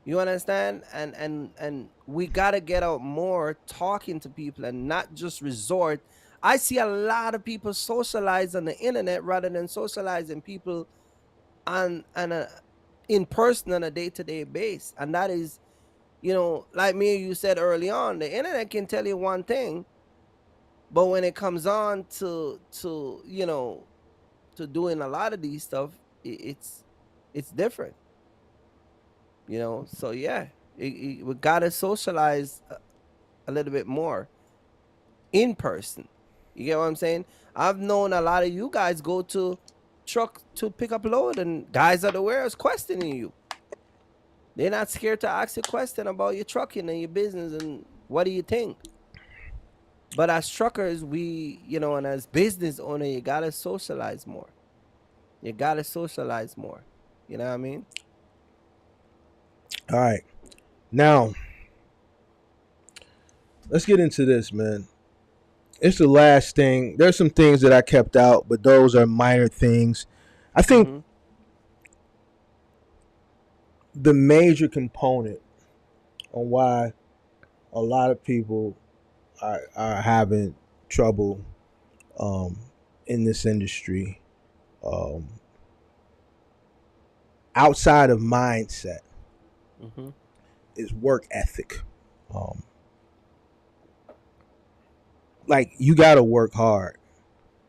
You understand? And we gotta get out more talking to people and not just resort. I see a lot of people socialize on the internet rather than socializing people on a in person on a day-to-day base. And that is, like me you said early on, the internet can tell you one thing, but when it comes on to doing a lot of these stuff, it's different. So yeah, we gotta socialize a little bit more in person. You get what I'm saying? I've known a lot of you guys go to truck to pick up load, and guys at the warehouse questioning you. They're not scared to ask you a question about your trucking and your business and what do you think. But as truckers, and as business owner, you gotta socialize more. You gotta socialize more. You know what I mean? All right, now let's get into this, man. it's the last thing. There's some things that I kept out, but those are minor things. I think Mm-hmm. the major component on why a lot of people are having trouble um, in this industry, um, outside of mindset, Mm-hmm. is work ethic. Um, like you got to work hard.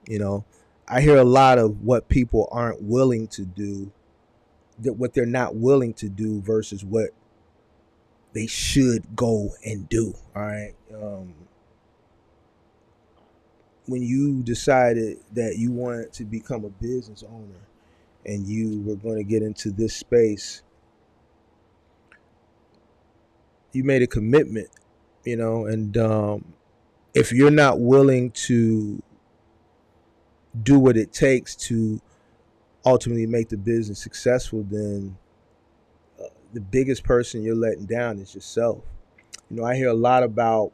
You know, I hear a lot of what people aren't willing to do, that what they're not willing to do versus what they should go and do. All right. When you decided that you wanted to become a business owner and you were going to get into this space, you made a commitment, and if you're not willing to do what it takes to ultimately make the business successful, then the biggest person you're letting down is yourself. I hear a lot about.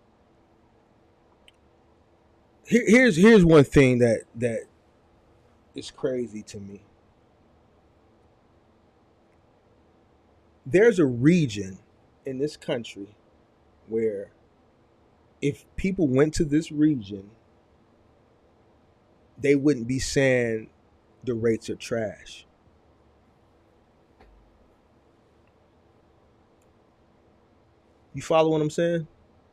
Here's one thing that is crazy to me. There's a region in this country where if people went to this region, they wouldn't be saying the rates are trash. You follow what I'm saying?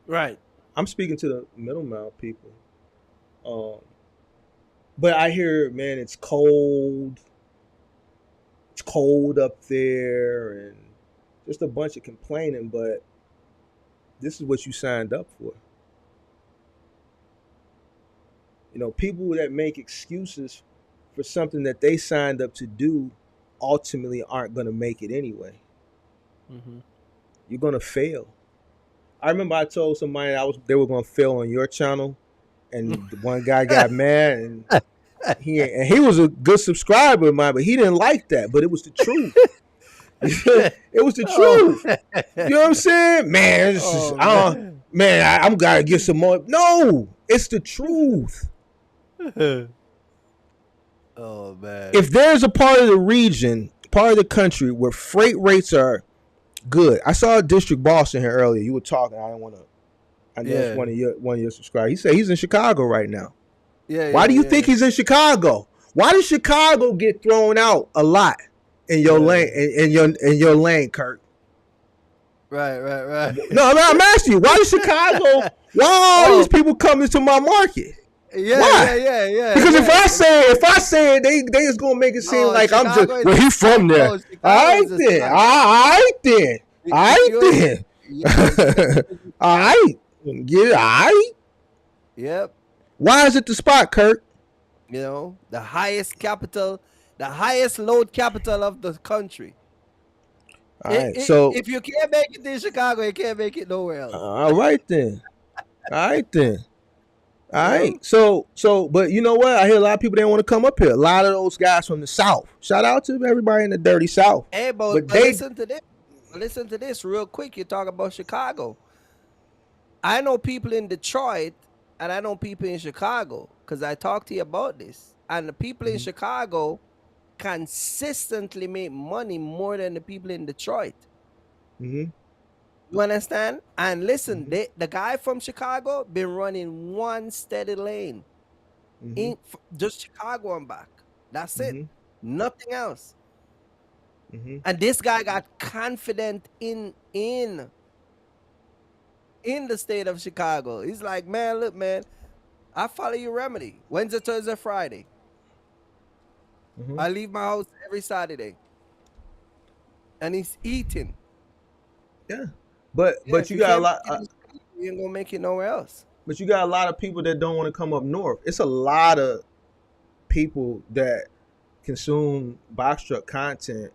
Right. I'm speaking to the middleman people. Um, but I hear, man, it's cold. It's cold up there, and just a bunch of complaining. But this is what you signed up for. People that make excuses for something that they signed up to do ultimately aren't going to make it anyway. Mm-hmm. You're going to fail. I remember I told somebody they were going to fail on your channel, and one guy got mad, and he was a good subscriber of mine, but he didn't like that. But it was the truth. It was the Oh, truth. You know what I'm saying, man? This is, oh man. I'm gotta get some more. No, it's the truth. Oh man. If there's a part of the region, part of the country where freight rates are good, I saw a district boss in here earlier. You were talking. I didn't want to. I know it's Yeah. one of your subscribers. He said he's in Chicago right now. Yeah, Why yeah, do you think yeah. he's in Chicago? Why does Chicago get thrown out a lot in your lane? In your lane, Kurt. Right, right, right. No, I'm asking you. Why does Chicago? Why are all these people coming to my market? Yeah, Why? yeah. Because Yeah. if I say it, they just gonna make it seem No, like I'm just. Chicago is Well, the he's spot. from there. No, All Chicago right is the then. spot. All right then. All If right you, then. yeah, Chicago is the All spot. right. Yeah. All right. Yep. Why is it the spot, Kurt? The highest capital, the highest load capital of the country. All right. So, If you can't make it in Chicago, you can't make it nowhere else. all right then. All right then. All You right. know? But you know what? I hear a lot of people didn't want to come up here. A lot of those guys from the South. Shout out to everybody in the dirty South. Hey, But but they. listen to this. Listen to this real quick. You talk about Chicago. I know people in Detroit and I know people in Chicago because I talked to you about this. And the people in Mhm, Chicago consistently make money more than the people in Detroit. mhm, You understand? And listen, mhm, the guy from Chicago been running one steady lane mhm, in just Chicago and back. That's it. mhm, Nothing else. mhm. And this guy got confident in the state of Chicago. He's like, man, look, man, I follow your remedy. Wednesday, Thursday, Friday. Mhm. I leave my house every Saturday. And he's eating. Yeah, but Yeah, but if you you got a can't lot. make it in Chicago, you ain't gonna make it nowhere else. But you got a lot of people that don't want to come up north. It's a lot of people that consume box truck content,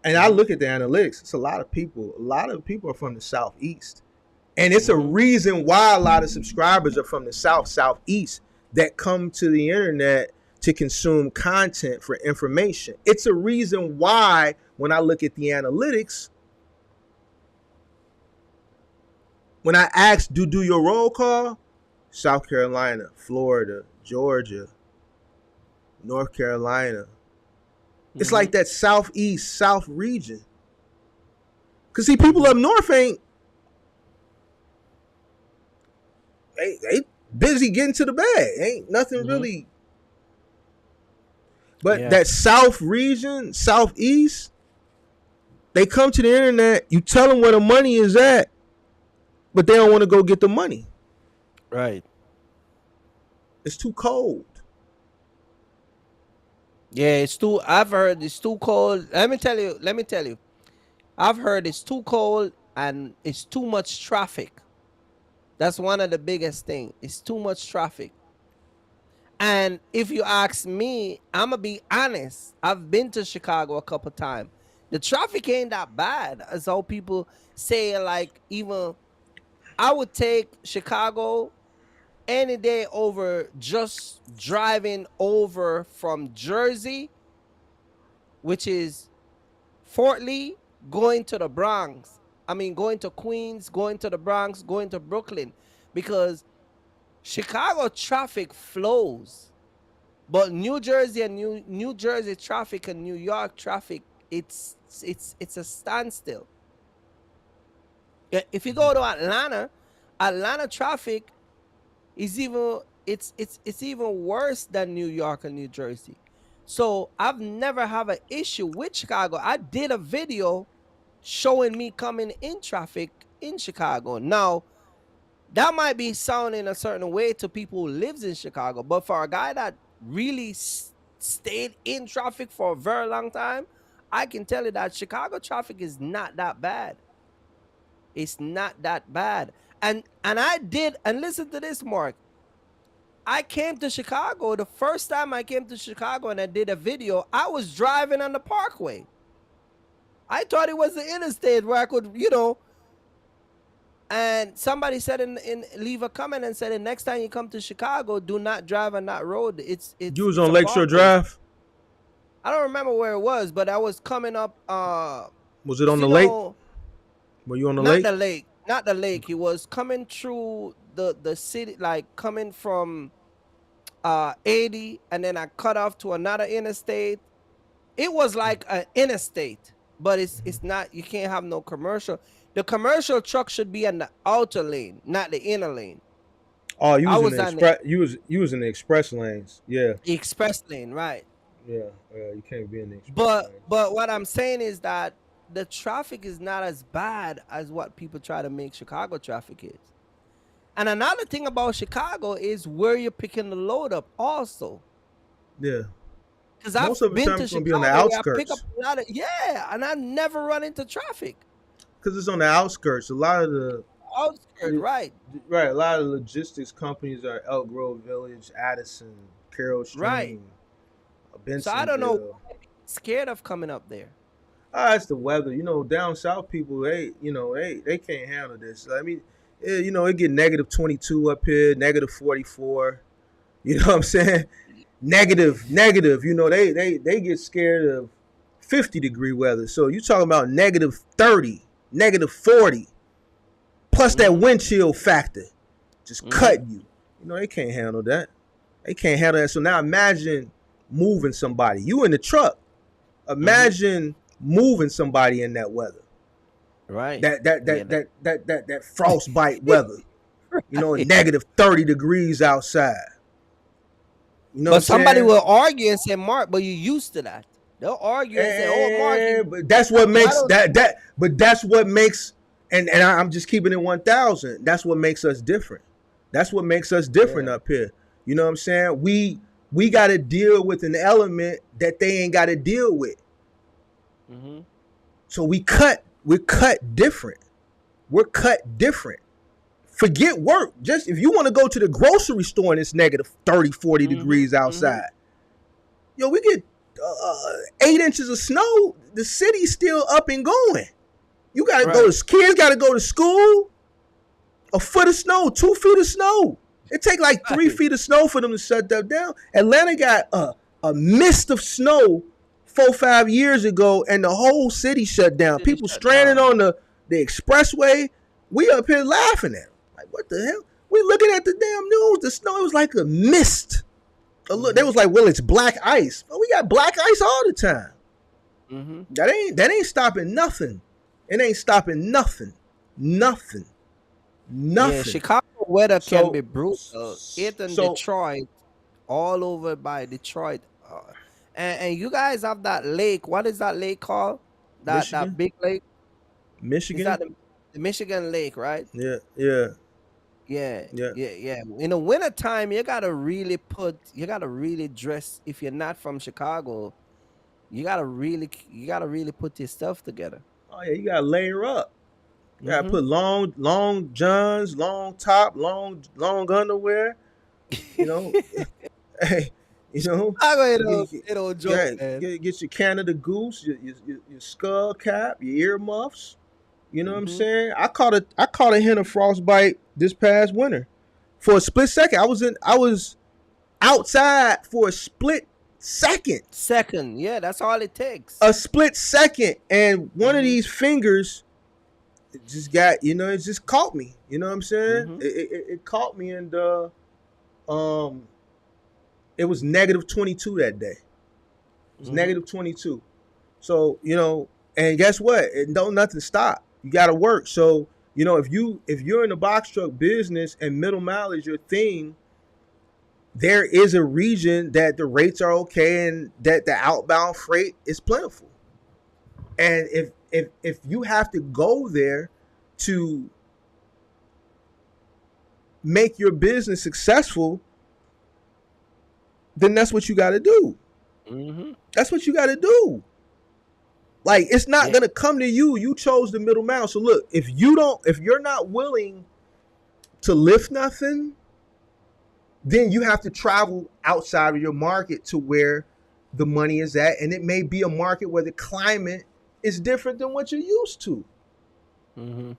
and I Mm-hmm. look at the analytics. It's a lot of people. A lot of people are from the southeast, and it's a Mm-hmm. reason why a lot of subscribers are from the southeast that come to the internet to consume content for information. It's a reason why when I look at the analytics, when I ask do your roll call, South Carolina, Florida, Georgia, North Carolina. It's Mm-hmm. like that southeast, south region. Cause see, people up north ain't they busy getting to the bag. Ain't nothing Mm-hmm. really. But Yeah. that south region, southeast, they come to the internet. You tell them where the money is at, but they don't want to go get the money. Right. It's too cold. Yeah, it's too. I've heard it's too cold. Let me tell you. Let me tell you. I've heard it's too cold and it's too much traffic. That's one of the biggest thing. It's too much traffic. And if you ask me, I'm gonna be honest. I've been to Chicago a couple times. The traffic ain't that bad as how people say. Like even I would take Chicago any day over just driving over from Jersey, which is Fort Lee, going to the Bronx. I mean, going to Queens, going to the Bronx, going to Brooklyn, because Chicago traffic flows, but New Jersey and New Jersey traffic and New York traffic, it's a standstill. If you go to Atlanta, Atlanta traffic is even it's even worse than New York and New Jersey. So I've never have an issue with Chicago. I did a video showing me coming in traffic in Chicago. Now, that might be sounding a certain way to people who lives in Chicago, but for a guy that really stayed in traffic for a very long time, I can tell you that Chicago traffic is not that bad. It's not that bad. And I did, and listen to this, Mark. I came to Chicago. The first time I came to Chicago and I did a video, I was driving on the parkway. I thought it was the interstate where I could, and somebody said in leave a comment and said the next time you come to Chicago, do not drive on that road. It's You it's was it's on a Lakeshore parkway. Drive. I don't remember where it was, but I was coming up Was it if on you the lake? know, Were you on the not lake? the lake. Not the lake. It was coming through the city, like coming from 80, and then I cut off to another interstate. It was like an interstate, but it's not. You can't have no commercial. The commercial truck should be in the outer lane, not the inner lane. Oh, you I was in was the on the express. You was in the express lanes. Yeah, express lane, right? yeah. You can't be in the express But lanes. but what I'm saying is that the traffic is not as bad as what people try to make Chicago traffic is. And another thing about Chicago is where you're picking the load up also. Yeah. Because Most I've of the been time to it's gonna be on the Chicago where I pick up outskirts a lot of, yeah, and I never run into traffic. because it's on the outskirts. A lot of Outskirt, the right, right, a lot of the logistics companies are Elk Grove Village, Addison, Carroll right. Stream, So I don't know Bensonville. why people scared of coming up there. Ah, it's the weather. Down south people, they can't handle this. I mean, it get negative 22 up here, negative 44. You know what I'm saying? Negative. They get scared of 50-degree weather. So you talking about negative 30, negative 40, plus that Mm-hmm. wind chill factor, just Mm-hmm. cutting you. They can't handle that. They can't handle that. So now imagine moving somebody. You in the truck. Mm-hmm. Imagine moving somebody in that weather. Right. Yeah. That frostbite weather. Right. Negative 30 degrees outside. You know what I'm But somebody saying? will argue and say, Mark, but you used to that. They'll argue and say, oh, Mark, But that's what I makes don't. but that's what makes I'm just keeping it 1,000. That's what makes us different. That's what makes us different Yeah. up here. You know what I'm saying? We got to deal with an element that they ain't got to deal with. Mm-hmm. So we're cut different. We're cut different. Forget work. Just if you want to go to the grocery store and it's negative 30, 40 Mm-hmm. degrees Mm-hmm. outside, we get 8 inches of snow. The city's still up and going. You got to go Right. to kids. Got to go to school. A foot of snow, 2 feet of snow. It take like three Right. feet of snow for them to shut that down. Atlanta got a mist of snow 4, 5 years ago, and the whole city shut down. City People shut stranded down. on the expressway. We up here laughing at them. Like, what the hell? We looking at the damn news. The snow, it was like a mist. They was like, well, it's black ice. Well, we got black ice all the time. Mm-hmm. That ain't stopping nothing. It ain't stopping nothing. Nothing. Yeah, Nothing. Chicago weather can be So brutal. It and so Detroit, all over by Detroit. And you guys have that lake. What is that lake called? That Michigan, big lake? Is Michigan. that the Michigan Lake, right? Yeah, yeah, Yeah, yeah. yeah, yeah. In the winter time, you gotta really dress. If you're not from Chicago, you gotta really put your stuff together. Oh yeah, you gotta layer up. You gotta Mm-hmm. put long johns, long top, long underwear. You know, hey, you know, Chicago, get, it don't joke, man. get your Canada Goose, your skull cap, your earmuffs. You know what I'm Mm-hmm. saying? I caught a hint of frostbite this past winter. For a split second, I was outside for a split second. Second, yeah, that's all it takes. A split second, and one of Mm-hmm. these fingers just got, it just caught me. You know what I'm saying? Mm-hmm. It caught me, and um it was -22 that day. It was Mm-hmm. -22. So, and guess what? It don't nothing stop. You gotta work. So, if you're in the box truck business and middle mile is your thing, there is a region that the rates are okay and that the outbound freight is plentiful. And if you have to go there to make your business successful, then that's what you got to do. Mm-hmm. That's what you got to do. Like, it's not Yeah. gonna come to you. You chose the middle mile. So look, if you're not willing to lift nothing, then you have to travel outside of your market to where the money is at, and it may be a market where the climate is different than what you're used to. Mm-hmm.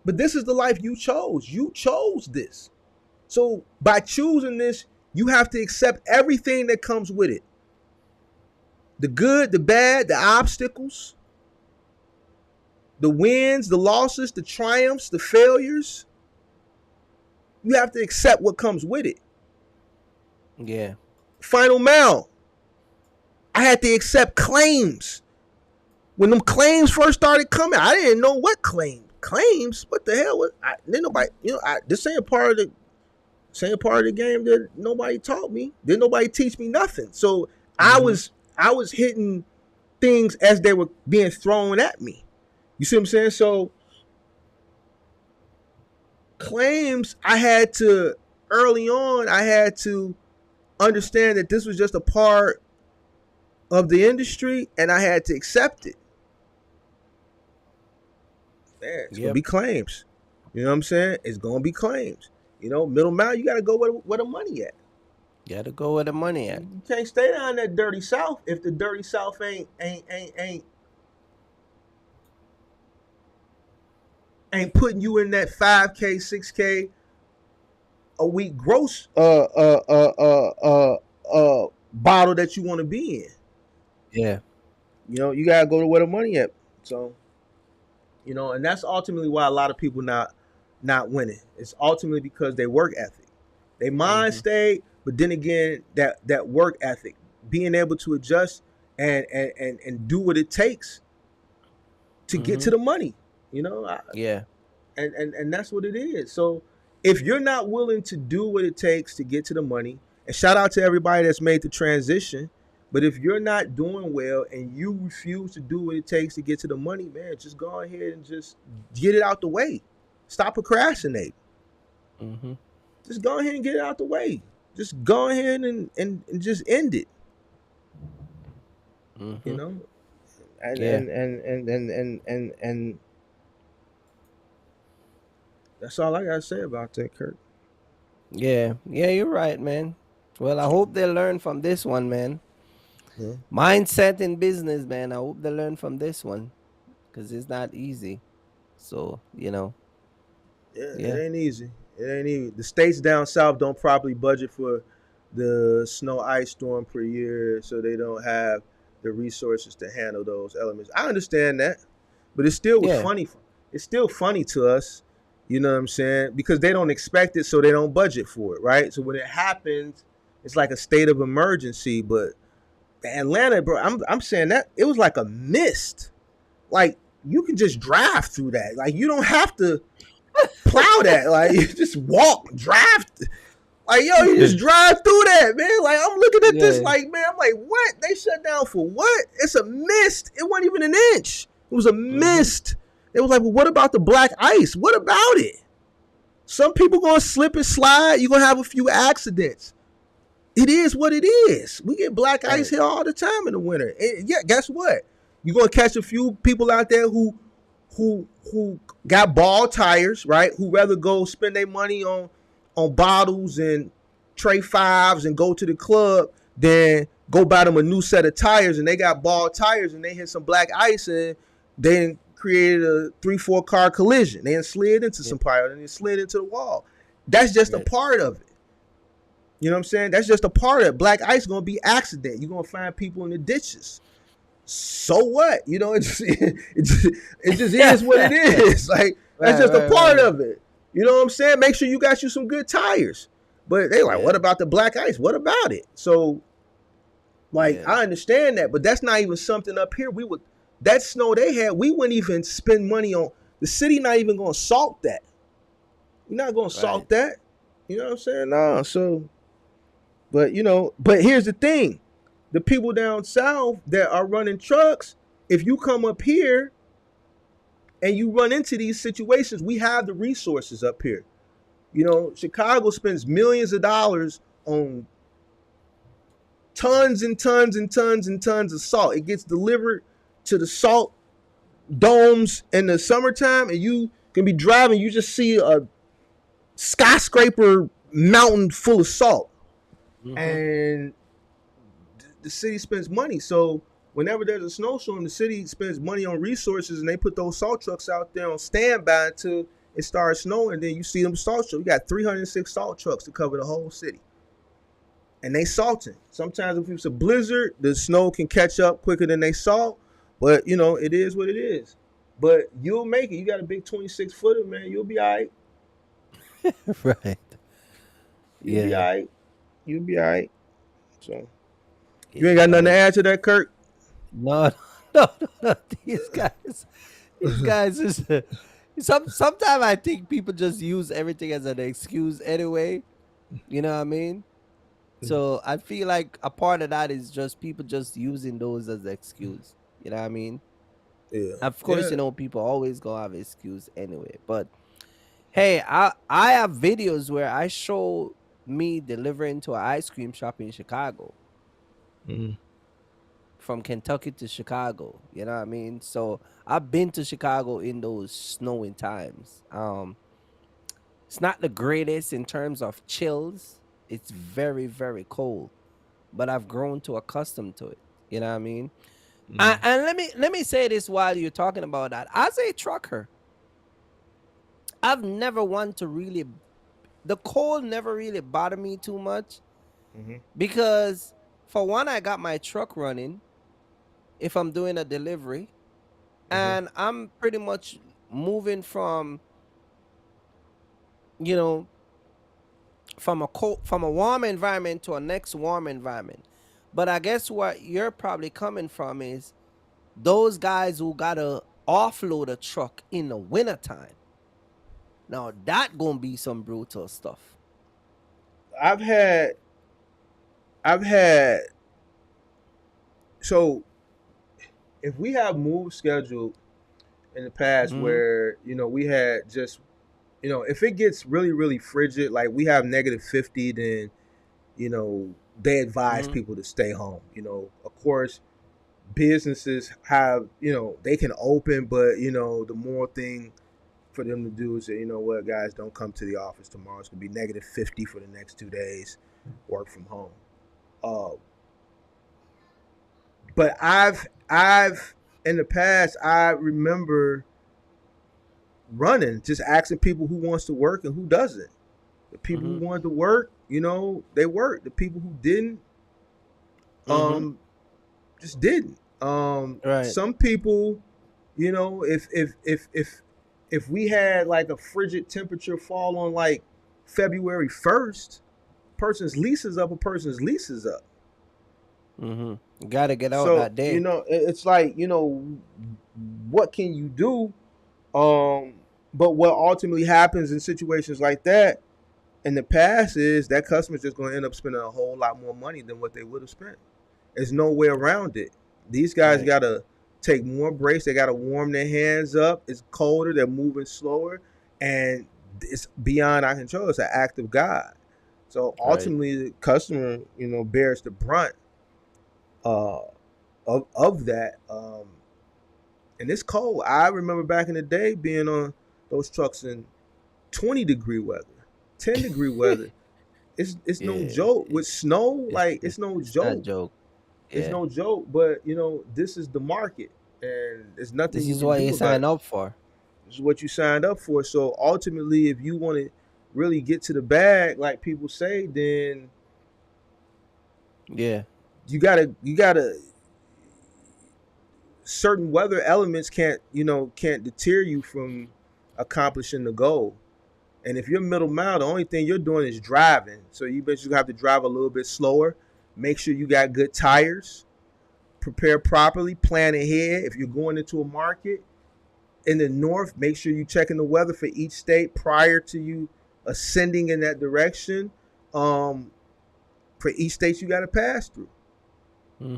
But this is the life you chose. You chose this. So by choosing this, you have to accept everything that comes with it. The good, the bad, the obstacles, the wins, the losses, the triumphs, the failures. You have to accept what comes with it. Yeah. Final mile. I had to accept claims. When them claims first started coming, I didn't know what claims. What the hell was? Didn't nobody? This ain't part of the game that nobody taught me. Didn't nobody teach me nothing. So Mm-hmm. I was hitting things as they were being thrown at me. You see what I'm saying? So claims, early on, I had to understand that this was just a part of the industry, and I had to accept it. Man, it's gonna Yep. be claims. You know what I'm saying? It's gonna be claims. Middle mile, you gotta go where the money at. Gotta go where the money at. You can't stay down that dirty south if the dirty south ain't putting you in that 5K, 6K a week gross bottle that you want to be in. Yeah. You gotta go to where the money at. So, and that's ultimately why a lot of people not winning. It's ultimately because they work ethic. They mind Mm-hmm. stayed, but then again, that work ethic, being able to adjust and do what it takes to get to Mm-hmm. the money. Yeah. And that's what it is. So if you're not willing to do what it takes to get to the money, and shout out to everybody that's made the transition, but if you're not doing well and you refuse to do what it takes to get to the money, man, just go ahead and just get it out the way. Stop procrastinating. Mm-hmm. Just go ahead and get it out the way. Just go ahead and just end it. You Mm-hmm. know, and Yeah. and and and and and and, and that's all I gotta say about that, Kurt. Yeah. Yeah, you're right, man. Well, I hope they learn from this one, man. Yeah. Mindset in business, man. I hope they learn from this one because it's not easy. So, Yeah, it yeah. ain't easy. It ain't easy. The states down south don't properly budget for the snow ice storm per year, so they don't have the resources to handle those elements. I understand that, but it still was Yeah. funny. It's still funny to us, You know what I'm saying? Because they don't expect it, so they don't budget for it, right? So when it happens, it's like a state of emergency. But Atlanta, bro, I'm saying that it was like a mist. Like you can just drive through that. Like you don't have to plow that. Like you just walk, drive. Like yo, you just drive through that, man. Like I'm looking at this, Yeah. like man, I'm like, what? They shut down for what? It's a mist. It wasn't even an inch. It was a mist. It was like, well, what about the black ice? What about it? Some people gonna slip and slide. You're gonna have a few accidents. It is what it is. We get black ice Right. here all the time in the winter. And yeah, guess what? You're gonna catch a few people out there who got ball tires, right? Who rather go spend their money on bottles and tray fives and go to the club than go buy them a new set of tires, and they got ball tires and they hit some black ice and they created a 3-4 car collision. They slid into some pile and they slid into the wall. That's just a Right. part of it. You know what I'm saying? That's just a part of it. Black ice gonna be accident. You're gonna find people in the ditches. So what? You know, it just is what it is. Like that's just a part of it. You know what I'm saying? Make sure you got you some good tires. But they like, Yeah. what about the black ice? What about it? So, like, Yeah. I understand that, but that's not even something up here. That snow they had, we wouldn't even spend money on. The city not even gonna salt that. We're not gonna salt Right. that. You know what I'm saying? No. So, but but here's the thing. The people down south that are running trucks, if you come up here and you run into these situations, we have the resources up here. You know, Chicago spends millions of dollars on tons and tons and tons and tons of salt. It gets delivered to the salt domes in the summertime, and you can be driving, you just see a skyscraper mountain full of salt. And the city spends money. So whenever there's a snowstorm, the city spends money on resources, and they put those salt trucks out there on standby until it starts snowing. And then you see them salt trucks. We got 306 salt trucks to cover the whole city, and they salting. Sometimes if it's a blizzard, the snow can catch up quicker than they salt. But it is what it is. But you'll make it. You got a big 26 footer, man. You'll be all right. Right. You'll be all Yeah. right. You'll be all right. So you ain't Yeah. got nothing to add to that, Kirk? No, no. These guys is. Sometimes I think people just use everything as an excuse anyway. You know what I mean? So I feel like a part of that is just people just using those as an excuse. You know what I mean? Yeah. Of course, Yeah. people always gonna have an excuse anyway. But hey, I have videos where I show me delivering to an ice cream shop in Chicago. Mm-hmm. From Kentucky to Chicago. You know what I mean? So I've been to Chicago in those snowing times. It's not the greatest in terms of chills. It's very, very cold. But I've grown to accustomed to it. You know what I mean? And let me say this while you're talking about that. As a trucker, I've never wanted to really the cold never really bothered me too much Mm-hmm. because for one, I got my truck running if I'm doing a delivery. And I'm pretty much moving from you know from a warm environment to a next warm environment. But I guess what you're probably coming from is those guys who gotta offload a truck in the wintertime. Now that gonna be some brutal stuff. I've had so if we have moves scheduled in the past Mm-hmm. where we had just if it gets really really frigid, like we have -50, then they advise Mm-hmm. people to stay home. Of course businesses have they can open, but the more thing for them to do is say, what, guys, don't come to the office tomorrow. It's gonna be -50 for the next 2 days. Work from home. uh, But I've in the past, I remember running, just asking people who wants to work and who doesn't. The people who Mm-hmm. wanted to work, they worked. The people who didn't, Mm-hmm. just didn't. Right. Some people, if if we had like a frigid temperature fall on like February 1st, person's lease is up, a person's lease is up. Mm-hmm. Got to get out So, that day. it's like, what can you do? Um, but what ultimately happens in situations like that in the past is that customer's just going to end up spending a whole lot more money than what they would have spent. There's no way around it. These guys Right. got to take more breaks. They got to warm their hands up. It's colder. They're moving slower. And it's beyond our control. It's an act of God. So Right. ultimately, the customer, bears the brunt uh, of that. And it's cold. I remember back in the day being on those trucks in 20-degree weather, 10-degree weather. It's no Yeah. joke with snow. It's Like, it's it's no it's not joke. joke. It's Yeah. no joke. But this is the market, and there's nothing This you is can what do you about sign it. up for. This is what you signed up for. So ultimately, if you want to really get to the bag, like people say, then Yeah. you gotta certain weather elements can't deter you from accomplishing the goal. And if you're middle mile, the only thing you're doing is driving. So you basically have to drive a little bit slower. Make sure you got good tires. Prepare properly. Plan ahead. If you're going into a market in the north, make sure you're checking the weather for each state prior to you ascending in that direction. Um, for each state you got to pass through.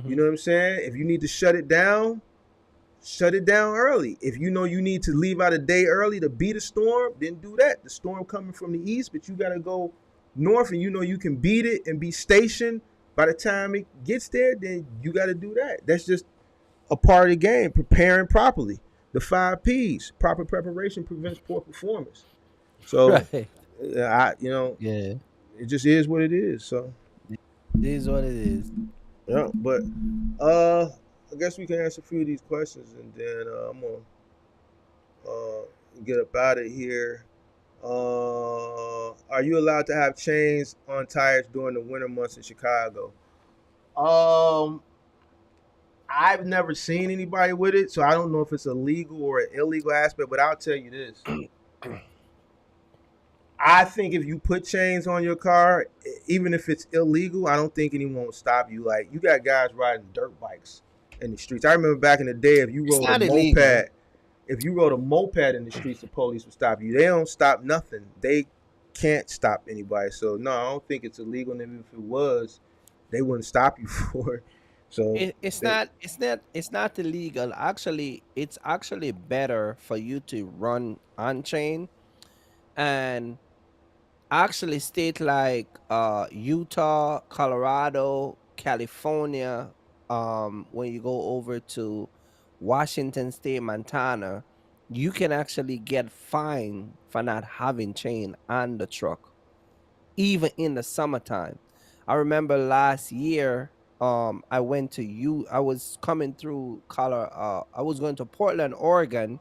You Mm-hmm. know what I'm saying? If you need to shut it down early. If you know you need to leave out a day early to beat a storm, then do that. The storm coming from the east, but you got to go north, and you know you can beat it and be stationed. By the time it gets there, then you got to do that. That's just a part of the game. Preparing properly. The 5 P's. Proper preparation prevents poor performance. So, Right. it just is what it is. So, This is what it is. yeah. But uh, I guess we can answer a few of these questions, and then I'm gonna uh, get up out of here. Are you allowed to have chains on tires during the winter months in Chicago? Um, I've never seen anybody with it, so I don't know if it's a legal or an illegal aspect. But I'll tell you this: I think if you put chains on your car, even if it's illegal, I don't think anyone will stop you. Like, you got guys riding dirt bikes in the streets. I remember back in the day, It's not illegal. if you rode a moped in the streets, the police would stop you. They don't stop nothing. They can't stop anybody. So no, I don't think it's illegal. And even if it was, they wouldn't stop you for it. So It's they, not. It's not illegal. Actually, it's actually better for you to run on chain and actually state like Utah, Colorado, California. When you go over to Washington State, Montana, you can actually get fined for not having chain on the truck, even in the summertime. I remember last year, I was coming through Colorado. I was going to Portland, Oregon.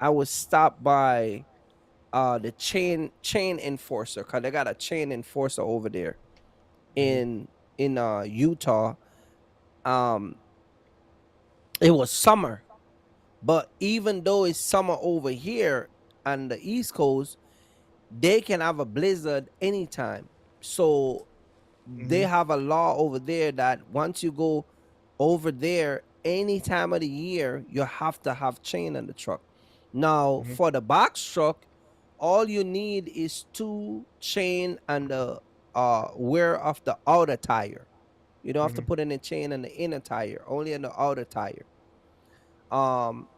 I was stopped by the chain enforcer because they got a chain enforcer over there mhm, in Utah. Um, it was summer, but even though it's summer over here on the East Coast, they can have a blizzard anytime. So they mhm, have a law over there that once you go over there any time of the year, you have to have chain on the truck. Now, mhm, for the box truck, all you need is two chain and the wear of the outer tire. You don't have to mhm. put any chain on the inner tire, only on the outer tire. Um,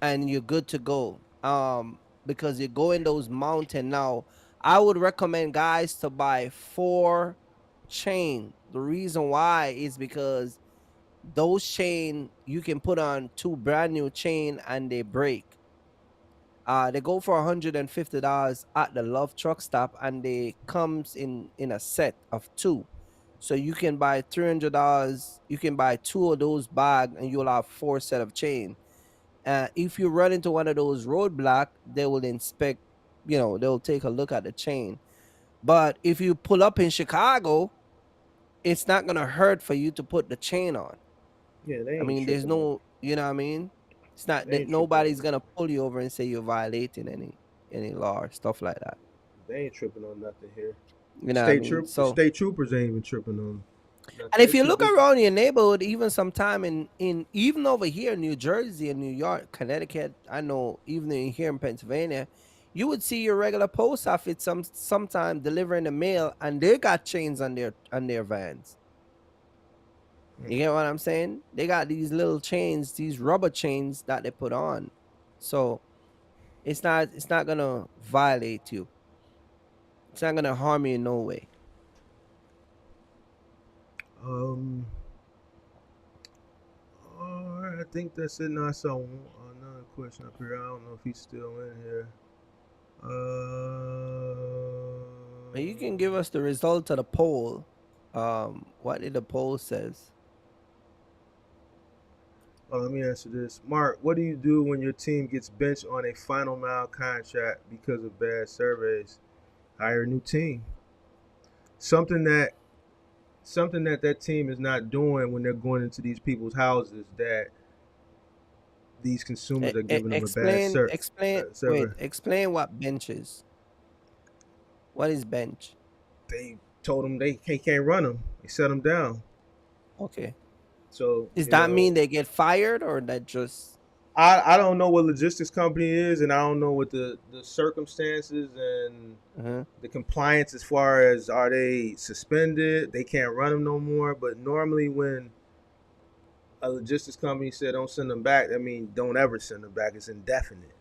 and you're good to go. Because you go in those mountain now. I would recommend guys to buy four chain. The reason why is because those chain you can put on two brand new chain and they break. They go for $150 at the Love Truck Stop, and they comes in a set of two. So you can buy $300. You can buy two of those bag, and you'll have four set of chain. If you run into one of those roadblock, they will inspect. They'll take a look at the chain. But if you pull up in Chicago, it's not gonna hurt for you to put the chain on. Yeah, they I ain't mean, there's tripping on no, you know what I mean? It's not They that ain't tripping nobody's on. gonna pull you over and say you're violating any law or stuff like that. They ain't tripping on nothing here. You know what I mean? The So, state troopers ain't even tripping on nothing. and if you look around your neighborhood, even sometime in even over here in New Jersey and New York, Connecticut, I know even in here in Pennsylvania, you would see your regular post office sometime delivering the mail, and they got chains on their vans. You get what I'm saying? They got these little chains, these rubber chains that they put on. So it's not gonna violate you. It's not gonna harm you in no way. Um, all right, I think that's it. Now I saw another question up here. I don't know if he's still in here. But you can give us the result of the poll. What did the poll says? Let me answer this. Mark, what do you do when your team gets benched on a final mile contract because of bad surveys? Hire a new team. Something that team is not doing when they're going into these people's houses that these consumers are giving them a bad Wait, survey. explain what bench is. What is bench? They told them they can't run them. They set them down. Okay. So Does that mean they get fired or that just I don't know what logistics company is, and I don't know what the circumstances and uh-huh. the compliance as far as are they suspended, they can't run them no more. But normally when a logistics company said don't send them back, that means don't ever send them back. It's indefinite.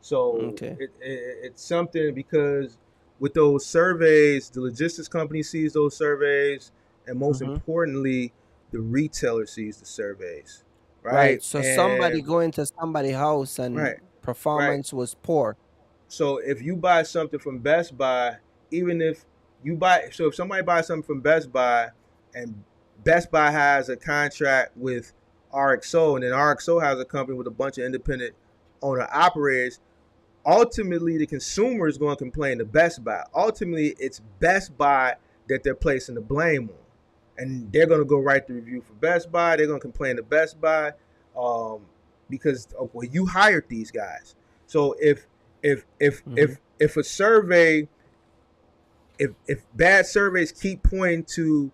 So Okay. it's something because with those surveys, the logistics company sees those surveys, and most Mm-hmm. importantly, the retailer sees the surveys, Right. right? So somebody And going to somebody's house and right, right. performance was poor. So if you buy something from Best Buy, even if if somebody buys something from Best Buy, and Best Buy has a contract with RXO, and then RXO has a company with a bunch of independent owner operators, ultimately the consumer is going to complain to Best Buy. Ultimately, it's Best Buy that they're placing the blame on, and they're going to go write the review for Best Buy. They're going to complain to Best Buy um, because well, you hired these guys. So Mm-hmm. if a survey, if bad surveys keep pointing to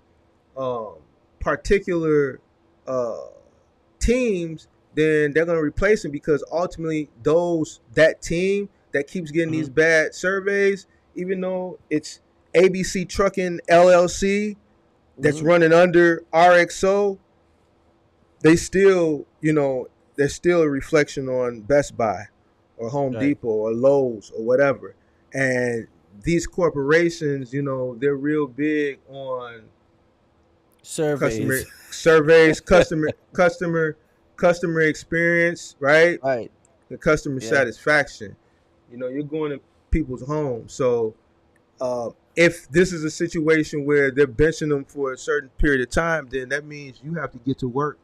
um, particular uh, teams, then they're going to replace them because ultimately that team that keeps getting Mm-hmm. these bad surveys, even though it's ABC Trucking LLC that's Mm-hmm. running under RXO, they still, they're still a reflection on Best Buy or Home Right. Depot or Lowe's or whatever. And these corporations, they're real big on customer Surveys. surveys, customer experience, right? Right. The customer Yeah. satisfaction. You're going to people's homes. So if this is a situation where they're benching them for a certain period of time, then that means you have to get to work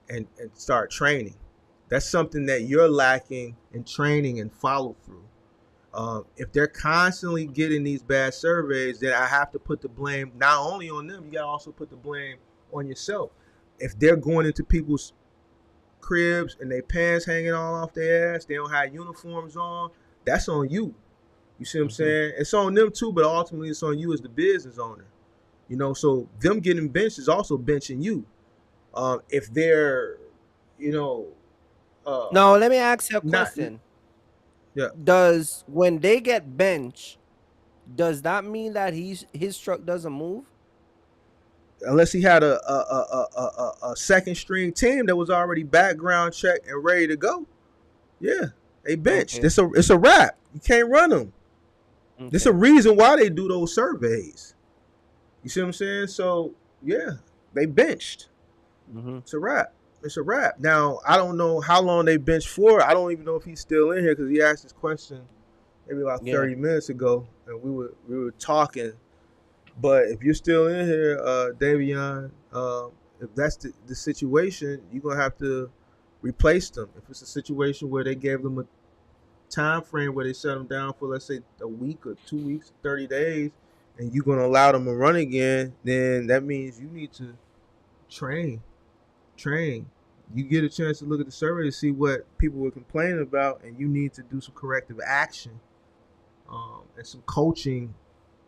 and start training. That's something that you're lacking in training and follow through. If they're constantly getting these bad surveys, then I have to put the blame not only on them, you got to also put the blame on yourself. If they're going into people's cribs and their pants hanging all off their ass, they don't have uniforms on, that's on you. You see what I'm Mm-hmm. saying? It's on them too, but ultimately it's on you as the business owner. So them getting benched is also benching you. If they're, you know, uh, Now let me ask you a not, question. yeah, Does when they get benched, does that mean that his truck doesn't move? unless he had a second string team that was already background checked and ready to go. Yeah, they benched. Okay. It's a wrap. You can't run them. There's a Okay. reason why they do those surveys. You see what I'm saying? So yeah, they benched. Mm-hmm. It's a wrap. It's a wrap. Now I don't know how long they benched for. I don't even know if he's still in here because he asked this question maybe about Yeah. 30 minutes ago, and we were talking. But if you're still in here, Davion, if that's the situation, you're gonna have to replace them. If it's a situation where they gave them a time frame where they set them down for, let's say, a week or 2 weeks, 30 days, and you're gonna allow them to run again, then that means you need to train, train. you get a chance to look at the survey to see what people were complaining about, and you need to do some corrective action, and some coaching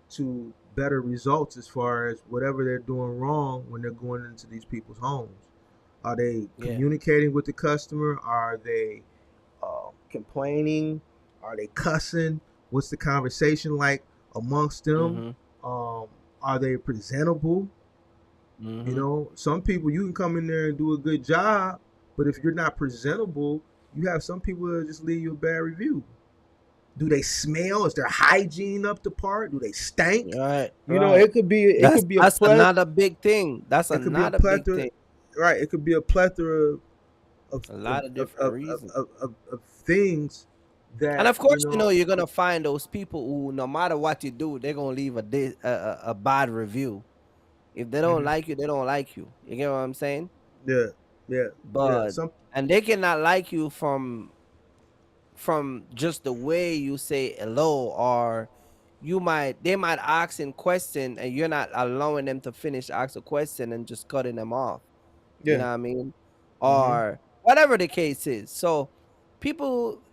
to better results as far as whatever they're doing wrong when they're going into these people's homes. Are they Yeah. communicating with the customer? Are they complaining? Are they cussing? What's the conversation like amongst them? Mm-hmm. Um, are they presentable? You Mm-hmm. know, some people you can come in there and do a good job, but if you're not presentable, you have some people that just leave you a bad review. Do they smell? Is their hygiene up to par? Do they stink? Right. You know, Right. it could be a That's plethora. another big thing. That's It could be a another big plethora, thing. right? It could be a plethora of A of lot of of different of, reasons. of things And that of course, you're gonna find those people who, no matter what you do, they're gonna leave a bad review. If they don't Mhm. like you, they don't like you. You get what I'm saying? Yeah, yeah, yeah. But Some and they cannot like you from just the way you say hello, or they might ask in question and you're not allowing them to finish ask a question and just cutting them off. You know yeah. what I mean? Mhm. Or whatever the case is. So people,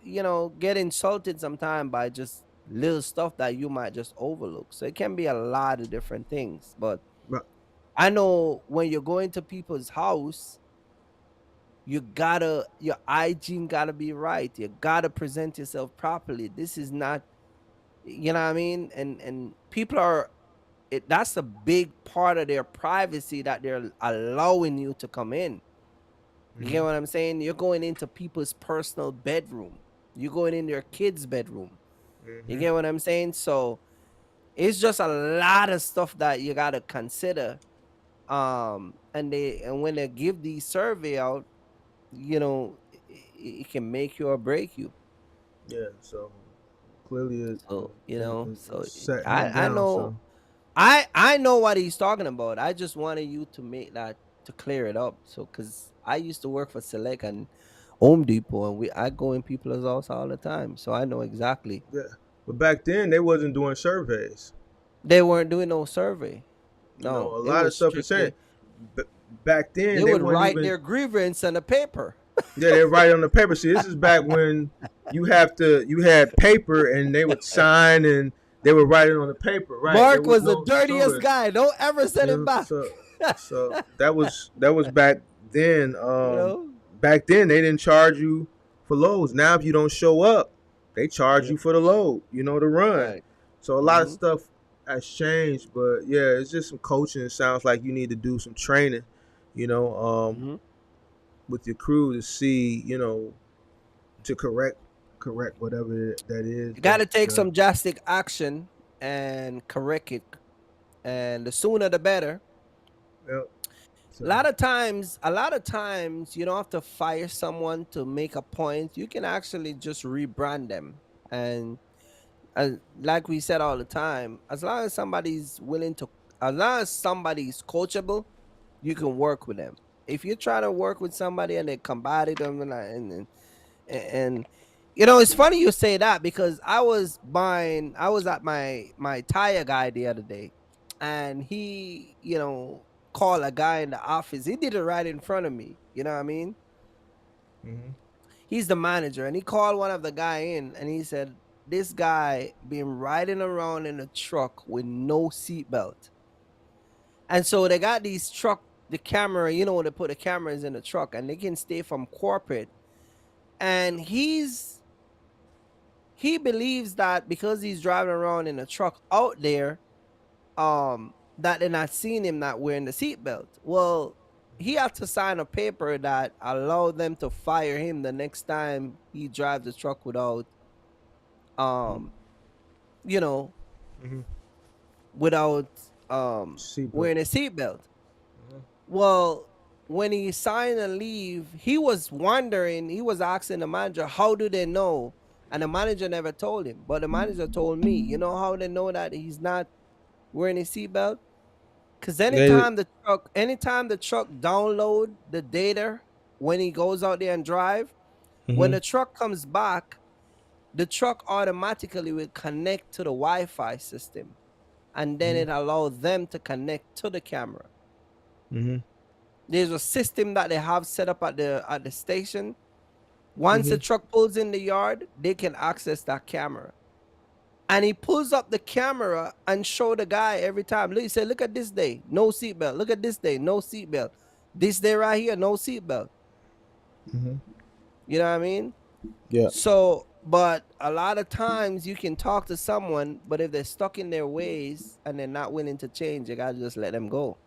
get insulted sometimes by just little stuff that you might just overlook. So it can be a lot of different things. But Right. I know when you're going to people's house, your hygiene gotta be right. You gotta present yourself properly. This is not, you know what I mean? And people that's a big part of their privacy that they're allowing you to come in. You get Mhm. what I'm saying? You're going into people's personal bedroom. You're going in their kids' bedroom. You Mhm. get what I'm saying? So it's just a lot of stuff that you gotta consider. And when they give these survey out, it can make you or break you. Yeah. So clearly, So so it's setting I them I down. know So I know what he's talking about. I just wanted you to make that to clear it up. So because I used to work for Select and Home Depot, and I go in people's house all the time, so I know exactly. yeah. But back then they wasn't doing surveys. They weren't doing no survey. You know, No, a it lot of was stuff is saying strictly b- back then they they would weren't write even. their grievance on the paper. Yeah, they write on the paper. See, this is back when you had paper and they would sign and they would write it on the paper. Right. There Mark was was the no dirtiest survey. guy. Don't ever send You him know, back. so that was back then. you know? Back then they didn't charge you for loads. Now if you don't show up, they charge Yeah. you for the load. You know, to run. Right. So a lot of Mm-hmm. stuff has changed, but yeah, it's just some coaching. It sounds like you need to do some training. You know, Mm-hmm. with your crew to see. To correct whatever that is. You got That to take some drastic action and correct it, and the sooner the better. Yep. A So lot of times, you don't have to fire someone to make a point. You can actually just rebrand them, and like we said all the time, as long as somebody's coachable, you can work with them. If you're trying to work with somebody and they combative them and it's funny you say that because I was at my tire guy the other day, and he called a guy in the office. He did it right in front of me, you know what I mean? hmm He's the manager, and he called one of the guy in, and he said this guy been riding around in a truck with no seatbelt. And so they got the camera, they put the cameras in the truck and they can stay from corporate. And he believes that because he's driving around in a truck out there, that they're not seeing him not wearing the seatbelt. Well, he had to sign a paper that allowed them to fire him the next time he drives the truck um, you know, hmm without seatbelt. wearing a seatbelt. hmm Well, when he signed a leave, he was wondering, he was asking the manager, how do they know? And the manager never told him. But the manager told me, you know how they know that he's not wearing a seatbelt? Because They. anytime the truck download the data when he goes out there and drive, when hmm the truck comes back, the truck automatically will connect to the Wi-Fi system. And then hmm it allows them to connect to the camera. hmm There's a system that they have set up at the station. Once the Hmm. truck pulls in the yard, they can access that camera. And he pulls up the camera and show the guy every time. He said, "Look at this day, no seatbelt. Look at this day, no seatbelt. This day right here, no seatbelt." Hmm. You know what I mean? Yeah. So, but a lot of times you can talk to someone, but if they're stuck in their ways and they're not willing to change, you gotta just let them go.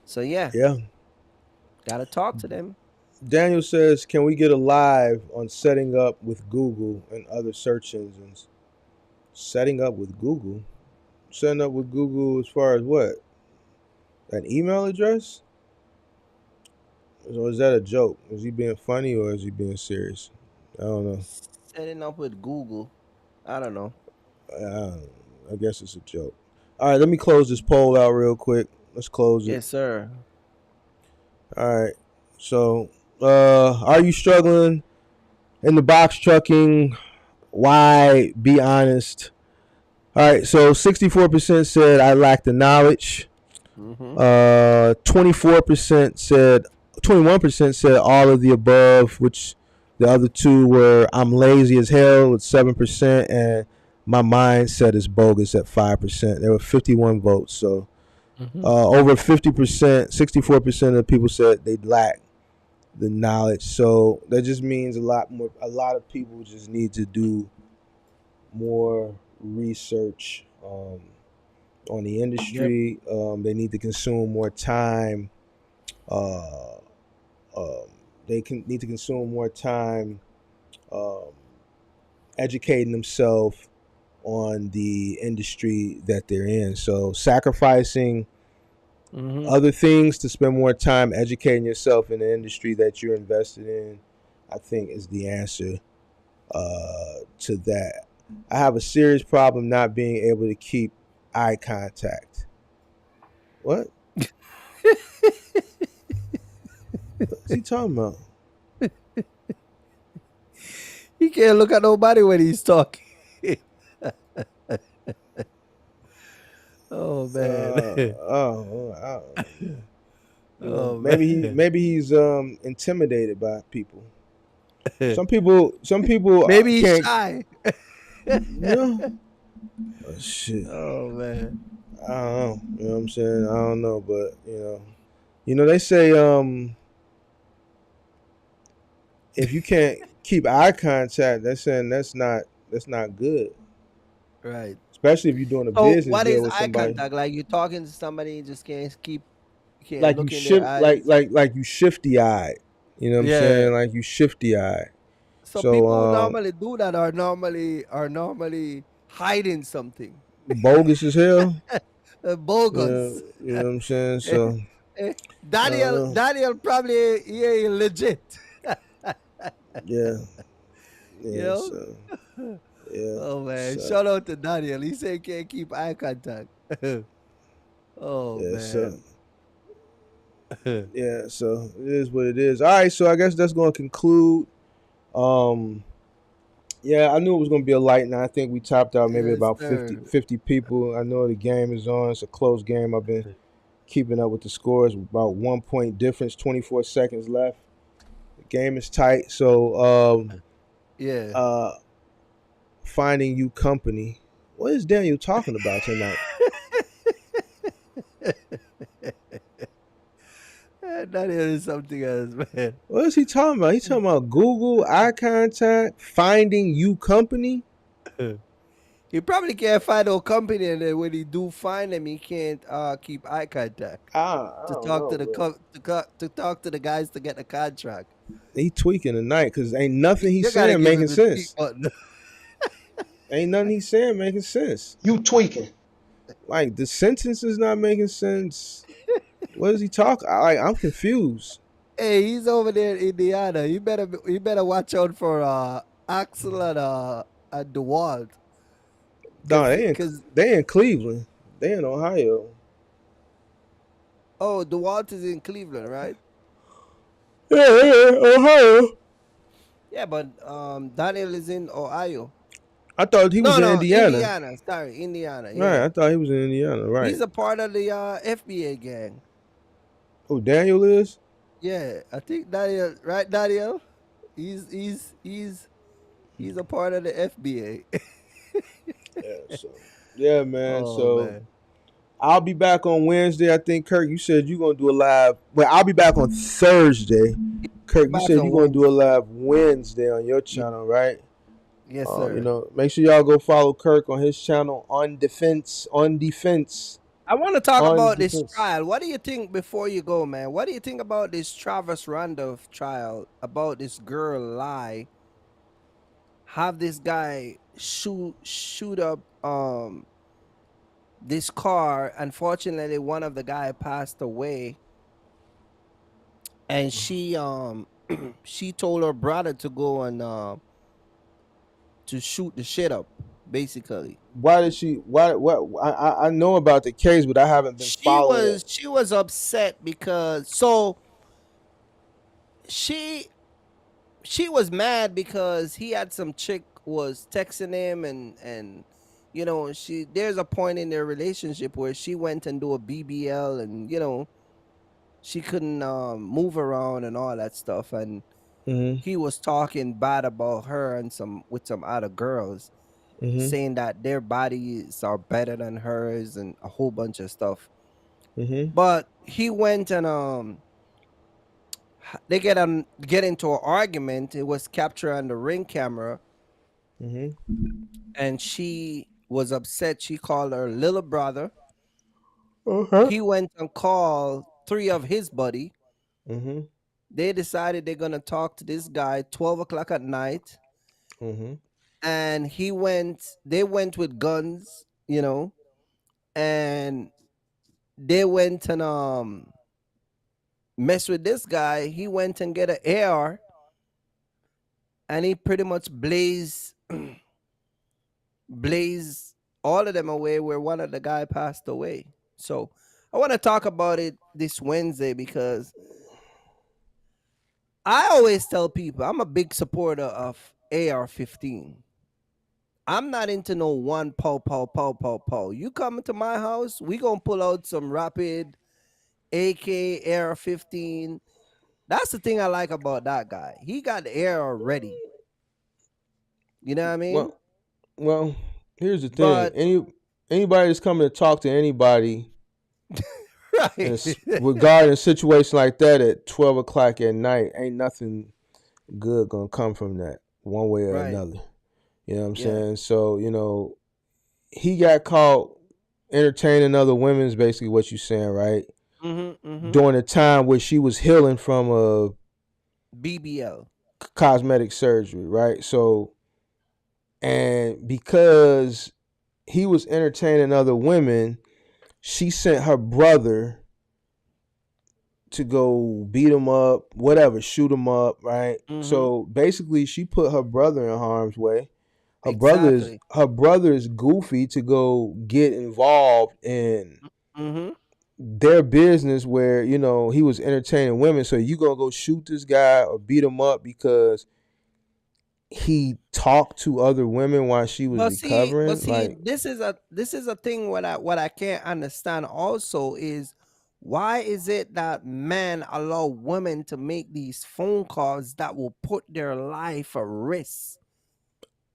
So yeah, Yeah. gotta talk to them. Daniel says, "Can we get a live on setting up with Google and other search engines?" Setting up with Google. Setting up with Google as far as what? An email address? Or is that a joke? Is he being funny or is he being serious? I don't know. Setting up with Google. I don't know. Uh, I guess it's a joke. All right, let me close this poll out real quick. Let's close it. Yes, sir. All right. So, are you struggling in the box trucking? Why? Be honest. All right. So, 64% said I lack the knowledge. Mm-hmm. 24% said, 21% said all of the above, which the other two were I'm lazy as hell with 7%, and my mindset is bogus at 5%. There were 51 votes. So Mm-hmm. over 50%, 64% of the people said they lack the knowledge. So that just means a lot of people just need to do more research on the Yep. industry. They need to consume more time. Uh, um, need to consume more time um, educating themselves on the industry that they're in. So sacrificing Mm-hmm. other things to spend more time educating yourself in the industry that you're invested in, I think is the answer to that. I have a serious problem not being able to keep eye contact. What? What's he talking about? He can't look at nobody when he's talking. Oh man. You know, Oh man. maybe he's intimidated by people. Some people Maybe he's can't. shy. No, shit. Oh man. I don't know. You know what I'm saying? I don't know, but you know they say if you can't keep eye contact, that's saying that's not good. Right. Especially if you're doing a So business what deal is with eye somebody. contact? Like you're talking to somebody and just can't Like you look in their shift, eyes. like you shifty eyed. You know what I'm Yeah. saying? Like you shifty eyed. So So people who normally do that are normally hiding something. bogus as hell. Bogus. You know what I'm saying? So Eh, I don't Daniel know. Daniel probably he ain't legit. Yeah, You yeah. know? So yeah. Oh man. So Shout out to Daniel. He said he can't keep eye contact. Oh yeah. So man. yeah. So it is what it is. All right. So I guess that's going to conclude. Um. Yeah, I knew it was going to be a light night. I think we topped out maybe Yes, about sir. 50 people. I know the game is on. It's a close game. I've been keeping up with the scores. About 1 point difference. 24 seconds left. The game is tight. So Yeah. uh, finding you company. What is Daniel talking about tonight? That is something else, man. What is he talking about? He talking about Google, eye contact, finding you company. He probably can't find no company, and then when he do find them, he can't keep eye contact I to don't talk to know, the but to talk to the guys to get the contract. he tweaking tonight because ain't nothing he's You gotta saying give making him the tweak sense. button. Ain't nothing he's saying making sense. You tweaking. Like the sentence is not making sense. What is he talking? I'm confused. Hey, he's over there in Indiana. You better watch out for Axel and DeWalt, No, cause they in Cleveland. They in Ohio. oh, DeWalt is in Cleveland, right? Yeah, yeah, Ohio. Yeah, but Daniel is in Ohio. I thought he was No, in no, Indiana. Indiana. Sorry, Indiana. Right, Yeah, I thought he was in Indiana. Right. he's a part of the FBA gang. Oh, Daniel is. Yeah, I think Daniel, right? Daniel, he's he's he's he's a part of the FBA. Yeah. So yeah, man. Oh So man, I'll be back on Wednesday. I think Kirk, you said you're gonna do a live. Well, I'll be back on Thursday. Kirk, you back said on you're gonna do a Wednesday. live Wednesday on your Ye- channel, right? Yes, sir. Make sure y'all go follow Kirk on his channel I want to talk on about this defense. trial. What do you think before you go, man? What do you think about this Travis Randolph trial? About this girl lie, have this guy shoot up this car. Unfortunately, one of the guy passed away, and she she told her brother to go and to shoot the shit up, basically. Why did she? Why? What? I know about the case, but I haven't been She following was it. she was upset because she she was mad because he had some chick was texting him, and she there's a point in their relationship where she went and do a BBL, and she couldn't move around and all that stuff, and Mhm. he was talking bad about her and some with some other girls, Mhm. saying that their bodies are better than hers and a whole bunch of stuff. Mhm. But he went and they get into an argument. It was captured on the ring camera, Mhm. and she was upset. She called her little brother. Uh-huh. He went and called three of his buddy. Mhm. They decided they're gonna talk to this guy 12 o'clock at night, Mhm. and they went with guns, and they went and mess with this guy. He went and get an AR, and he pretty much blaze all of them away where one of the guy passed away. So I want to talk about it this Wednesday because I always tell people I'm a big supporter of AR-15. I'm not into no one pow pow pow pow pow. You come to my house, we gonna pull out some rapid AK AR-15. That's the thing I like about that guy. He got the AR ready. You know what I mean? Well, well, here's the thing. But Anybody that's coming to talk to anybody right, regarding a situation like that at 12 o'clock at night, ain't nothing good gonna come from that, one way or right, another. You know what I'm yeah. saying? So he got caught entertaining other women's, basically what you saying, right? Mm-hmm. During a time where she was healing from a BBL. cosmetic surgery, right? So, and because he was entertaining other women, she sent her brother to go beat him up, whatever, shoot him up, right? Mm-hmm. So basically, she put her brother in harm's way. Exactly. Her brother is goofy to go get involved in Mm-hmm. their business where he was entertaining women. So you gonna go shoot this guy or beat him up because he talked to other women while she was But recovering? see, Like, this is a thing what I can't understand also is why is it that men allow women to make these phone calls that will put their life at risk?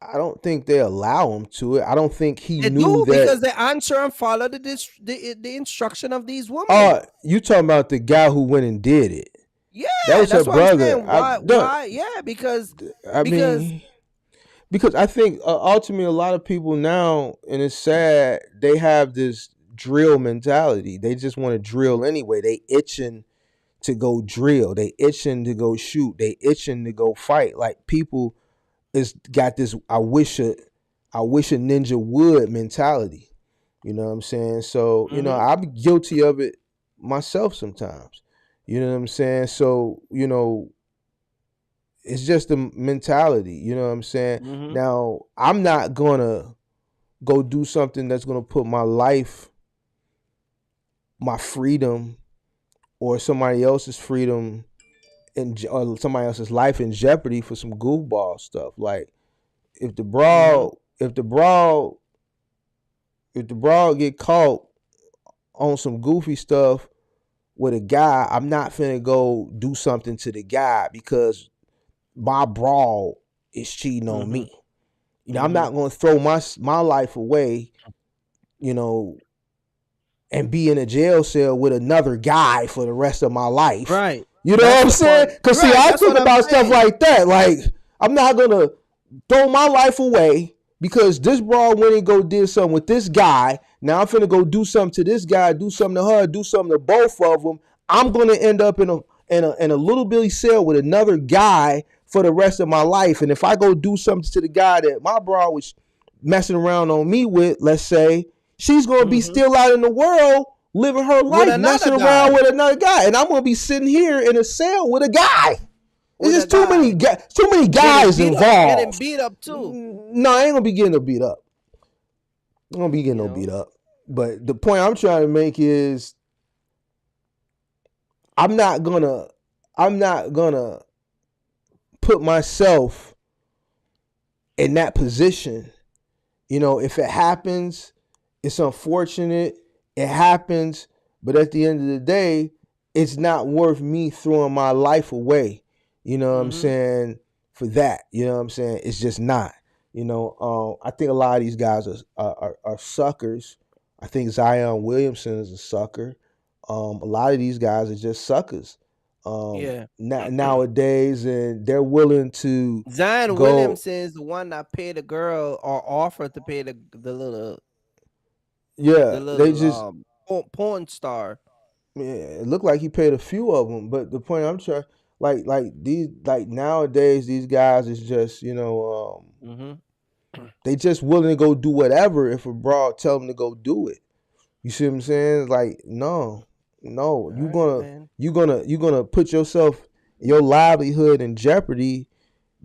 I don't think they allow him to it. I don't think he They knew do that. because they answer and follow the instruction of these Oh, women. you talking about the guy who went and did it? That Yeah, was her that's what I'm brother. saying. Why? Yeah, I because mean, because I think ultimately a lot of people now, and it's sad, they have this drill mentality. They just want to drill anyway. They itching to go drill. They itching to go shoot. They itching to go fight. Like people is got this. I wish a ninja would mentality. You know what I'm saying? So hmm I'm guilty of it myself sometimes. You know what I'm saying? So it's just a mentality. You know what I'm saying? hmm Now I'm not gonna go do something that's gonna put my life, my freedom, or somebody else's freedom or somebody else's life in jeopardy for some goofball stuff. Like if the hmm broad, if the broad, if the broad get caught on some goofy stuff, with a guy, I'm not finna go do something to the guy because my broad is cheating on Mm-hmm. me. I'm not gonna throw my life away, you know, and be in a jail cell with another guy for the rest of my life. Right. You know That's what I'm the saying? point. Because see, Right. I That's think what I'm about stuff saying. like that. Like, I'm not gonna throw my life away because this broad went and go did something with this guy. Now I'm finna go do something to this guy, do something to her, do something to both of them. I'm gonna end up in a little bitty cell with another guy for the rest of my life. And if I go do something to the guy that my broad was messing around on me with, let's say, she's gonna be Mm-hmm. still out in the world living her With life, another messing around guy. with another guy, and I'm gonna be sitting here in a cell with a guy. It's With a just too many guy. guys Getting involved. beat up too. No, I ain't gonna be getting no beat up. I'm gonna be getting You no beat know? up. But the point I'm trying to make is I'm not gonna put myself in that position. If it happens, it's unfortunate. It happens, but at the end of the day, it's not worth me throwing my life away. You know what I'm Mm-hmm. saying? For that, you know what I'm saying? It's just not. I think a lot of these guys are suckers. I think Zion Williamson is a sucker. A lot of these guys are just suckers. Yeah. Nowadays, and they're willing to Zion go. Williamson is the one that paid the girl or offered to pay the little Yeah, they just porn star. yeah, it looked like he paid a few of them, but the point I'm trying, like nowadays, these guys is just Mm-hmm. they just willing to go do whatever if a broad tell them to go do it. You see what I'm saying? Like no, no, All right, man. you gonna put your livelihood in jeopardy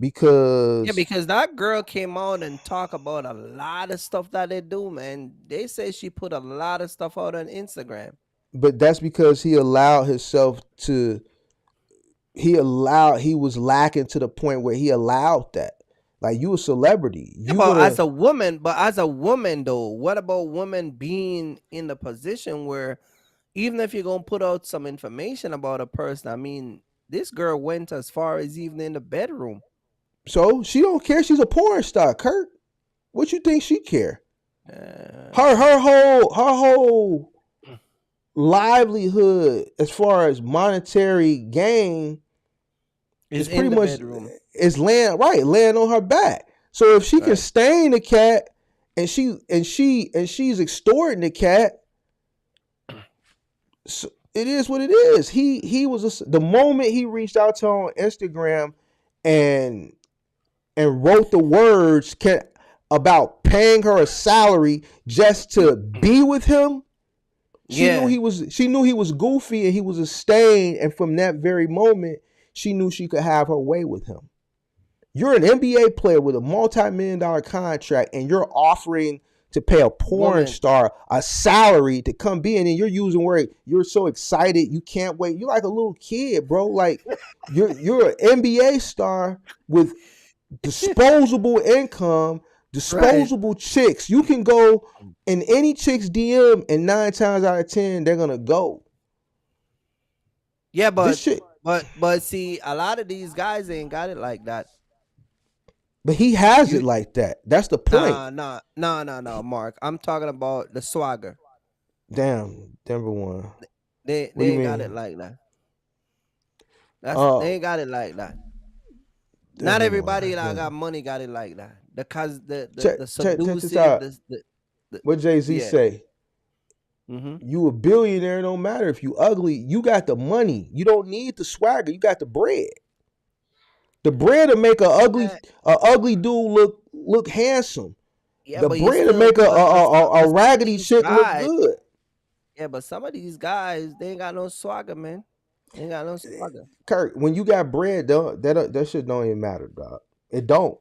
Yeah, because, because that girl came out and talked about a lot of stuff that they do, man. They say she put a lot of stuff out on Instagram. but that's because he allowed himself to he was lacking to the point where he allowed that. Like you a celebrity. Yeah, You but gonna as a woman though, what about women being in the position where even if you're gonna put out some information about a person, I mean, this girl went as far as even in the bedroom. so she don't care. She's a porn star, Kurt. What you think she care? Uh, Her whole livelihood as far as monetary gain is is pretty in the much bedroom. is laying on her back. So if she can Right. stain the cat and she's extorting the cat, so it is what it is. He was the moment he reached out to her on Instagram and wrote the words about paying her a salary just to be with him. Yeah. She knew he was goofy and he was a stain, and from that very moment, she knew she could have her way with him. You're an NBA player with a multi-million dollar contract, and you're offering to pay a porn Woman. star a salary to come be in, and you're using word. You're so excited, you can't wait. You're like a little kid, bro. Like you're an NBA star with disposable income, Right. disposable chicks. You can go in any chick's DM, and 9 times out of 10, they're gonna go. Yeah, This shit, but see, a lot of these guys ain't got it like that. but he has it You like that. That's the point. nah, Mark. I'm talking about the swagger. Damn, Denver won. They What do they you ain't got it mean? like that. They Uh, ain't got it like that. Not Denver won. everybody that got Denver. money got it like that. The cause Check, the check this seductive, out. the What Jay Z yeah. say? Mm-hmm. You a billionaire, don't matter if you ugly. You got the money. You don't need the swagger. You got the bread. The bread to make Yeah, a ugly dude look handsome. yeah, The but you bread to still make a but some of raggedy these chick look guys, good. yeah, but some of these guys, they ain't got no swagger, man. They ain't got no swagger. Kurt, when you got bread, that shit don't even matter, dog. It don't.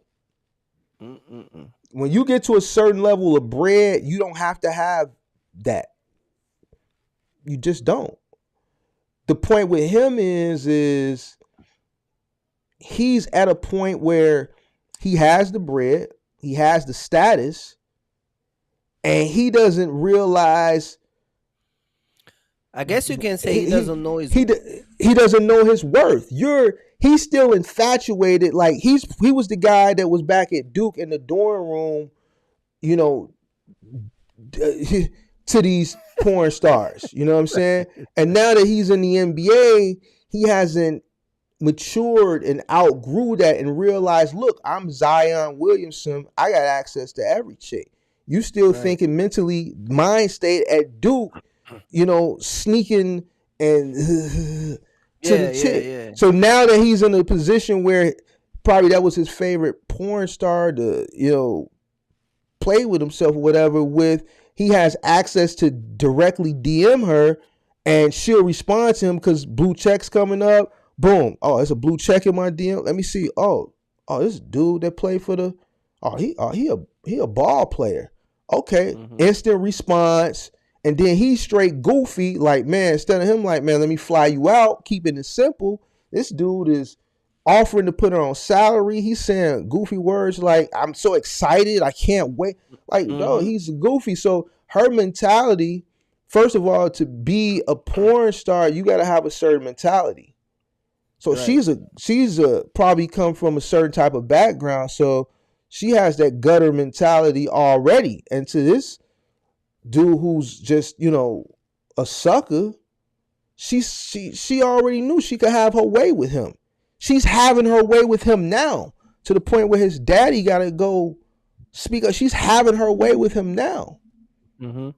Mm-mm-mm. When you get to a certain level of bread, you don't have to have that. You just don't. The point with him is he's at a point where he has the bread, he has the status, and he doesn't realize I guess you can say he he doesn't know his he worth. he doesn't know his worth. He's still infatuated. Like he was the guy that was back at Duke in the dorm room, you know, to these porn stars. You know what I'm saying? And now that he's in the NBA, he hasn't matured and outgrew that and realized, look, I'm Zion Williamson. I got access to every chick. You still Right. thinking mentally, mind state at Duke, sneaking and to the Yeah, yeah, chick. yeah. So now that he's in a position where probably that was his favorite porn star to, play with himself or whatever with, he has access to directly DM her and she'll respond to him because blue check's coming up. Boom. Oh, it's a blue check in my DM. Let me see. Oh, this dude that played for the he a ball player. Okay. Mm-hmm. Instant response. And then he's straight goofy, like, man, instead of him like, man, let me fly you out, keeping it simple. This dude is offering to put her on salary. He's saying goofy words like, I'm so excited, I can't wait. Like, no, Mm-hmm. he's goofy. So her mentality, first of all, to be a porn star, you gotta have a certain mentality. So Right. she's a probably come from a certain type of background. So she has that gutter mentality already. And to this dude who's just, a sucker, she already knew she could have her way with him. She's having her way with him now to the point where his daddy got to go speak up. She's having her way with him now Mm-hmm.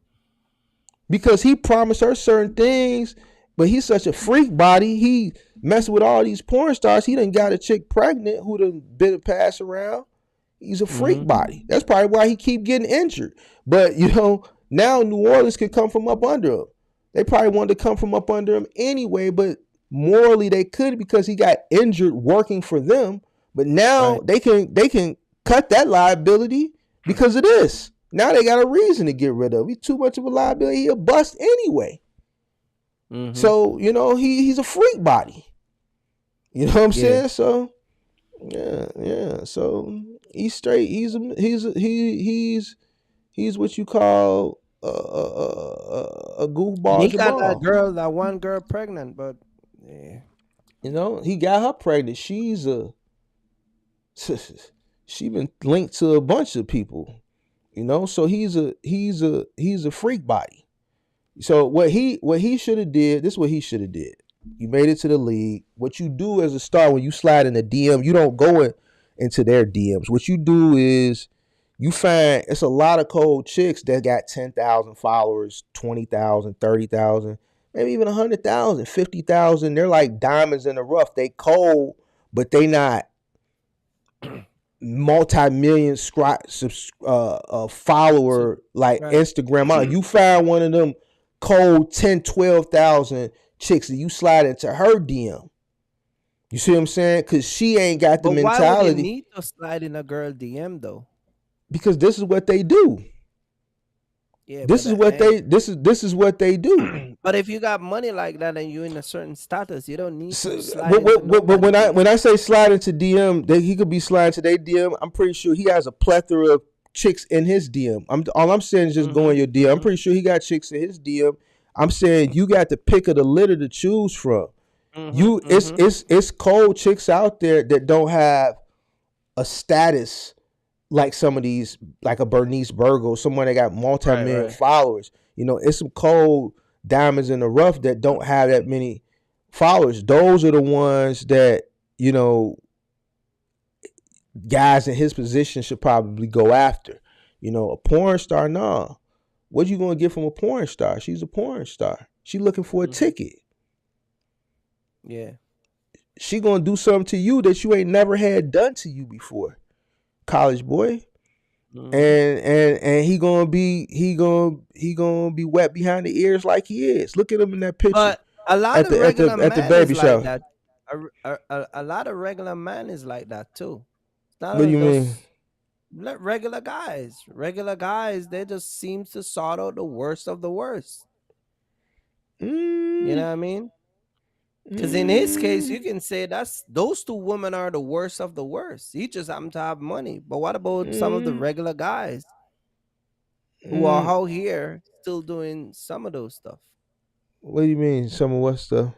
because he promised her certain things, but he's such a freak body. He messing with all these porn stars. He done got a chick pregnant who done been a pass around. He's a freak Mm-hmm. body. That's probably why he keep getting injured. But now New Orleans could come from up under him. They probably wanted to come from up under him anyway, but morally they could because he got injured working for them. But now Right. they can cut that liability because of this. Now they got a reason to get rid of him. He's too much of a liability. He'll bust anyway. Mm-hmm. So he's a freak body. You know what I'm Yeah. saying? So yeah. So he's straight. He's what you call a And goofball he got Jamal. that one girl pregnant, but yeah. He got her pregnant. She been linked to a bunch of people. So he's a freak body. So what he should have did. This is what he should have did. You made it to the league. What you do as a star when you slide in the DM, you don't go into their DMs. What you do is you find it's a lot of cold chicks that got 10,000 followers, 20,000, 30,000, maybe even 100,000, 50,000. They're like diamonds in the rough. They cold, but they not multi-million So follower like right. Instagram out. You find one of them cold 10, 12,000 chicks and you slide into her DM. You see what I'm saying? Because she ain't got the But why would you mentality need to slide in a girl DM though? because this is what they do. Yeah, This but is what hey, they this is what they do. but if you got money like that and you're in a certain status, you don't need So, to slide into but nobody when DM. I say slide into DM, he could be sliding to their DM. I'm pretty sure he has a plethora of chicks in his DM. All I'm saying is just go in Mm-hmm. your DM. I'm Mm-hmm. pretty sure he got chicks in his DM. I'm saying you got the pick of the litter to choose from. Mm-hmm. You Mm-hmm. it's cold chicks out there that don't have a status like some of these, like a Bernice Burgos, someone that got Right, multi-million right. followers. It's some cold diamonds in the rough that don't have that many followers. Those are the ones that, you know, guys in his position should probably go after. A porn star, nah. What you gonna get from a porn star? She's a porn star. She looking for a Mm-hmm. ticket. Yeah. She gonna do something to you that you ain't never had done to you before, college boy. Mm-hmm. And he gonna be wet behind the ears like he is. Look at him in that picture But a lot at of the at regular the at the man is baby like shower. that. A lot of regular man is like that too. It's not What do only you mean? those regular guys. Regular guys, they just seems to sort out the worst of the worst. You know Mm, what I mean? Because in his case, mm, you can say that's those two women are the worst of the worst. He just happen to have money. But what about some of the mm, regular guys who are mm. out here still doing some of those stuff? What do you mean? Some of what stuff?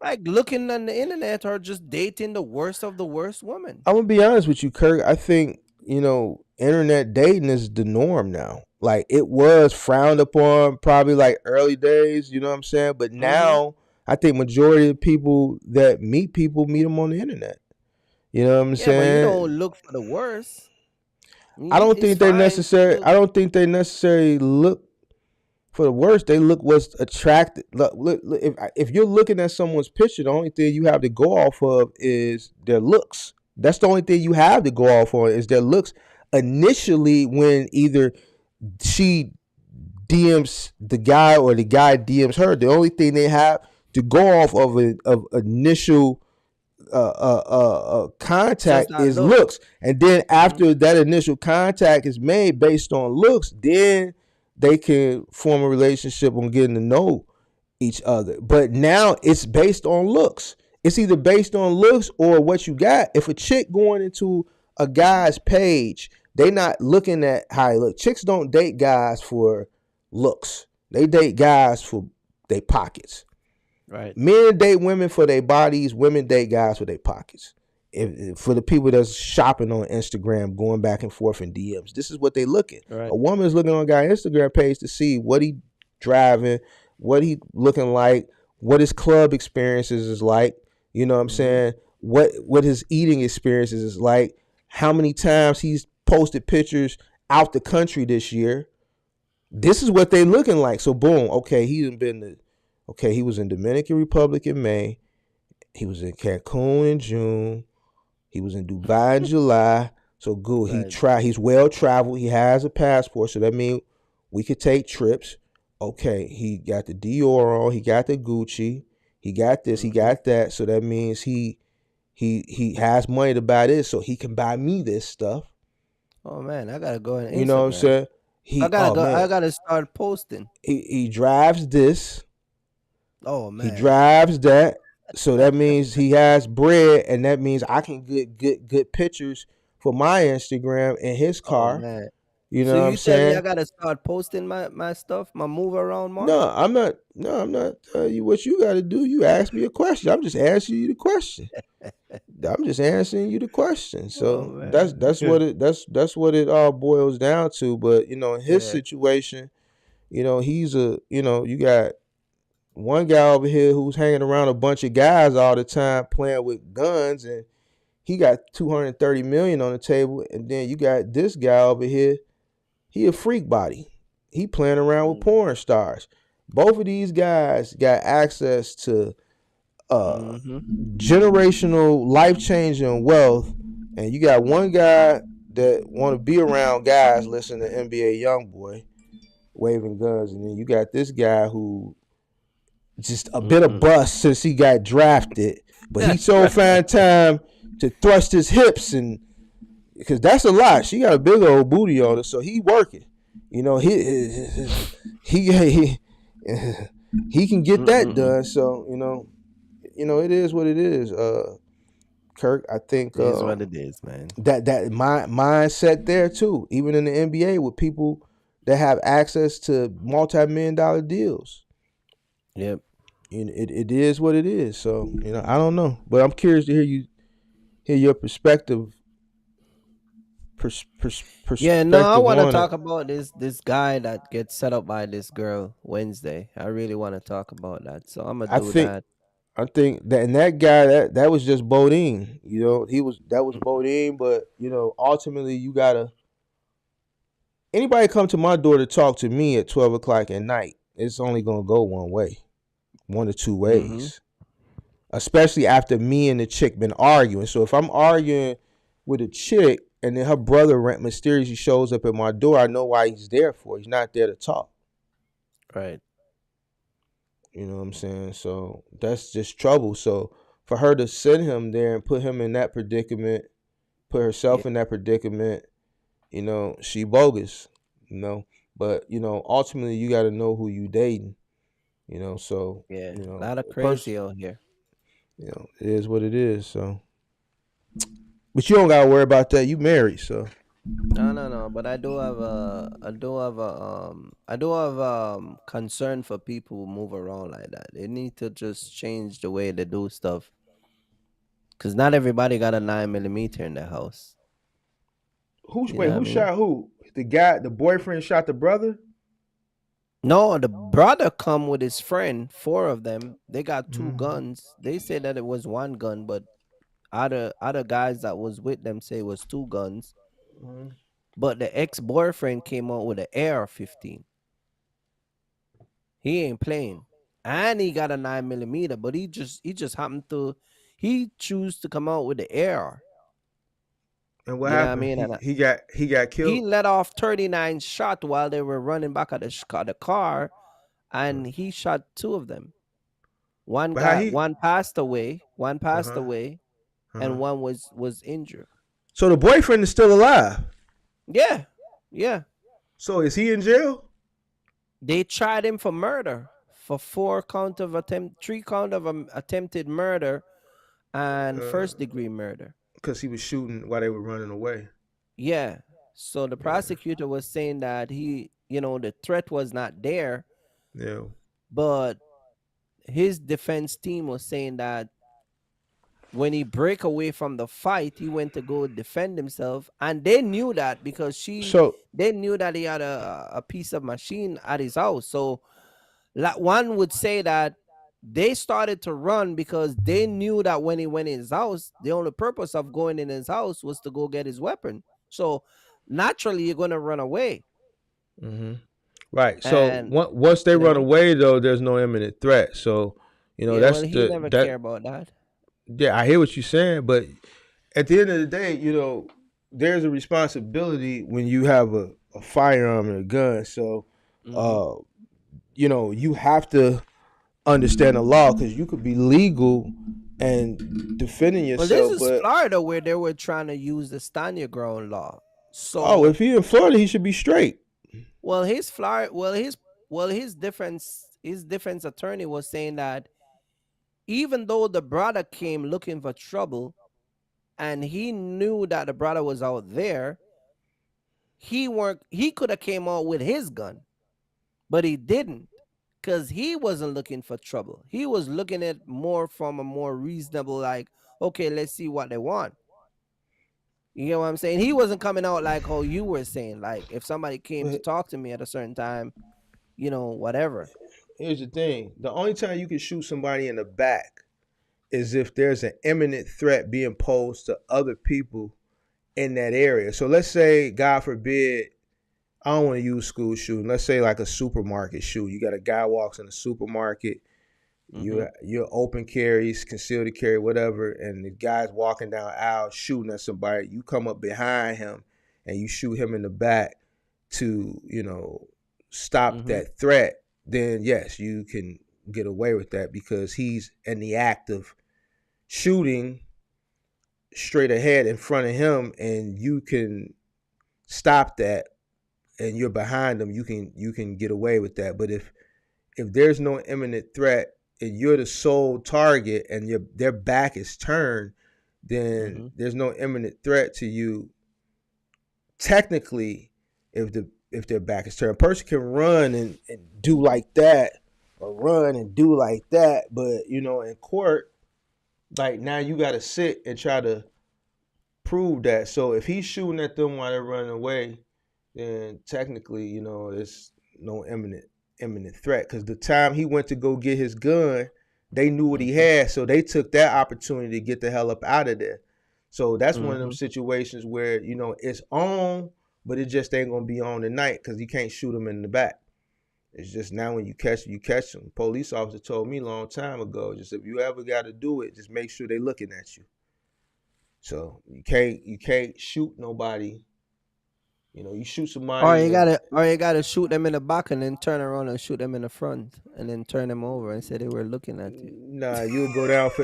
Like looking on the internet or just dating the worst of the worst woman. I'm gonna be honest with you, Kirk. I think internet dating is the norm now. Like it was frowned upon probably like early days. You know what I'm saying? But Mm-hmm. now I think majority of people that meet people meet them on the internet. You know what I'm Yeah, but you saying? don't look for the worst. I don't It's think they fine to necessary. look. I don't think they necessarily look for the worst. They look what's attractive. Look, if you're looking at someone's picture, the only thing you have to go off of is their looks. That's the only thing you have to go off on is their looks. Initially, when either she DMs the guy or the guy DMs her, the only thing they have to go off of initial It's just contact that is look. looks, and then Mm-hmm. after that initial contact is made based on looks, then they can form a relationship on getting to know each other. But now it's based on looks. It's either based on looks or what you got. If a chick going into a guy's page, they not looking at how he look. Chicks don't date guys for looks. They date guys for their pockets. Right. Men date women for their bodies. Women date guys for their pockets. If for the people that's shopping on Instagram, going back and forth in DMs, this is what they looking. Right. A woman is looking on a guy's Instagram page to see what he driving, what he looking like, what his club experiences is like. You know what I'm Mm-hmm. saying? What his eating experiences is like. How many times he's posted pictures out the country this year. This is what they looking like. So boom, okay, he was in Dominican Republic in May. He was in Cancun in June. He was in Dubai in July. So good. Right. He's well traveled. He has a passport. So that means we could take trips. Okay. He got the Dior on. He got the Gucci. He got this. He Mm-hmm. got that. So that means he has money to buy this. So he can buy me this stuff. Oh man, I gotta go on You know what I'm Instagram. saying? I He gotta oh go. I man. gotta start posting. He drives this. Oh He man. drives that. So that means he has bread, and that means I can get good pictures for my Instagram in his Oh car. man. You So know what I'm you tell me I saying? gotta start posting my stuff, my move around more? No, I'm not. No, I'm not telling you what you got to do. You ask me a question. I'm just answering you the question. I'm just answering you the question. Oh So man. that's what it all boils down to. But in his Yeah. situation, he's you got one guy over here who's hanging around a bunch of guys all the time playing with guns, and he got 230 million on the table, and then you got this guy over here. He a freak body. He playing around with Mm. porn stars. Both of these guys got access to uh Mm-hmm. generational life changing wealth, and you got one guy that want to be around guys listening to NBA YoungBoy waving guns, and then you got this guy who just a bit of Mm-mm. bust since he got drafted, but he so find time to thrust his hips, and because that's a lot. She got a big old booty on her, so he working. You know, he he can get that Mm-mm. done. So it is what it is. Kirk, I think It is what it is, man. that my mindset there too, even in the NBA with people that have access to multi-million dollar deals. Yep. It is what it is. So I don't know, but I'm curious to hear your Yeah, no, I perspective want to on it. talk about this guy that gets set up by this girl Wednesday. I really want to talk about that. So I'm gonna I do think that. I think that and that guy that was just Bodine. That was Bodine, but ultimately you gotta anybody come to my door to talk to me at 12 o'clock at night. It's only gonna go one way, one or two Mm-hmm. ways. Especially after me and the chick been arguing. So if I'm arguing with a chick and then her brother mysteriously shows up at my door, I know why he's there for. He's not there to talk. Right. You know what I'm saying? So that's just trouble. So for her to send him there and put him in that predicament, put Yeah. herself in that predicament, she bogus. You know, but ultimately you got to know who you dating. So Yeah. A lot of person, crazy out here. it is what it is. So, but you don't gotta worry about that. You married, so No, no, no. But I do have concern for people who move around like that. They need to just change the way they do stuff. Cause not everybody got a 9 millimeter in their house. You know what I Who mean? shot who? The boyfriend shot the brother. No, the brother come with his friend, four of them. They got two Mm-hmm. guns. They said that it was one gun, but other guys that was with them say it was two guns. Mm-hmm. But the ex boyfriend came out with an AR-15. He ain't playing, and he got a 9 millimeter. But he just happened to he choose to come out with the AR. And what You know what I happened? mean? And He got he killed. let off 39 shot while they were running back at the car, and he shot two of them. But how he? One passed away, Uh huh. Uh huh. and one was injured. So the boyfriend is still alive. Yeah, yeah. So is he in jail? They tried him for murder, for 3 count of attempted murder and first degree murder. Because he was shooting while they were running away. Yeah. So the Yeah. prosecutor was saying that the threat was not there, Yeah. but his defense team was saying that when he break away from the fight, he went to go defend himself, and they knew that because So they knew that he had a piece of machine at his house. So like one would say that they started to run because they knew that when he went in his house, the only purpose of going in his house was to go get his weapon. So naturally, you're gonna run away, hmm right. So and once they you run know, away, though, there's no imminent threat. So yeah. Well, that's he the never that. care about that. Yeah, I hear what you're saying, but at the end of the day, there's a responsibility when you have a firearm and a gun. So, Hmm. uh, you have to understand the law because you could be legal and defending Well, this yourself, is but Florida where they were trying to use the stand your ground law. oh, So, if he in Florida, he should be straight. well, his Florida, his defense attorney was saying that even though the brother came looking for trouble, and he knew that the brother was out there, he could have came out with his gun, but he didn't because he wasn't looking for trouble. He was looking at more from a more reasonable, like, okay, let's see what they want. You know what I'm saying? He wasn't coming out like how you were saying, like if somebody came to But talk to me at a certain time, whatever. here's the thing: the only time you can shoot somebody in the back is if there's an imminent threat being posed to other people in that area. So let's say, God forbid, I don't want to use school shooting. Let's say like a supermarket shoot. You got a guy walks in a supermarket. Mm-hmm. You're open carries, concealed carry, whatever, and the guy's walking down the aisle shooting at somebody. You come up behind him and you shoot him in the back to stop Mm-hmm. that threat. Then yes, you can get away with that because he's in the act of shooting straight ahead in front of him, and you can stop that and you're behind them, you can get away with that. But if there's no imminent threat and you're the sole target and their back is turned, then Mm-hmm. there's no imminent threat to you. Technically, if their back is turned, a person can run and do like that, or run and do like that. But in court, like now you got to sit and try to prove that. So if he's shooting at them while they're running away, then technically, it's no imminent threat. Because the time he went to go get his gun, they knew what he Mm-hmm. had, so they took that opportunity to get the hell up out of there. So that's one of them Mm-hmm. situations where it's on, but it just ain't gonna be on tonight because you can't shoot him in the back. It's just now when you catch them. Police officer told me a long time ago, just if you ever got to do it, just make sure they looking at you. So you can't shoot nobody. You shoot Or somebody you and gotta, shoot them in the back and then turn around and shoot them in the front, and then turn them over and say they were looking at you. nah, you'll go down for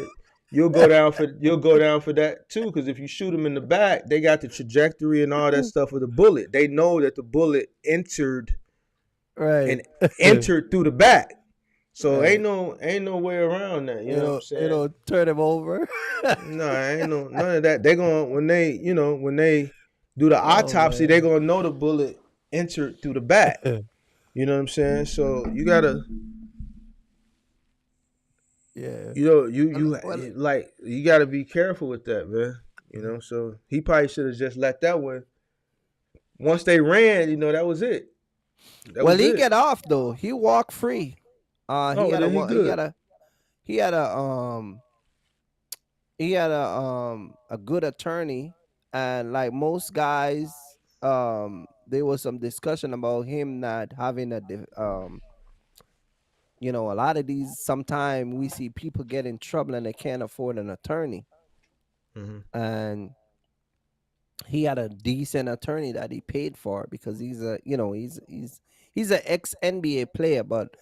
that too. Because if you shoot them in the back, they got the trajectory and all that stuff of the bullet. They know that the bullet Right. and entered through the back. So ain't Right. no way around that. You know what I'm saying? Turn them over. No, ain't no none of that. They going when they do the Oh autopsy, they're man. gonna know the bullet entered through the back. You know what I'm saying? So you gotta, Yeah. Well, like you gotta be careful with that, man. You know, so he probably should have just let that one. Once they ran, that was it. That well, was he it. get off though. He walked free. He Oh, had a then he one. He good. had a. He had a good attorney, and like most guys, there was some discussion about him not having a lot of these. Sometimes we see people get in trouble and they can't afford an attorney, Hmm. and he had a decent attorney that he paid for because he's an ex NBA player. But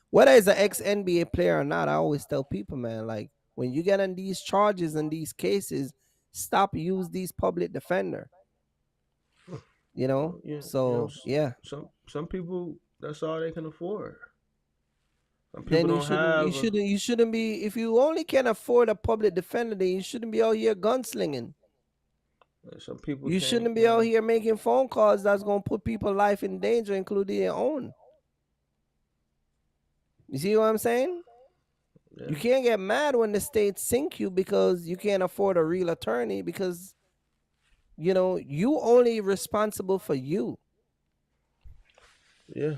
whether he's an ex NBA player or not, I always tell people, man, like when you get in these charges and these cases, stop use these public defender. Well, yeah, So yeah, some people that's all they can afford. Some people then you don't shouldn't you have. shouldn't you shouldn't be, if you only can afford a public defender, then you shouldn't be out here gunslinging. Some people You can't. shouldn't be out here making phone calls that's gonna put people's life in danger, including your own. You see what I'm saying? Yeah, You can't get mad when the state sink you because you can't afford a real attorney, because you only responsible for you. yeah,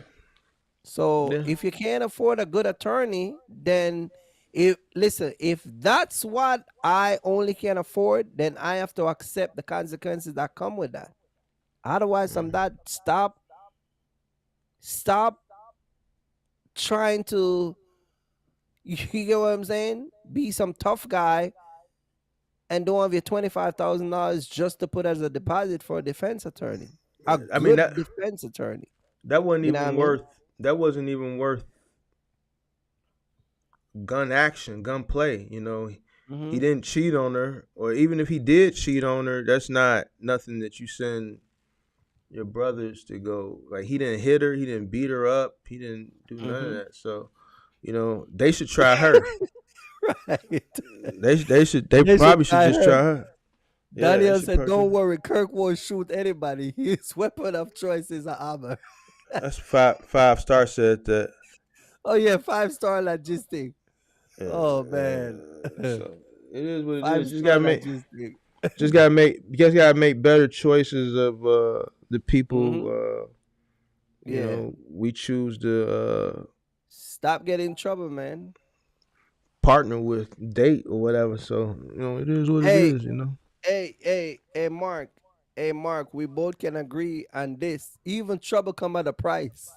So yeah, if you can't afford a good attorney, then if that's what I only can afford, then I have to accept the consequences that come with that. Otherwise, I'm mm, that stop trying to you get what I'm saying? Be some tough guy and don't have your $25,000 just to put as a deposit for a defense attorney, a yeah. I mean that good defense attorney. that wasn't You know what I even mean? worth. That wasn't even worth gun action, gunplay. He Mm-hmm. didn't cheat on her, or even if he did cheat on her, that's not nothing that you send your brothers to go. Like he didn't hit her, he didn't beat her up, he didn't do none of Mm-hmm. that. So they should try her. Right. They They should probably should try just her. try her. Yeah, they Daniel should said, probably. "Don't worry, Kirk won't shoot anybody. His weapon of choice is an armor." That's five star said that. Oh yeah, 5-star logistic. Yeah, Oh man, yeah. So it is what it is. 5-star logistic. You guys gotta make better choices of the people Mm-hmm. Yeah. we choose to Stop getting in trouble, man. partner with, date or whatever. So it is what it Hey, is. hey, Mark. Hey, Mark. We both can agree on this. Even trouble come at a price.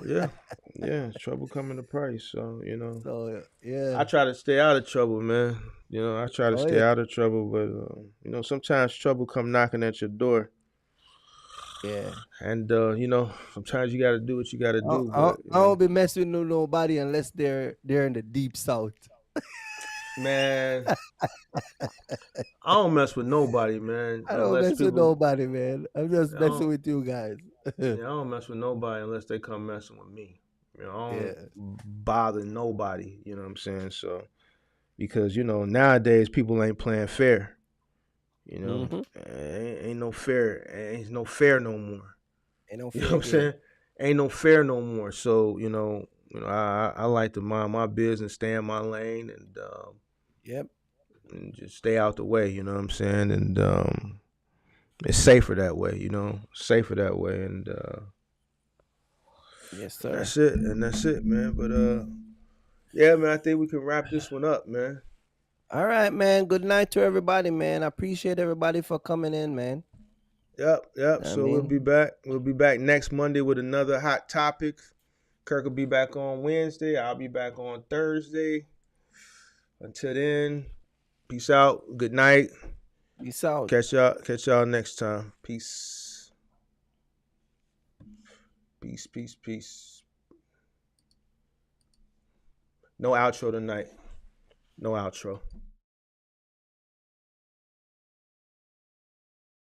Yeah, yeah. Trouble coming to price. So So yeah. I try to stay out of trouble, man. I try to Oh stay yeah. out of trouble, but sometimes trouble come knocking at your door, Yeah. and sometimes you got to do what you got to do. But I don't be messing with nobody unless they're in the deep south. man, I don't mess with nobody, man, I don't unless mess with people. nobody, man. I'm just I messing don't, with you guys. yeah, I don't mess with nobody unless they come messing with me. I don't Yeah. bother nobody. You know what I'm saying? So because nowadays people ain't playing fair. You know, Mm-hmm. ain't no fair. Ain't no fair no more. Ain't no You know fair what I'm game. saying? Ain't no fair no more. So I like to mind my business, stay in my lane, Yep. and just stay out the way. You know what I'm saying? And it's safer that way. Safer that way, and Yes, sir. that's it. And that's it, man. But yeah, man, I think we can wrap this one up, man. All right, man. Good night to everybody, man. I appreciate everybody for coming in, man. Yep, yep. I So we'll be mean, back. We'll be back next Monday with another hot topic. Kirk will be back on Wednesday. I'll be back on Thursday. Until then, peace out. Good night. peace out. Catch y'all next time. Peace. Peace, peace, peace. No outro tonight. No outro.